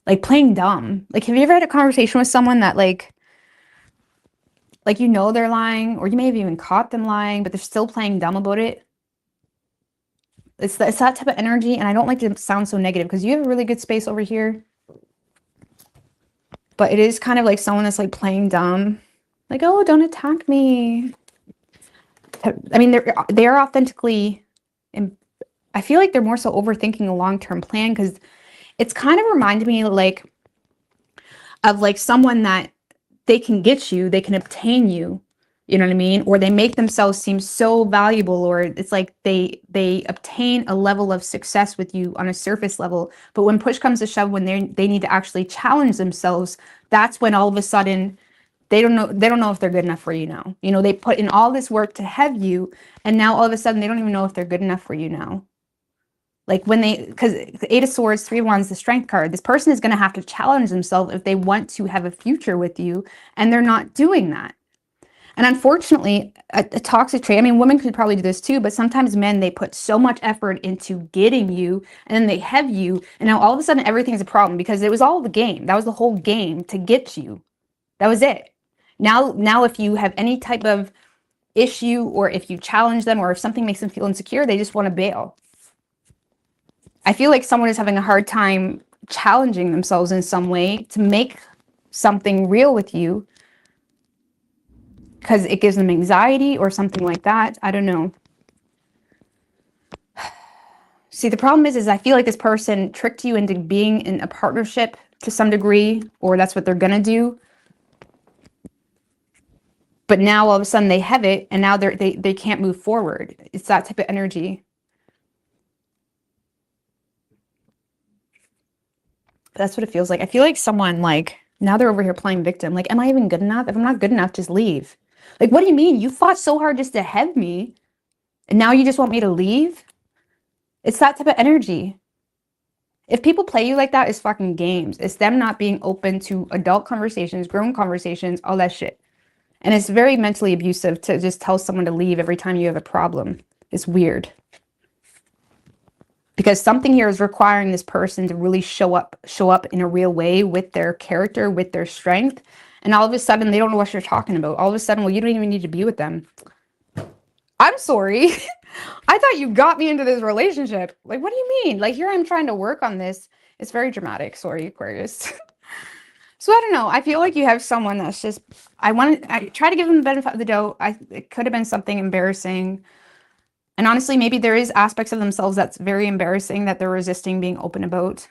like playing dumb. Like, have you ever had a conversation with someone that like, you know, they're lying, or you may have even caught them lying, but they're still playing dumb about it? It's that type of energy, and I don't like to sound so negative because you have a really good space over here. But it is kind of like someone that's like playing dumb. Like, oh, don't attack me. I mean, they are authentically, and I feel like they're more so overthinking a long-term plan, because it's kind of reminded me like of like someone that they can get you, they can obtain you, you know what I mean? Or they make themselves seem so valuable, or it's like they obtain a level of success with you on a surface level, but when push comes to shove, when they need to actually challenge themselves, that's when all of a sudden they don't know if they're good enough for you now. You know, they put in all this work to have you, and now all of a sudden they don't even know if they're good enough for you now. Like when because the Eight of Swords, Three of Wands, the Strength card, this person is going to have to challenge themselves if they want to have a future with you, and they're not doing that. And unfortunately, a toxic trait, I mean, women could probably do this too, but sometimes men, they put so much effort into getting you, and then they have you, and now all of a sudden everything's a problem, because it was all the game. That was the whole game, to get you. That was it. Now if you have any type of issue, or if you challenge them, or if something makes them feel insecure, they just want to bail. I feel like someone is having a hard time challenging themselves in some way to make something real with you, because it gives them anxiety or something like that. I don't know. See, the problem is I feel like this person tricked you into being in a partnership to some degree, or that's what they're going to do. But now all of a sudden they have it, and now they can't move forward. It's that type of energy. That's what it feels like. I feel like someone, like, now they're over here playing victim. Like, am I even good enough? If I'm not good enough, just leave. Like, what do you mean? You fought so hard just to have me, and now you just want me to leave? It's that type of energy. If people play you like that, it's fucking games. It's them not being open to adult conversations, grown conversations, all that shit. And it's very mentally abusive to just tell someone to leave every time you have a problem. It's weird. Because something here is requiring this person to really show up in a real way with their character, with their strength. And all of a sudden, they don't know what you're talking about. All of a sudden, well, you don't even need to be with them. I'm sorry. I thought you got me into this relationship. Like, what do you mean? Like, here I'm trying to work on this. It's very dramatic. Sorry, Aquarius. So I don't know. I feel like you have someone that's just, I try to give them the benefit of the doubt. It could have been something embarrassing. And honestly, maybe there is aspects of themselves that's very embarrassing that they're resisting being open about.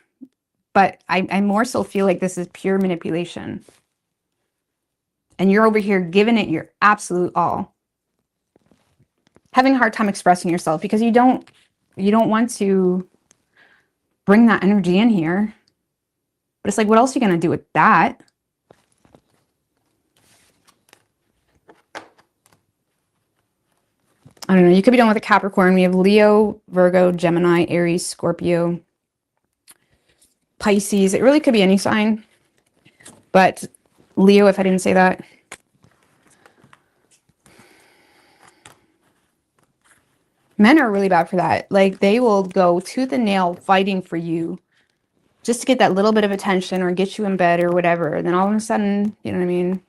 But I more so feel like this is pure manipulation. And you're over here giving it your absolute all. Having a hard time expressing yourself because you don't want to bring that energy in here. But it's like, what else are you going to do with that? I don't know. You could be done with a Capricorn. We have Leo, Virgo, Gemini, Aries, Scorpio, Pisces. It really could be any sign. But Leo, if I didn't say that. Men are really bad for that. Like, they will go tooth and nail fighting for you just to get that little bit of attention or get you in bed or whatever. And then all of a sudden, you know what I mean?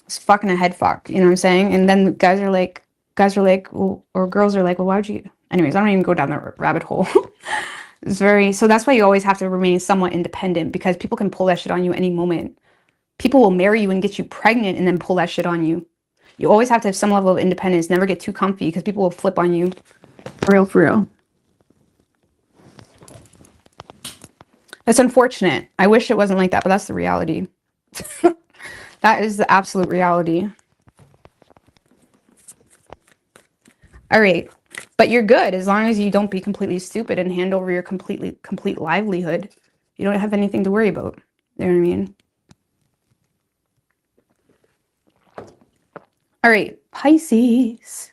It's fucking a head fuck, you know what I'm saying? And then guys are like, well, or girls are like, well, why would you? Anyways, I don't even go down that rabbit hole. It's so that's why you always have to remain somewhat independent, because people can pull that shit on you any moment. People will marry you and get you pregnant and then pull that shit on you. You always have to have some level of independence. Never get too comfy, because people will flip on you. For real. That's unfortunate. I wish it wasn't like that, but that's the reality. That is the absolute reality. All right. But you're good as long as you don't be completely stupid and hand over your complete livelihood. You don't have anything to worry about. You know what I mean? All right. Pisces.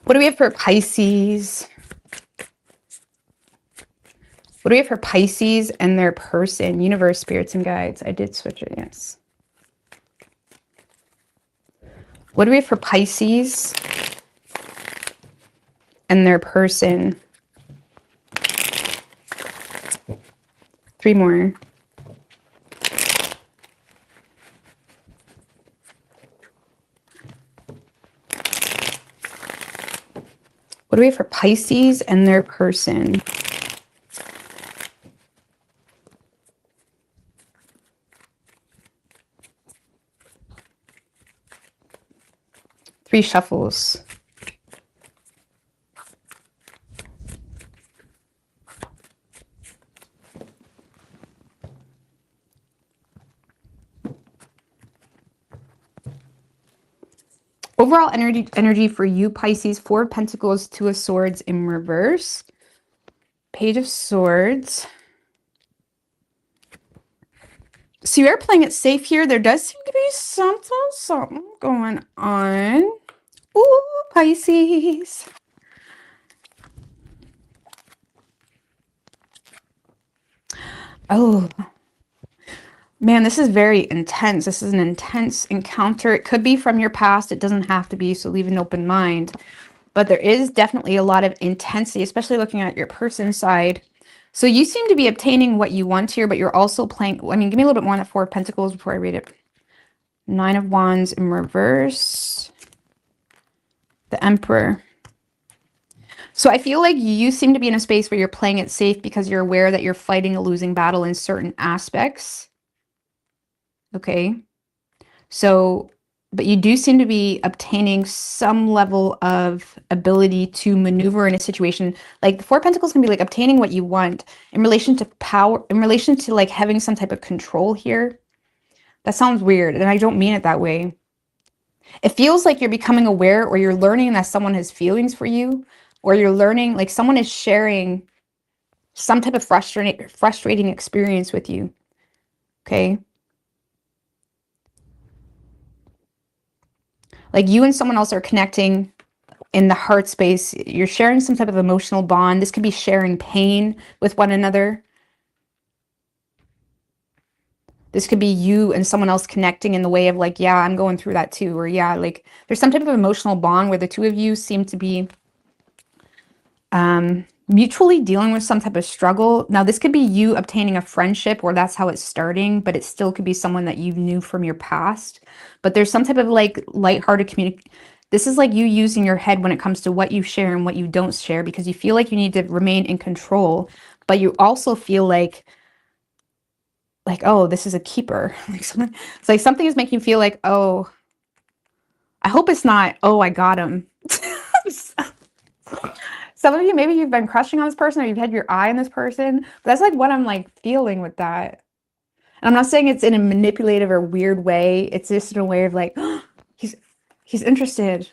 What do we have for Pisces? What do we have for Pisces and their person? Universe, spirits, and guides. I did switch it, yes. What do we have for Pisces and their person. 3 more. What do we have for Pisces and their person? Three shuffles. Overall energy for you, Pisces. 4 of Pentacles, 2 of Swords in reverse. Page of Swords. So you're playing it safe here. There does seem to be something going on. Ooh, Pisces. Oh, man, this is very intense. This is an intense encounter. It could be from your past. It doesn't have to be, so leave an open mind. But there is definitely a lot of intensity, especially looking at your person side. So you seem to be obtaining what you want here, but you're also playing... I mean, give me a little bit more on that 4 of Pentacles before I read it. 9 of Wands in reverse. The Emperor. So I feel like you seem to be in a space where you're playing it safe because you're aware that you're fighting a losing battle in certain aspects. Okay. So, but you do seem to be obtaining some level of ability to maneuver in a situation. Like the 4 of Pentacles can be like obtaining what you want in relation to power, in relation to like having some type of control here. That sounds weird, and I don't mean it that way. It feels like you're becoming aware, or you're learning that someone has feelings for you, or you're learning like someone is sharing some type of frustrating experience with you. Okay. Like you and someone else are connecting in the heart space. You're sharing some type of emotional bond. This could be sharing pain with one another. This could be you and someone else connecting in the way of like, yeah, I'm going through that too. Or yeah, like there's some type of emotional bond where the two of you seem to be mutually dealing with some type of struggle. Now, this could be you obtaining a friendship, or that's how it's starting, but it still could be someone that you knew from your past. But there's some type of like lighthearted communication. This is like you using your head when it comes to what you share and what you don't share, because you feel like you need to remain in control, but you also feel like, oh, this is a keeper. It's like something is making you feel like, oh, I hope it's not, oh, I got him. Some of you, maybe you've been crushing on this person, or you've had your eye on this person. But that's like what I'm like feeling with that. And I'm not saying it's in a manipulative or weird way. It's just in a way of like, oh, he's interested.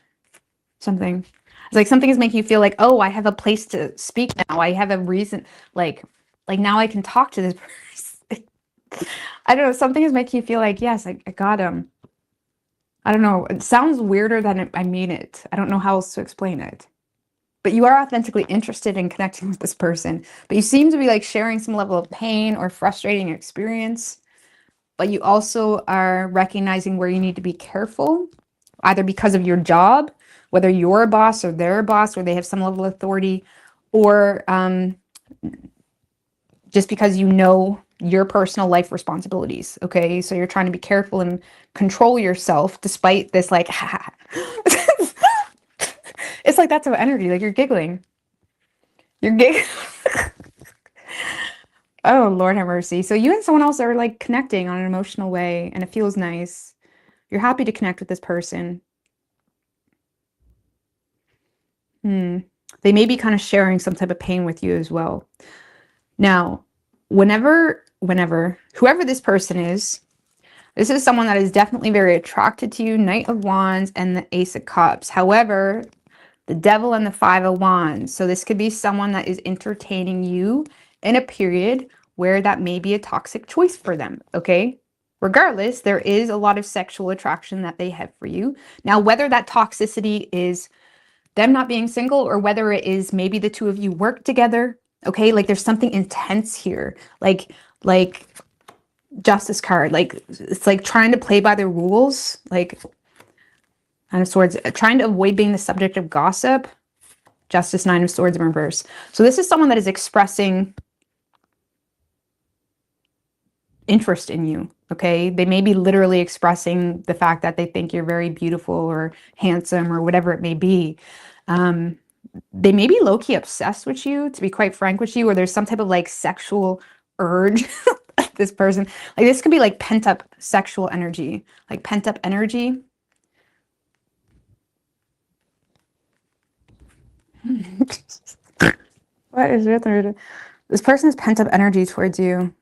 Something. It's like something is making you feel like, oh, I have a place to speak now. I have a reason. Like now I can talk to this person. I don't know. Something is making you feel like, yes, I got him. I don't know. It sounds weirder than I mean it. I don't know how else to explain it. But you are authentically interested in connecting with this person. But you seem to be like sharing some level of pain or frustrating experience. But you also are recognizing where you need to be careful, either because of your job, whether you're a boss or they're a boss, or they have some level of authority, or just because you know your personal life responsibilities. Okay, so you're trying to be careful and control yourself despite this like it's like that's what energy, like you're giggling. You're giggling. Oh, Lord have mercy. So you and someone else are like connecting on an emotional way, and it feels nice. You're happy to connect with this person. They may be kind of sharing some type of pain with you as well. Now, whoever this person is, this is someone that is definitely very attracted to you. Knight of Wands and the Ace of Cups. However, the Devil and the 5 of Wands. So this could be someone that is entertaining you in a period where that may be a toxic choice for them, okay? Regardless, there is a lot of sexual attraction that they have for you. Now, whether that toxicity is them not being single, or whether it is maybe the two of you work together, okay? Like there's something intense here. Like Justice card. Like it's like trying to play by the rules. Like Nine of Swords, trying to avoid being the subject of gossip. Justice, Nine of Swords in reverse. So this is someone that is expressing interest in you, okay? They may be literally expressing the fact that they think you're very beautiful or handsome or whatever it may be. They may be low-key obsessed with you, to be quite frank with you, or there's some type of like sexual urge. This person, like this could be like pent-up sexual energy, like pent-up energy. What is with her? This person's pent-up energy towards you.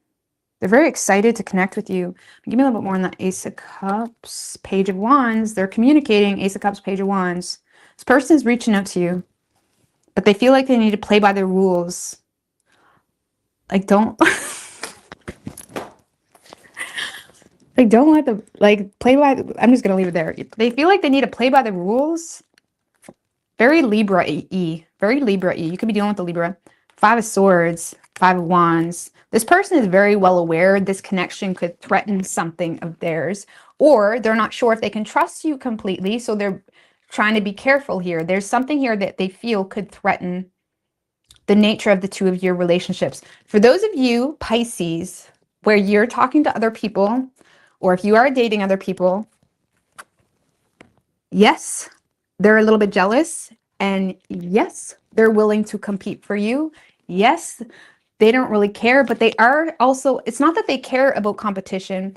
They're very excited to connect with you. Give me a little bit more on the Ace of Cups, Page of Wands. They're communicating. Ace of Cups, Page of Wands. This person is reaching out to you, but they feel like they need to play by the rules. Like, don't... like, don't let the... like, play by... I'm just going to leave it there. They feel like they need to play by the rules. Very Libra-y. Very Libra-y. You could be dealing with the Libra. Five of Swords, Five of Wands. This person is very well aware this connection could threaten something of theirs, or they're not sure if they can trust you completely, so they're trying to be careful here. There's something here that they feel could threaten the nature of the two of your relationships. For those of you, Pisces, where you're talking to other people, or if you are dating other people, yes, they're a little bit jealous, and yes, they're willing to compete for you. Yes, they don't really care, but they are also, it's not that they care about competition.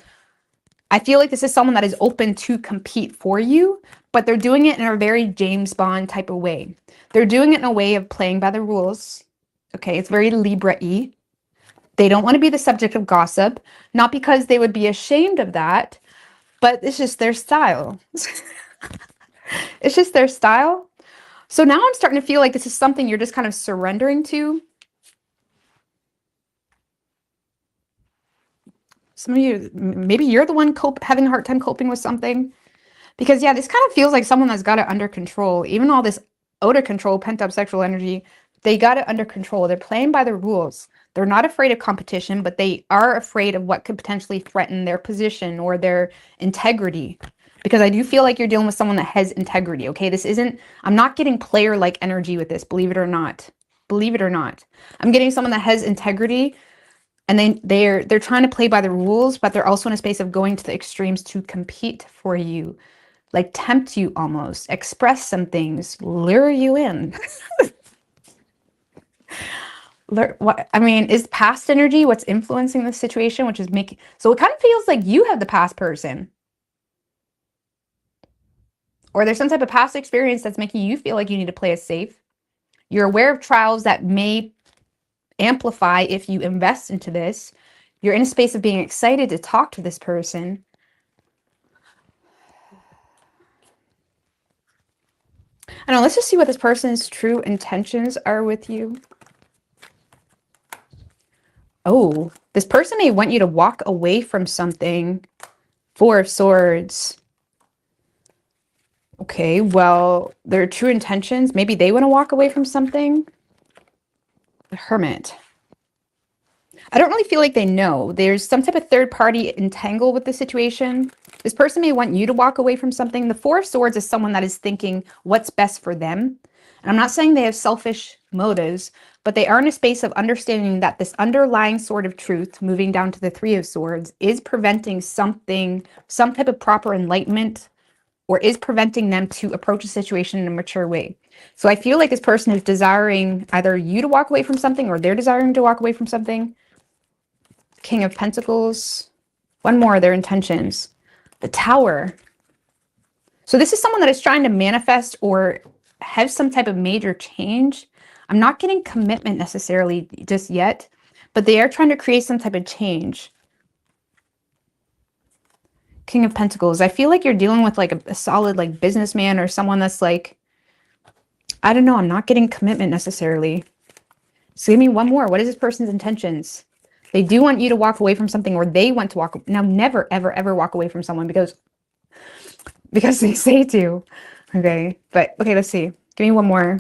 I feel like this is someone that is open to compete for you, but they're doing it in a very James Bond type of way. They're doing it in a way of playing by the rules. Okay, it's very Libra-y. They don't want to be the subject of gossip, not because they would be ashamed of that, but it's just their style. It's just their style. So now I'm starting to feel like this is something you're just kind of surrendering to. Some of you, maybe you're the one having a hard time coping with something. Because, yeah, this kind of feels like someone that's got it under control. Even all this out of control, pent-up sexual energy, they got it under control. They're playing by the rules. They're not afraid of competition, but they are afraid of what could potentially threaten their position or their integrity. Because I do feel like you're dealing with someone that has integrity, okay? This isn't, I'm not getting player-like energy with this, believe it or not. Believe it or not. I'm getting someone that has integrity, and they're trying to play by the rules, but they're also in a space of going to the extremes to compete for you. Like tempt you almost, express some things, lure you in. I mean, is past energy what's influencing the situation, which is making, so it kind of feels like you have the past person. Or there's some type of past experience that's making you feel like you need to play it safe. You're aware of trials that may amplify if you invest into this. You're in a space of being excited to talk to this person. I know, let's just see what this person's true intentions are with you. Oh, this person may want you to walk away from something. Four of Swords. Okay, well, their true intentions, maybe they want to walk away from something. The Hermit. I don't really feel like they know. There's some type of third party entangled with the situation. This person may want you to walk away from something. The Four of Swords is someone that is thinking what's best for them. And I'm not saying they have selfish motives, but they are in a space of understanding that this underlying sort of truth, moving down to the Three of Swords, is preventing something, some type of proper enlightenment, or is preventing them to approach a situation in a mature way. So I feel like this person is desiring either you to walk away from something, or they're desiring to walk away from something. King of Pentacles. One more, their intentions. The Tower. So this is someone that is trying to manifest or have some type of major change. I'm not getting commitment necessarily just yet, but they are trying to create some type of change. King of Pentacles. I feel like you're dealing with like a solid like businessman or someone that's like, I don't know, I'm not getting commitment necessarily. So give me one more. What is this person's intentions? They do want you to walk away from something, or they want to walk. Now, never, ever, ever walk away from someone because they say to. Okay, but okay, let's see. Give me one more.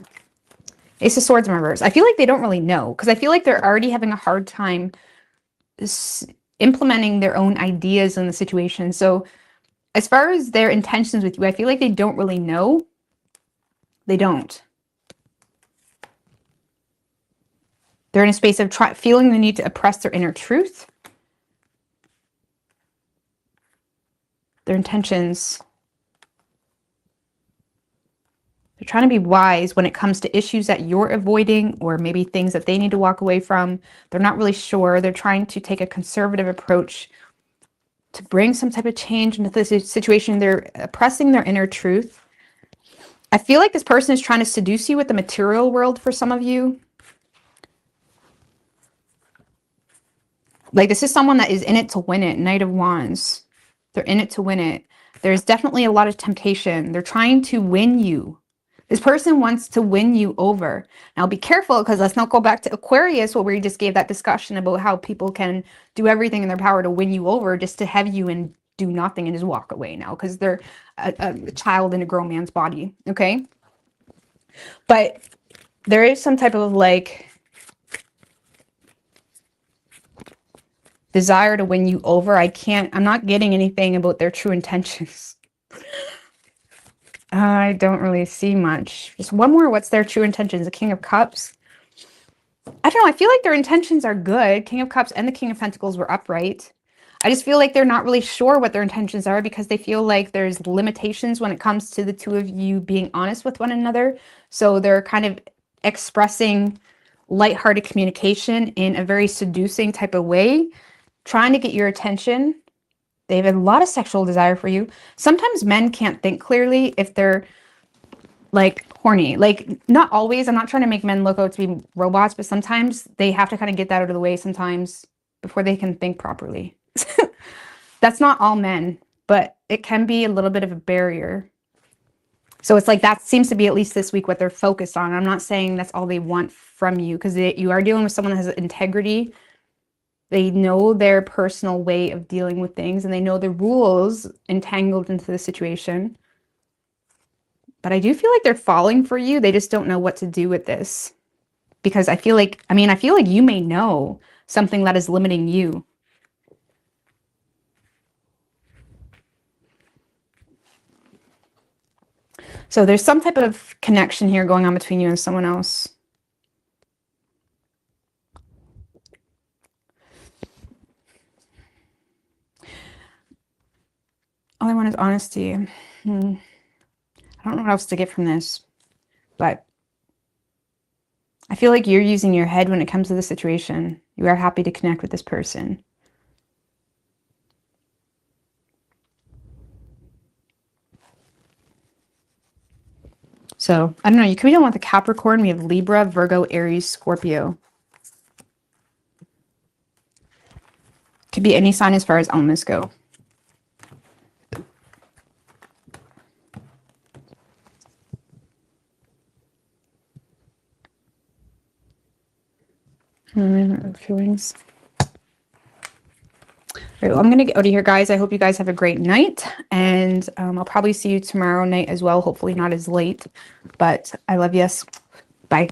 Ace of Swords in reverse. I feel like they don't really know, because I feel like they're already having a hard time implementing their own ideas in the situation. So as far as their intentions with you, I feel like they don't really know. They don't. They're in a space of feeling the need to oppress their inner truth. Their intentions. They're trying to be wise when it comes to issues that you're avoiding, or maybe things that they need to walk away from. They're not really sure. They're trying to take a conservative approach to bring some type of change into this situation. They're oppressing their inner truth. I feel like this person is trying to seduce you with the material world for some of you. Like, this is someone that is in it to win it. Knight of Wands. They're in it to win it. There's definitely a lot of temptation. They're trying to win you. This person wants to win you over. Now be careful, because let's not go back to Aquarius, where we just gave that discussion about how people can do everything in their power to win you over just to have you and do nothing and just walk away now because they're a child in a grown man's body. Okay. But there is some type of like desire to win you over. I'm not getting anything about their true intentions. I don't really see much. Just one more. What's their true intentions? The King of Cups. I don't know. I feel like their intentions are good. King of Cups and the King of Pentacles were upright. I just feel like they're not really sure what their intentions are because they feel like there's limitations when it comes to the two of you being honest with one another. So they're kind of expressing lighthearted communication in a very seducing type of way, trying to get your attention. They have a lot of sexual desire for you. Sometimes men can't think clearly if they're like horny. Like, not always. I'm not trying to make men look out to be robots, but sometimes they have to kind of get that out of the way sometimes before they can think properly. That's not all men, but it can be a little bit of a barrier. So it's like that seems to be, at least this week, what they're focused on. I'm not saying that's all they want from you, because you are dealing with someone that has integrity. They know their personal way of dealing with things, and they know the rules entangled into the situation. But I do feel like they're falling for you. They just don't know what to do with this. Because I feel like you may know something that is limiting you. So there's some type of connection here going on between you and someone else. All I want is honesty. I don't know what else to get from this, but I feel like you're using your head when it comes to the situation. You are happy to connect with this person. So, I don't know. You could be dealing with a Capricorn. We have Libra, Virgo, Aries, Scorpio. Could be any sign as far as elements go. Feelings. All right, well, I'm going to get out of here, guys. I hope you guys have a great night, and I'll probably see you tomorrow night as well. Hopefully not as late, but I love you. Bye.